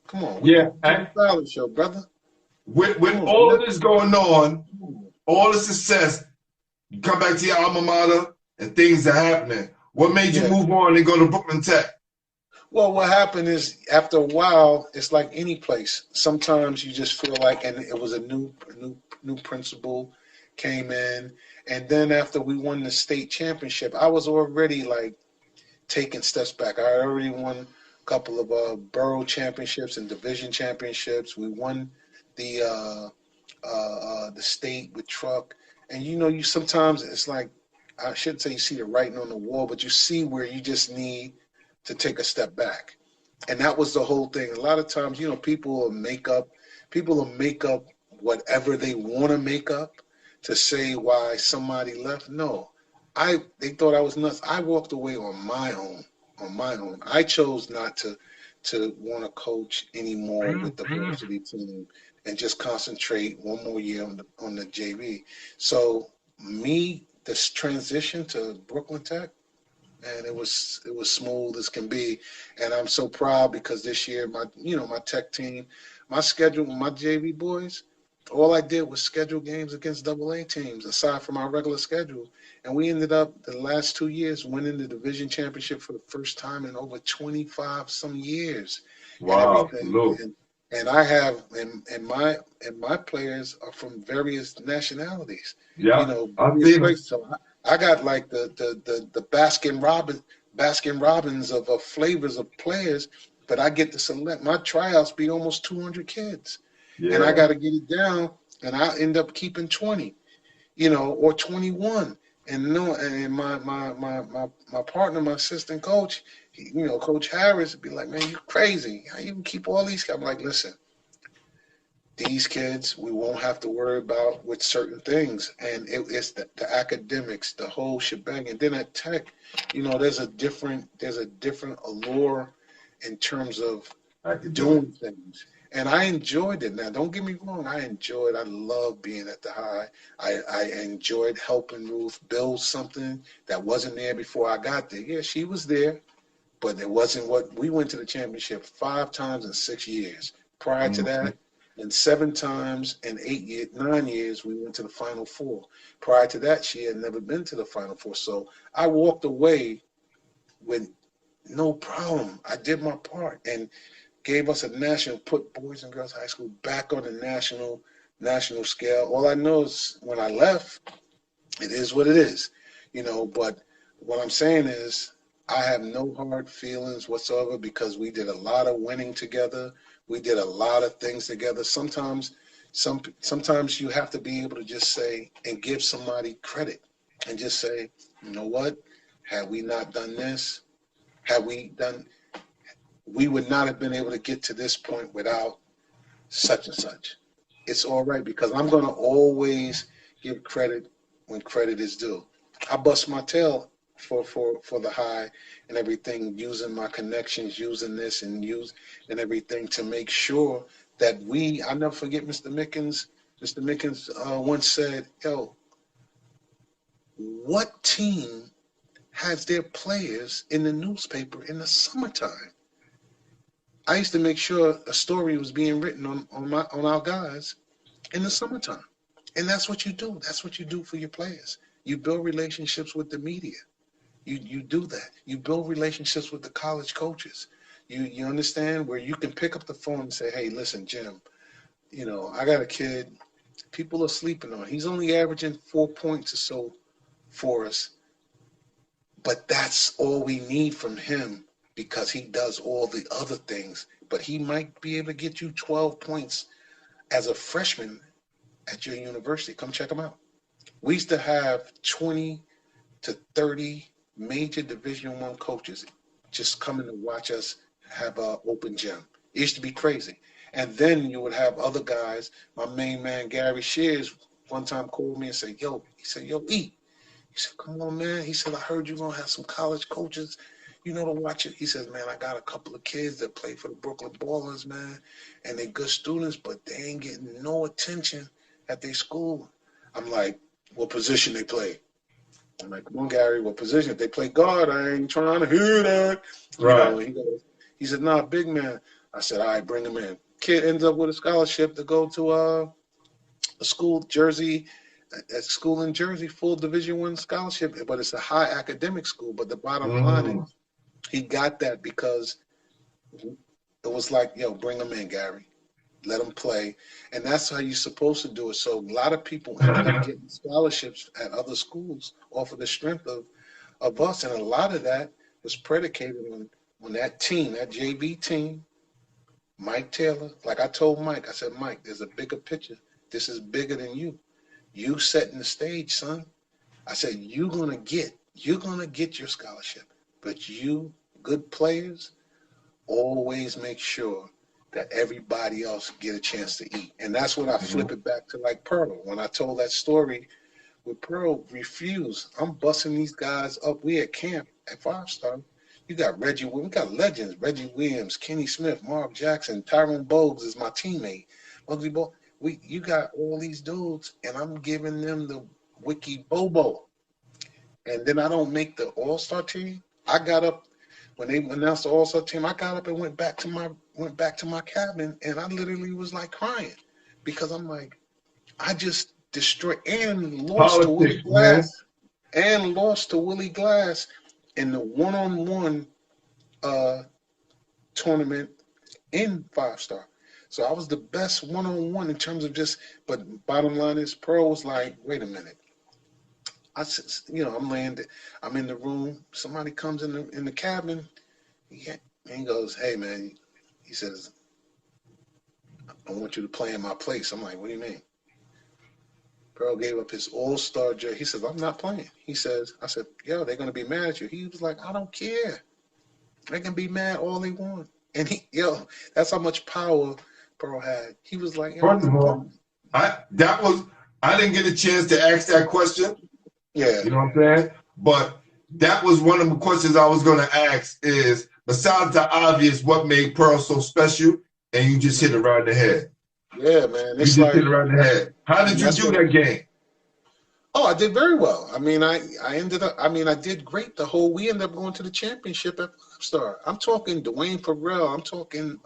Come on, we did the Jimmy Fallon show, brother. With all of this going on, all the success, you come back to your alma mater and things are happening. What made you move on and go to Brooklyn Tech? Well, what happened is, after a while, it's like any place. Sometimes you just feel like, and it was a new principal came in, and then after we won the state championship, I was already like taking steps back. I already won a couple of borough championships and division championships. We won the state with truck, and you sometimes it's like, I shouldn't say you see the writing on the wall, but you see where you just need to take a step back. And that was the whole thing. A lot of times, people will make up whatever they want to make up to say why somebody left. No, they thought I was nuts. I walked away on my own. I chose not to want to coach anymore with the varsity team and just concentrate one more year on the JV. So this transition to Brooklyn Tech, and it was smooth as can be. And I'm so proud because this year my Tech team, my schedule, my JV boys, all I did was schedule games against AA teams aside from our regular schedule. And we ended up the last 2 years winning the division championship for the first time in over 25 some years. Wow. And everything. And I have, and my players are from various nationalities. Yeah, So I got like the Baskin Robbins of flavors of players, but I get to select. My tryouts be almost 200 kids, and I got to get it down, and I end up keeping 20, or 21. And my partner, my assistant coach, Coach Harris, would be like, man, you crazy. How you can keep all these guys? I'm like, listen, these kids, we won't have to worry about with certain things. And it's the academics, the whole shebang. And then at Tech, there's a different allure in terms of doing things. And I enjoyed it. Now, don't get me wrong. I love being at the high. I enjoyed helping Ruth build something that wasn't there before I got there. Yeah, she was there, but it wasn't what we went to the championship 5 times in 6 years. Prior to that, and 7 times in 9 years, we went to the Final Four. Prior to that, she had never been to the Final Four. So I walked away with no problem. I did my part and gave us a national, put Boys and Girls High School back on the national scale. All I know is when I left, it is what it is, you know. But what I'm saying is I have no hard feelings whatsoever because we did a lot of winning together. We did a lot of things together. Sometimes you have to be able to just say and give somebody credit and just say, you know what, had we not done this, we would not have been able to get to this point without such and such. It's all right because I'm going to always give credit when credit is due. I bust my tail for the high and everything, using my connections, using this and everything to make sure that I'll never forget Mr. Mickens. Mr. Mickens once said, yo, what team has their players in the newspaper in the summertime? I used to make sure a story was being written on our guys in the summertime. And that's what you do. That's what you do for your players. You build relationships with the media. You do that. You build relationships with the college coaches. You understand, where you can pick up the phone and say, hey, listen, Jim, you know, I got a kid people are sleeping on. He's only averaging 4 points or so for us. But that's all we need from him because he does all the other things. But he might be able to get you 12 points as a freshman at your university. Come check him out. We used to have 20 to 30 major Division I coaches just coming to watch us have an open gym. It used to be crazy. And then you would have other guys. My main man, Gary Shears, one time called me and said, yo, E. He said, come on, man. He said, I heard you're going to have some college coaches, you know, to watch it. He says, man, I got a couple of kids that play for the Brooklyn Ballers, man, and they're good students, but they ain't getting no attention at their school. I'm like, what position they play? I'm like, come on, Gary, what position? If they play guard, I ain't trying to hear that. Right. You know, he said, nah, big man. I said, all right, bring him in. Kid ends up with a scholarship to go to a school, Jersey, a school in Jersey, full Division I scholarship, but it's a high academic school. But the bottom line is he got that because it was like, yo, bring him in, Gary. Let him play. And that's how you're supposed to do it. So a lot of people ended up getting scholarships at other schools off of the strength of us. And a lot of that was predicated on that team, that JV team, Mike Taylor. Like I told Mike, I said, Mike, there's a bigger picture. This is bigger than you. You setting the stage, son. I said, you're gonna get your scholarship. But you, good players, always make sure that everybody else get a chance to eat. And that's when I flip it back to like Pearl. When I told that story with Pearl, refused. I'm busting these guys up. We at camp at 5-star. You got Reggie, we got legends, Reggie Williams, Kenny Smith, Mark Jackson, Tyrone Bogues is my teammate. Muggsy Bogues. You got all these dudes, and I'm giving them the wiki bobo. And then I don't make the all-star team. I got up when they announced the all-star team. I got up and went back to my cabin, and I literally was like crying because I'm like, I just destroyed and lost to Willie Glass, in the one-on-one tournament in 5-star. So I was the best one-on-one in terms of just, but bottom line is Pearl was like, wait a minute. I said, you know, I'm in the room. Somebody comes in the cabin. And he goes, hey, man, he says, I want you to play in my place. I'm like, what do you mean? Pearl gave up his all-star jersey. He says, I'm not playing. I said, yo, they're going to be mad at you. He was like, I don't care. They can be mad all they want. And that's how much power Pearl had. He was like, yo, first of all, I didn't get a chance to ask that question. Yeah. You know what I'm saying? But that was one of the questions I was going to ask is, besides the obvious, what made Pearl so special? and you just hit it right in the head. Yeah, man. You It's just like, hit it right in the head. How did you do that game? oh, I did very well. I mean, I ended up, I mean, I did great we ended up going to the championship at Five Star. I'm talking Dwayne Farrell. I'm talking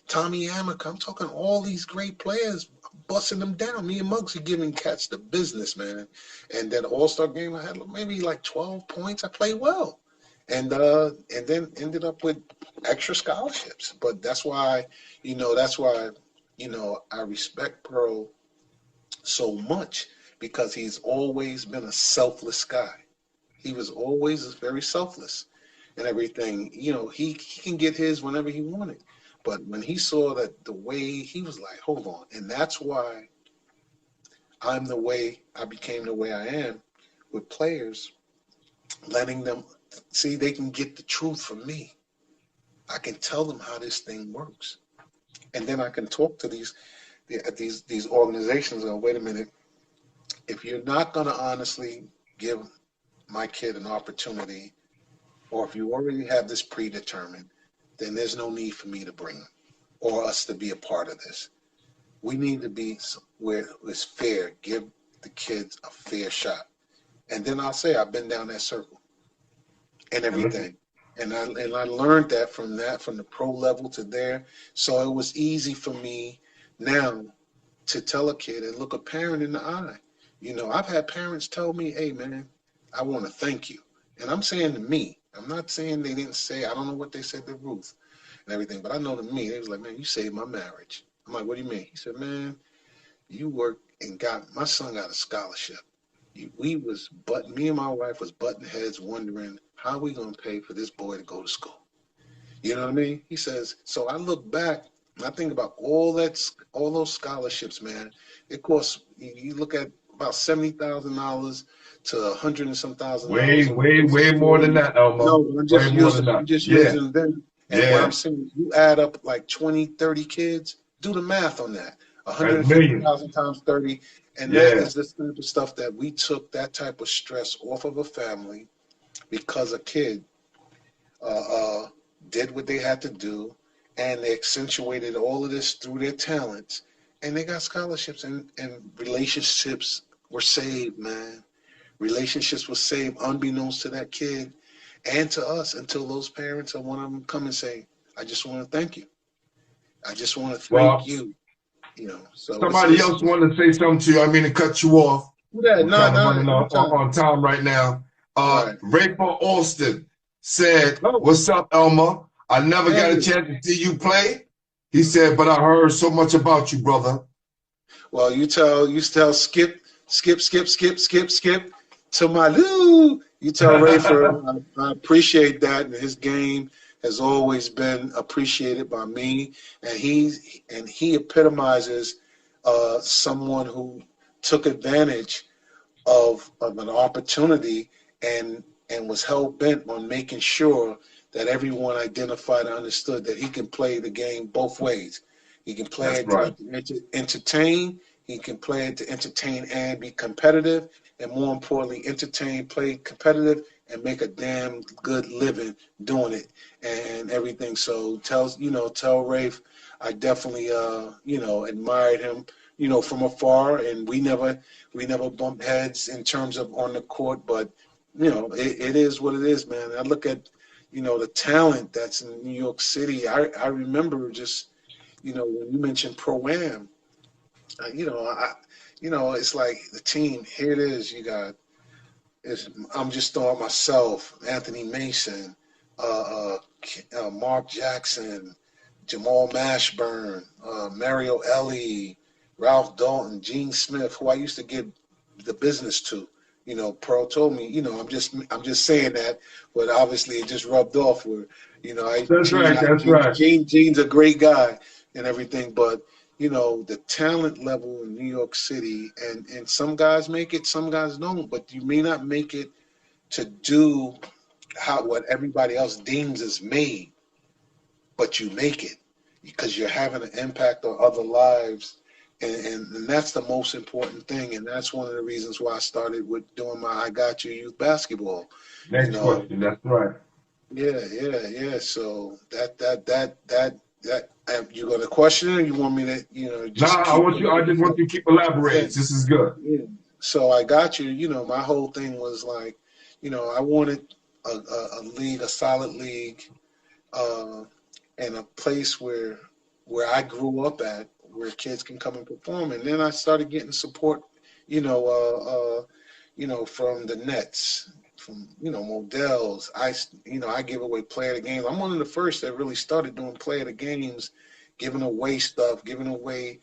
Tommy Amick. I'm talking all these great players, busting them down. Me and Muggsy giving cats the business, man. And that All-Star game, I had maybe like 12 points. I played well. And then ended up with extra scholarships. But that's why, I respect Pearl so much, because he's always been a selfless guy. He was always very selfless and everything. He can get his whenever he wanted. But when he saw that the way, he was like, hold on. And that's why I became the way I am with players, letting them see they can get the truth from me. I can tell them how this thing works. And then I can talk to these organizations and go, wait a minute, if you're not going to honestly give my kid an opportunity, or if you already have this predetermined, then there's no need for me to bring him or us to be a part of this. We need to be where it's fair. Give the kids a fair shot. And then I'll say I've been down that circle and everything. And I learned that from the pro level to there. So it was easy for me now to tell a kid and look a parent in the eye. I've had parents tell me, hey, man, I want to thank you. And I'm saying to me, I'm not saying they didn't say, I don't know what they said to Ruth and everything, but I know to me, they was like, man, you saved my marriage. I'm like, what do you mean? He said, man, you worked and my son got a scholarship. Me and my wife was butting heads wondering, how are we going to pay for this boy to go to school? You know what I mean? He says, so I look back and I think about all those scholarships, man. It costs, you look at about $70,000 to $100 and some thousand. Way more than that, Elmer. No, I'm just using them. And what I'm saying, you add up like 20, 30 kids, do the math on that. 150,000 times 30. And that is the type of stuff that we took that type of stress off of a family, because a kid did what they had to do, and they accentuated all of this through their talents, and they got scholarships, and relationships were saved, man. Relationships were saved unbeknownst to that kid and to us, until those parents or one of them come and say, I just want to thank you. I just want to thank you. So somebody else wanted to say something to you. I mean to cut you off. Yeah, We're kind of running on time right now. Rayford Alston said, what's up, Elmer? I never got a chance to see you play. He said, but I heard so much about you, brother. Well, you tell Skip to my Lou. You tell Rayford, I appreciate that, and his game has always been appreciated by me, and he epitomizes someone who took advantage of an opportunity and was hell-bent on making sure that everyone identified and understood that he can play the game both ways. He can play it to entertain. He can play it to entertain and be competitive, and more importantly, play competitive, and make a damn good living doing it and everything. So tell Rafe, I definitely admired him, from afar, and we never bumped heads in terms of on the court, but it is what it is, man. I look at the talent that's in New York City. I remember just when you mentioned Pro-Am, it's like the team. Here it is. I'm just throwing myself, Anthony Mason, Mark Jackson, Jamal Mashburn, Mario Ellie, Ralph Dalton, Gene Smith, who I used to give the business to. Pearl told me, I'm just saying that, but obviously it just rubbed off where, That's right. Gene's a great guy and everything, but the talent level in New York City, and some guys make it, some guys don't, but you may not make it to do what everybody else deems as made, but you make it because you're having an impact on other lives. And that's the most important thing, and that's one of the reasons why I started with doing my I Got You youth basketball. Next question, that's right. Yeah. So that That you got a question, or you want me to, just Nah, keep? I just want you to keep elaborating. Yeah. This is good. Yeah. So I got you. My whole thing was like, I wanted a league, a solid league, uh, and a place where I grew up at, where kids can come and perform. And then I started getting support, from the Nets, from Models. I give away player of the games. I'm one of the first that really started doing player of the games, giving away stuff, giving away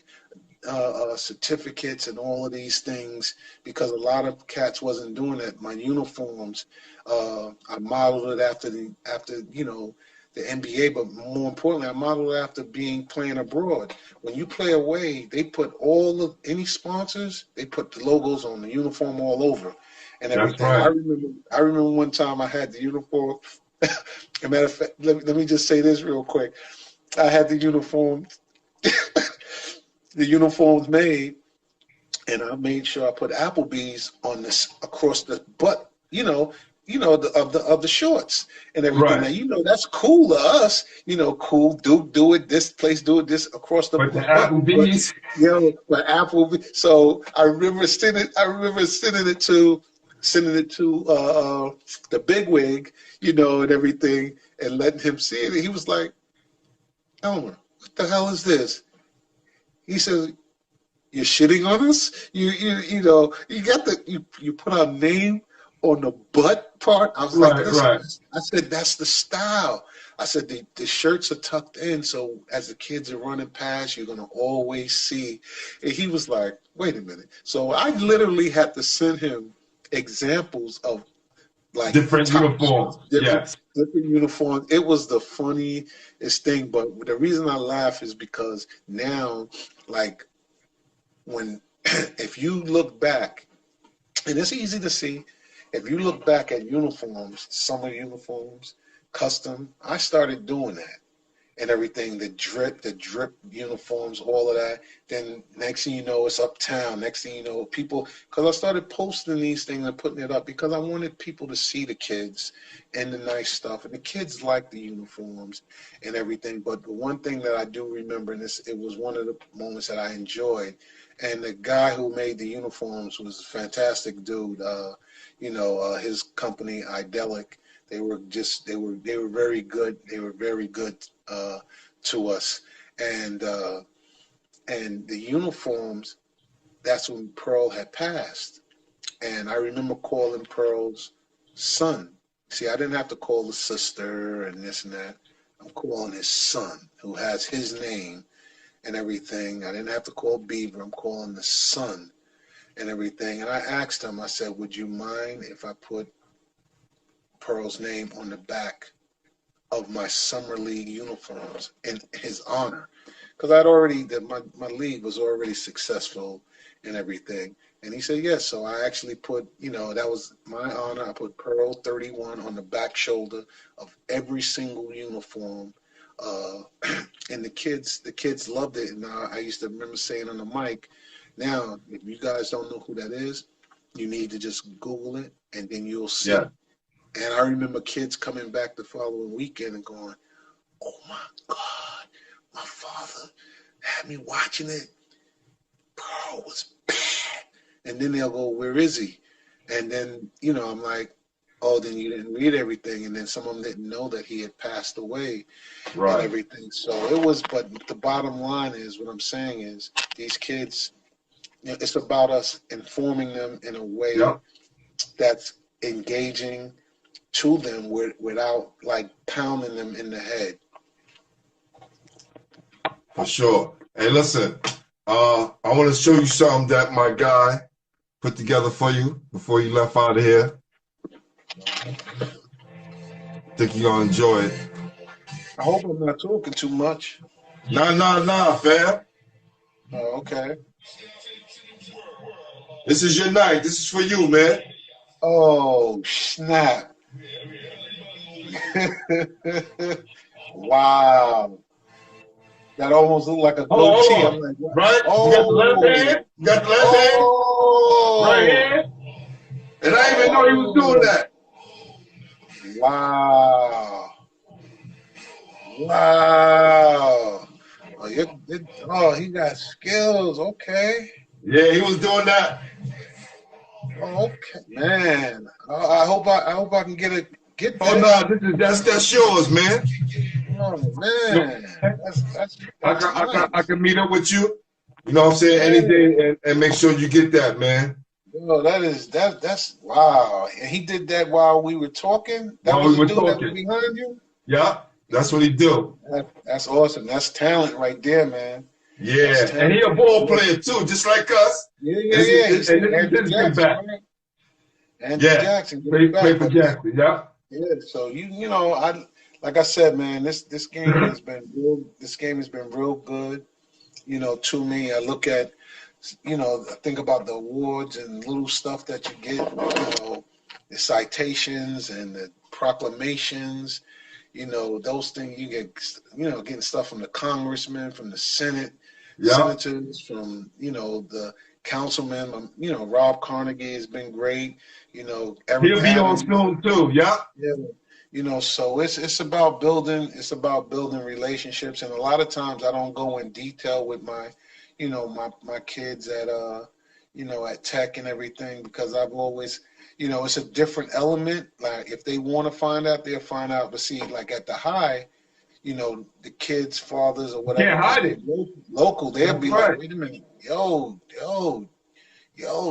certificates and all of these things, because a lot of cats wasn't doing that. My uniforms, I modeled it after the NBA, but more importantly, I modeled it after playing abroad. When you play away, they put any sponsors, they put the logos on the uniform all over and That's everything. right. I remember one time I had the uniform. As a matter of fact, let me just say this real quick. I had the uniform. The uniforms made, and I made sure I put Applebee's on this across the butt, of the shorts and everything. Right. Now that's cool to us, cool. Do it this place, do it this across the But the butt. Applebee's. But Applebee's. So I remember sending it to the bigwig, and everything, and letting him see it. And he was like, Elmer, what the hell is this? He says, "You're shitting on us. You put our name on the butt part." I was like, "Listen," Right. I said, "That's the style." I said, the shirts are tucked in, so as the kids are running past, you're gonna always see. And he was like, "Wait a minute." So I literally had to send him examples of like Different uniforms. Yes. different uniforms. It was the funniest thing, but the reason I laugh is because now, like, if you look back, and it's easy to see, if you look back at uniforms, summer uniforms, custom, I started doing that and everything, the drip uniforms, all of that. Then next thing you know, it's uptown. Next thing you know, people, because I started posting these things and putting it up because I wanted people to see the kids and the nice stuff. And the kids like the uniforms and everything. But the one thing that I do remember, and it was one of the moments that I enjoyed, and the guy who made the uniforms was a fantastic dude. His company, Idelic, they were very good. They were very good to us, and the uniforms. That's when Pearl had passed, and I remember calling Pearl's son. See, I didn't have to call the sister and this and that. I'm calling his son, who has his name and everything. I didn't have to call Beaver. I'm calling the son and everything. And I asked him. I said, "Would you mind if I put Pearl's name on the back of my summer league uniforms in his honor?" Because my league was already successful and everything. And he said yes. So I actually put, that was my honor. I put Pearl 31 on the back shoulder of every single uniform. And the kids loved it. And I used to remember saying on the mic, now, if you guys don't know who that is, you need to just Google it and then you'll see. Yeah. And I remember kids coming back the following weekend and going, "Oh my God, my father had me watching it. Pearl was bad." And then they'll go, "Where is he?" And then, I'm like, "Oh, then you didn't read everything." And then some of them didn't know that he had passed away and everything. So but the bottom line is, what I'm saying is, these kids, it's about us informing them in a way that's engaging to them without like pounding them in the head. For sure. Hey, listen, I want to show you something that my guy put together for you before you left out of here. Think you're going to enjoy it. I hope I'm not talking too much. Nah, fam. Oh, okay. This is your night. This is for you, man. Oh, snap. Wow. That almost looked like a goatee. I'm like, what? Right? Oh. You got the left hand? You got the left hand? Right hand? And I didn't even know he was doing that. Wow. Oh, he got skills. Okay. Yeah, he was doing that. Oh, okay, man. I hope I can get Oh that. no, that's yours, man. Oh No, man, I that's can I can I nice. can meet up with you. You know what I'm saying? Any Yeah. day and make sure you get that, man. Yo, that's wow. And he did that while we were talking. That While was we the were dude that was talking. behind you. Yeah, that's what he do. That's awesome. That's talent right there, man. That's Yeah, and he talent a right ball there. player too, just like us. Yeah, And yeah, yeah. He and said this is Andrew his Jackson, comeback. right? Andrew Yeah, Jackson, give it play back. for But this, Jackson. Yeah. yeah. So you know, I like I said, man. This game has been real. This game has been real good. You know, to me, I look at, you know, I think about the awards and little stuff that you get. You know, the citations and the proclamations. You know, those things you get. You know, getting stuff from the congressmen, from the Senate, Yeah. senators, from the councilmen. You know, Rob Carnegie has been great. You know, Eric He'll be on Adams. soon too. Yeah. Yeah. You know, so it's about building relationships, and a lot of times I don't go in detail with my kids at at Tech and everything, because I've always, it's a different element. Like if they want to find out, they'll find out. But see, like at the high, the kids' fathers or whatever, Can't because hide they're it. local, they'll That's be like, right. wait a minute, yo,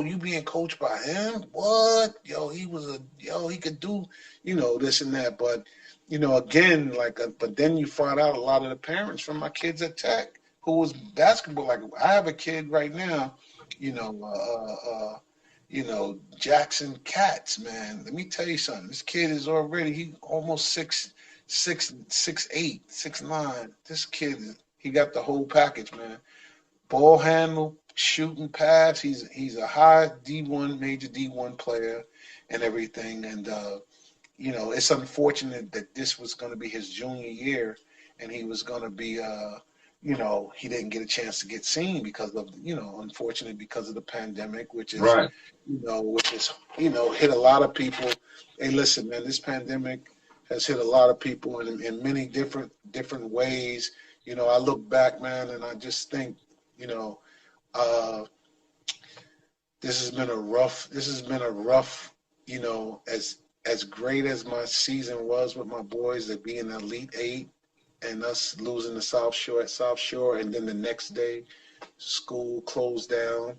you being coached by him? What? He could do, this and that. But, again, but then you find out a lot of the parents from my kids at Tech who was basketball. Like I have a kid right now, you know, Jackson Katz, man. Let me tell you something. This kid is already, he almost 6'8", 6'9". This kid, he got the whole package, man. Ball handle, shooting pass. He's a high D1, major D1 player and everything. And it's unfortunate that this was going to be his junior year, and he was going to be he didn't get a chance to get seen because of unfortunately because of the pandemic, which is Right. hit a lot of people. Hey, listen, man, this pandemic has hit a lot of people in many different ways. I look back, man, and I just think, you know, uh, this has been a rough, as great as my season was with my boys, to be in the Elite Eight and us losing the South Shore at South Shore, and then the next day, school closed down.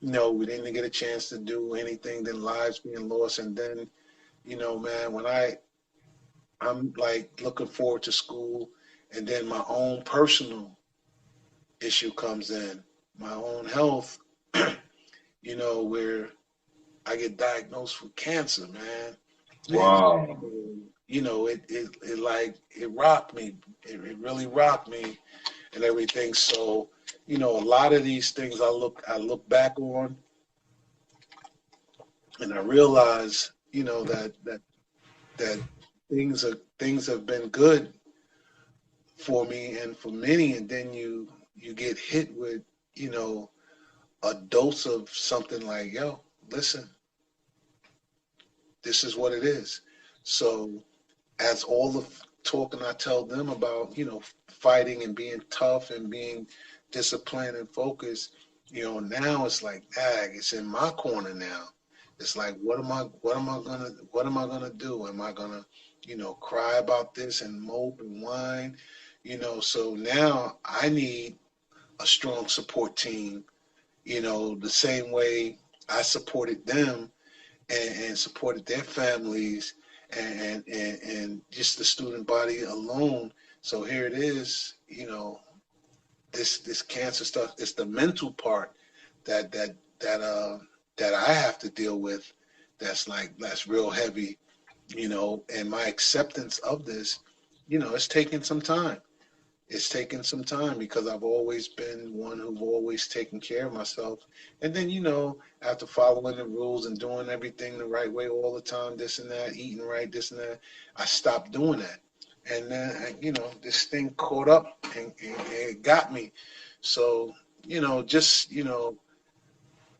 We didn't get a chance to do anything. Then lives being lost, and then, man, when I'm like looking forward to school, and then my own personal issue comes in, my own health, where I get diagnosed with cancer, man. And, Wow. it rocked me. It really rocked me and everything. So, a lot of these things I look back on, and I realize, that things have been good for me and for many, and then you get hit with, a dose of something like, yo, listen, this is what it is. So as all the talking I tell them about, fighting and being tough and being disciplined and focused, now it's like, dag, it's in my corner now. It's like, what am I gonna do? Am I gonna, cry about this and mope and whine? So now I need a strong support team, the same way I supported them and supported their families and just the student body alone. So here it is, this cancer stuff. It's the mental part that that I have to deal with. That's real heavy, and my acceptance of this, it's taking some time. It's taken some time because I've always been one who've always taken care of myself. And then, after following the rules and doing everything the right way all the time, this and that, eating right, this and that, I stopped doing that. And then, this thing caught up and it got me. So,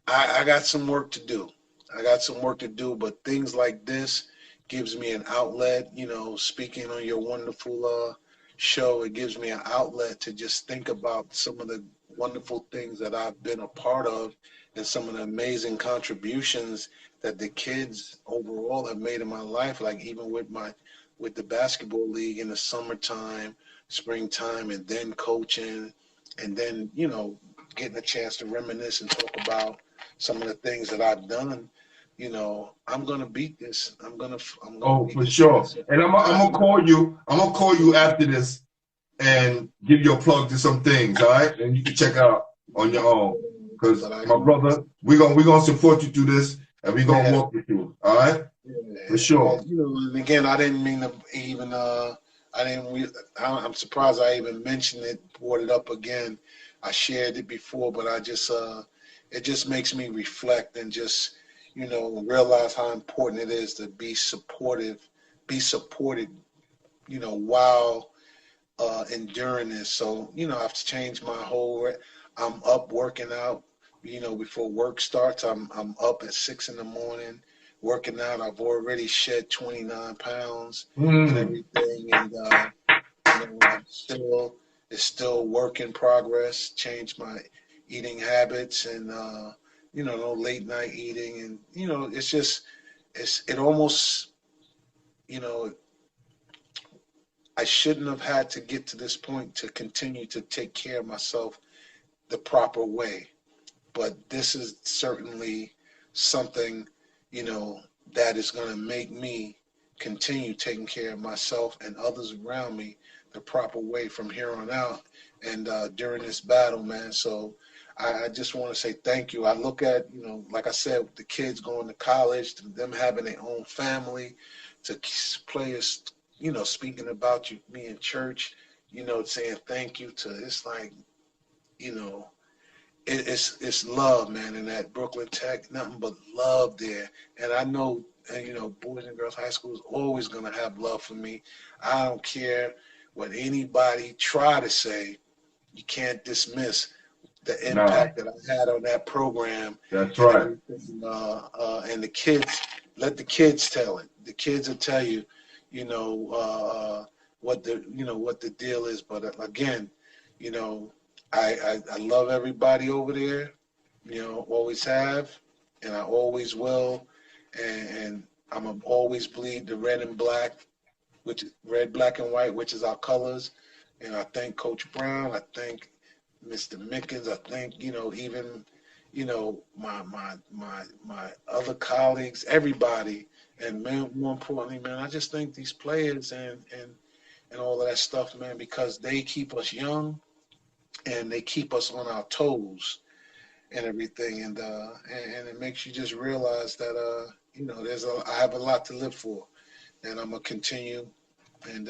I got some work to do. I got some work to do, but things like this gives me an outlet, speaking on your wonderful show. It gives me an outlet to just think about some of the wonderful things that I've been a part of and some of the amazing contributions that the kids overall have made in my life. Like even with the basketball league in the summertime, springtime, and then coaching, and then, you know, getting a chance to reminisce and talk about some of the things that I've done. You know, I'm gonna beat this. I'm gonna Oh, beat for this sure. cancer. And I'm gonna call you. I'm gonna call you after this and give you a plug to some things. All right, and you can check out on your own. Because But my brother, we're gonna support you through this, and we're gonna yeah, walk with you. All right, for sure. and, you know, and again, I didn't mean to even. I didn't. I'm surprised I even mentioned it, brought it up again. I shared it before, but I just. It just makes me reflect and just, you know, realize how important it is to be supportive, be supported, you know, while enduring this. So, you know, I've changed my whole. I'm up working out. You know, before work starts, I'm up at 6 in the morning working out. I've already shed 29 pounds and Mm. everything, and you know, it's still work in progress. Changed my eating habits, and you know, no late night eating, and you know, it's just it almost, you know, I shouldn't have had to get to this point to continue to take care of myself the proper way. But this is certainly something, you know, that is going to make me continue taking care of myself and others around me the proper way from here on out and during this battle, man. So I just want to say thank you. I look at, you know, like I said, the kids going to college, to them having their own family, to players, you know, speaking about you, me in church, you know, saying thank you to, it's like, you know, it's love, man. And at Brooklyn Tech, nothing but love there. And I know, you know, Boys and Girls High School is always going to have love for me. I don't care what anybody try to say. You can't dismiss the Nah, impact that I had on that program that's and right. everything. And the kids, let the kids tell it. The kids will tell you, you know, what the deal is. But again, you know, I love everybody over there, you know, always have, and I always will, and I'm gonna always bleed the red and black, which is red, black, and white, which is our colors. And I thank Coach Brown. I thank Mr. Mickens. I thank, you know, even, you know, my other colleagues, everybody, and man, more importantly, man, I just thank these players and all of that stuff, man, because they keep us young and they keep us on our toes and everything, and it makes you just realize that you know, I have a lot to live for, and I'm gonna continue. And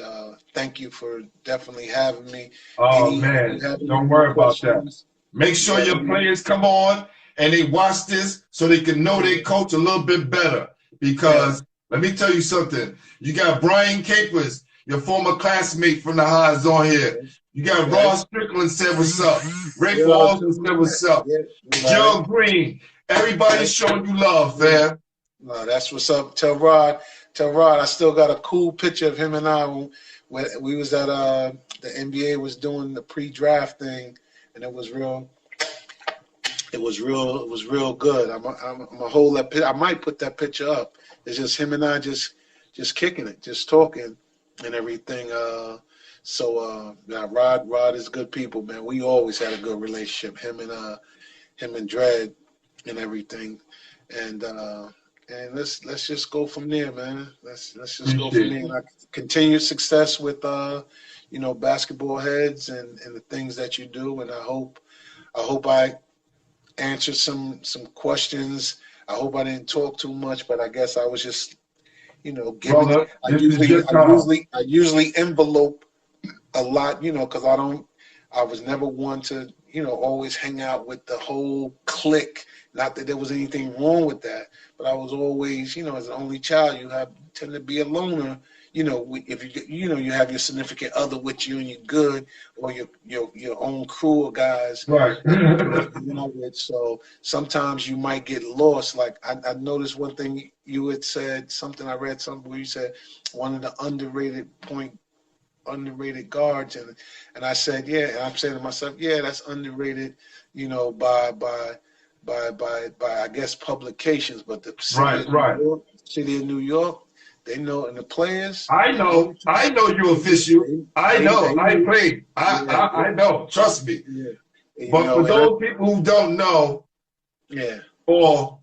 thank you for definitely having me. Oh If you man, have any don't more worry about that. questions, Make if you sure have your any, players come on and they watch this so they can know their coach a little bit better. yeah, Because let me tell you something. You got Brian Capers, your former classmate from the highs on here. You got okay, Ross Strickland said what's up. Ray yeah, Foster said what's up. yeah, right, Joe Green. Everybody's right. showing you love, fam. No, that's what's up. Tell Rod, I still got a cool picture of him and I when we was at the NBA was doing the pre-draft thing, and it was real good. I'm a hold that. I might put that picture up. It's just him and I just kicking it, just talking and everything. Yeah, Rod is good people, man. We always had a good relationship. Him and Dredd and everything, and let's just go from there, man. Let's just go from Appreciate there. you. And I continue success with you know, basketball heads and the things that you do, and I hope I answered some questions. I hope I didn't talk too much, but I guess I was just, you know, giving. Brother, I this is usually your time. I usually envelope a lot, you know, because I was never one to, you know, always hang out with the whole clique. Not that there was anything wrong with that, but I was always, you know, as an only child, you tend to be a loner. You know, if you know, you have your significant other with you and you're good, or your own crew of guys Right. that you know with. So sometimes you might get lost. Like I noticed one thing you had said, something I read something where you said one of the underrated point underrated guards, and I said, yeah, and I'm saying to myself, yeah, that's underrated, you know, by I guess publications, but the city Right, of New right. York, they know, and the players, I know you official. I know. they I knew, played. yeah, I know. Trust me. yeah, you But for know, and I, those people who don't know, yeah. or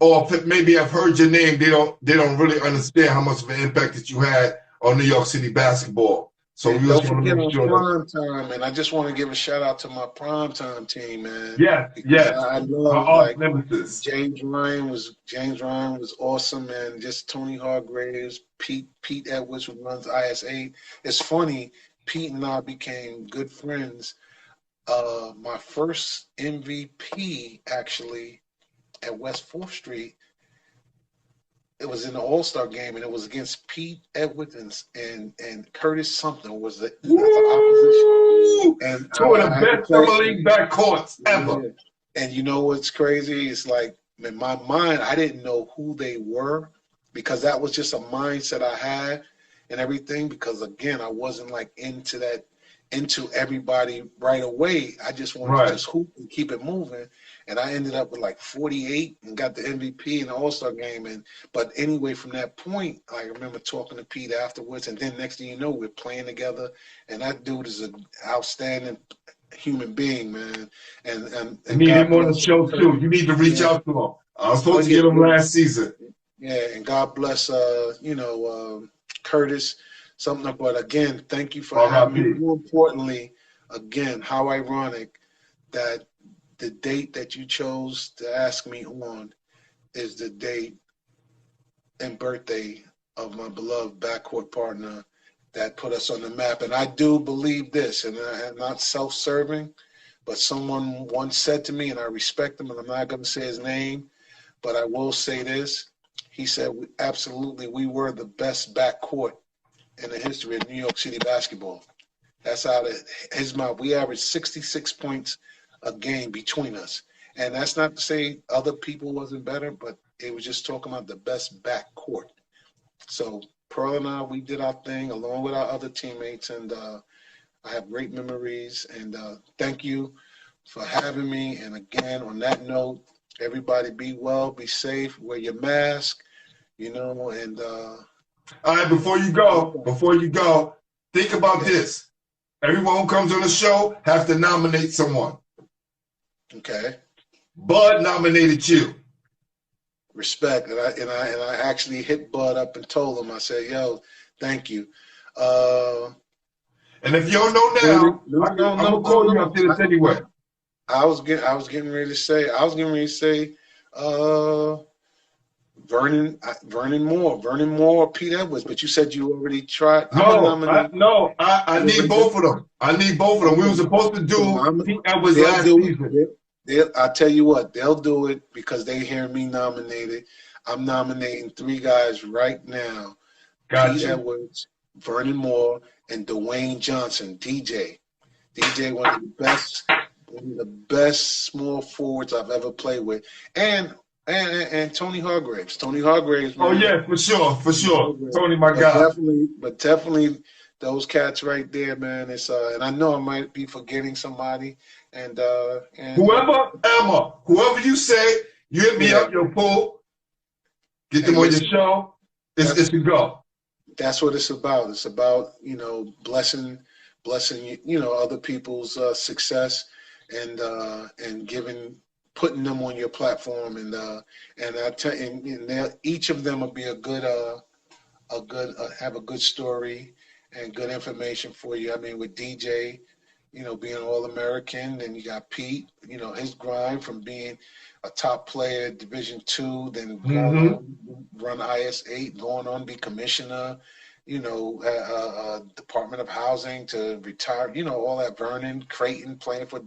maybe have heard your name, they don't really understand how much of an impact that you had on New York City basketball. So we And just don't want to forget make on sure that prime time, and I just want to give a shout out to my prime time team, man, yes, because yes, I our love arch like nemesis. James Ryan was awesome, man. Just Tony Hargraves, Pete Edwards, who runs IS8. It's funny, Pete and I became good friends. My first MVP actually at West Fourth Street, it was in the All-Star game, and it was against Pete Edwards and Curtis something was the opposition. Woo! And Two of the I had to best play. summer league backcourts ever. Yeah. And you know what's crazy? It's like in my mind, I didn't know who they were because that was just a mindset I had and everything. Because again, I wasn't like into everybody right away. I just wanted to Right. just hoop and keep it moving. And I ended up with like 48 and got the MVP in the All-Star game. But anyway, from that point, I remember talking to Pete afterwards. And then next thing you know, we're playing together. And that dude is an outstanding human being, man. You And need God him on the bless him. show too. You need to reach Yeah. out to him. I was Oh supposed to yeah, get him yeah. last season. Yeah, and God bless Curtis, something. But again, thank you for having me. R.I.P. More importantly, again, how ironic that the date that you chose to ask me on is the date and birthday of my beloved backcourt partner that put us on the map. And I do believe this, and I'm not self-serving, but someone once said to me, and I respect him, and I'm not going to say his name, but I will say this. He said, absolutely, we were the best backcourt in the history of New York City basketball. That's out of his mouth. We averaged 66 points a game between us. And that's not to say other people wasn't better, but it was just talking about the best backcourt. So Pearl and I, we did our thing along with our other teammates, and I have great memories. And thank you for having me. And again, on that note, everybody be well, be safe, wear your mask, and All right, before you go, think about this. Everyone who comes on the show has to nominate someone. okay. Bud nominated you. Respect. And I actually hit Bud up and told him, I said, yo, thank you. And if you don't know now, I'm gonna call you after this anyway. I was getting ready to say Vernon Moore, Pete Edwards, but you said you already tried. I need both of them. We were supposed to do Pete Edwards last season. I tell you what, they'll do it because they hear me nominated. I'm nominating 3 guys right now. Gotcha. Pete Edwards, Vernon Moore, and Dwayne Johnson, DJ. DJ, one of the best small forwards I've ever played with. And Tony Hargraves. Tony Hargraves, man. Oh yeah, for sure. Tony, my guy. Definitely those cats right there, man. It's and I know I might be forgetting somebody. And Whoever, Elmer, whoever you say, you hit me up your pool, get them on your show. It's to go. That's what it's about. It's about blessing other people's success and putting them on your platform and each of them will be have a good story and good information for you. I mean, with DJ, being All-American, then you got Pete, his grind from being a top player at Division II, then going on run IS8, going on be commissioner, Department of Housing to retire, all that. Vernon, Creighton, playing for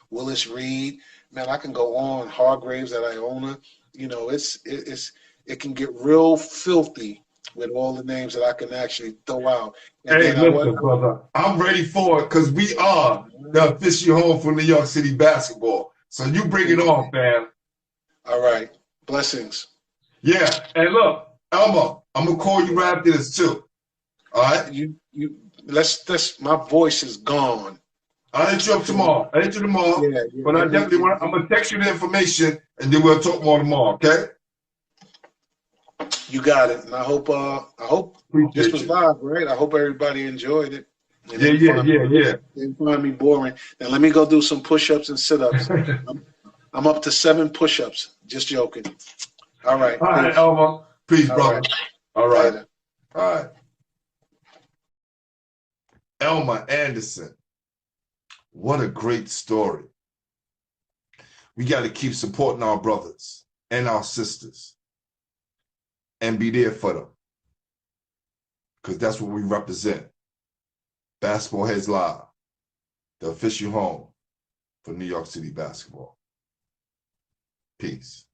Willis Reed. Man, I can go on. Hargraves at Iona. It can get real filthy with all the names that I can actually throw out. And hey, listen, brother, I'm ready for it because we are the official home for New York City basketball. So you bring it on, fam. All right. Blessings. Yeah. And look, Elmer, I'm going to call you right after this too. All right. Let's. My voice is gone. I'll hit you up tomorrow. I'll hit you tomorrow. Yeah, But I definitely want. I'm gonna text you the information, and then we'll talk more tomorrow. Okay. You got it. And I hope Appreciate this was you. live, right? I hope everybody enjoyed it. And Yeah. Didn't find me boring. Now let me go do some push-ups and sit-ups. I'm up to 7 push-ups. Just joking. All right. All right, Peace. Elmer. Peace, All brother. right. All right. Later. All right. Elmer Anderson. What a great story. We got to keep supporting our brothers and our sisters and be there for them, because that's what we represent. Basketball Heads Live, the official home for New York City basketball. Peace.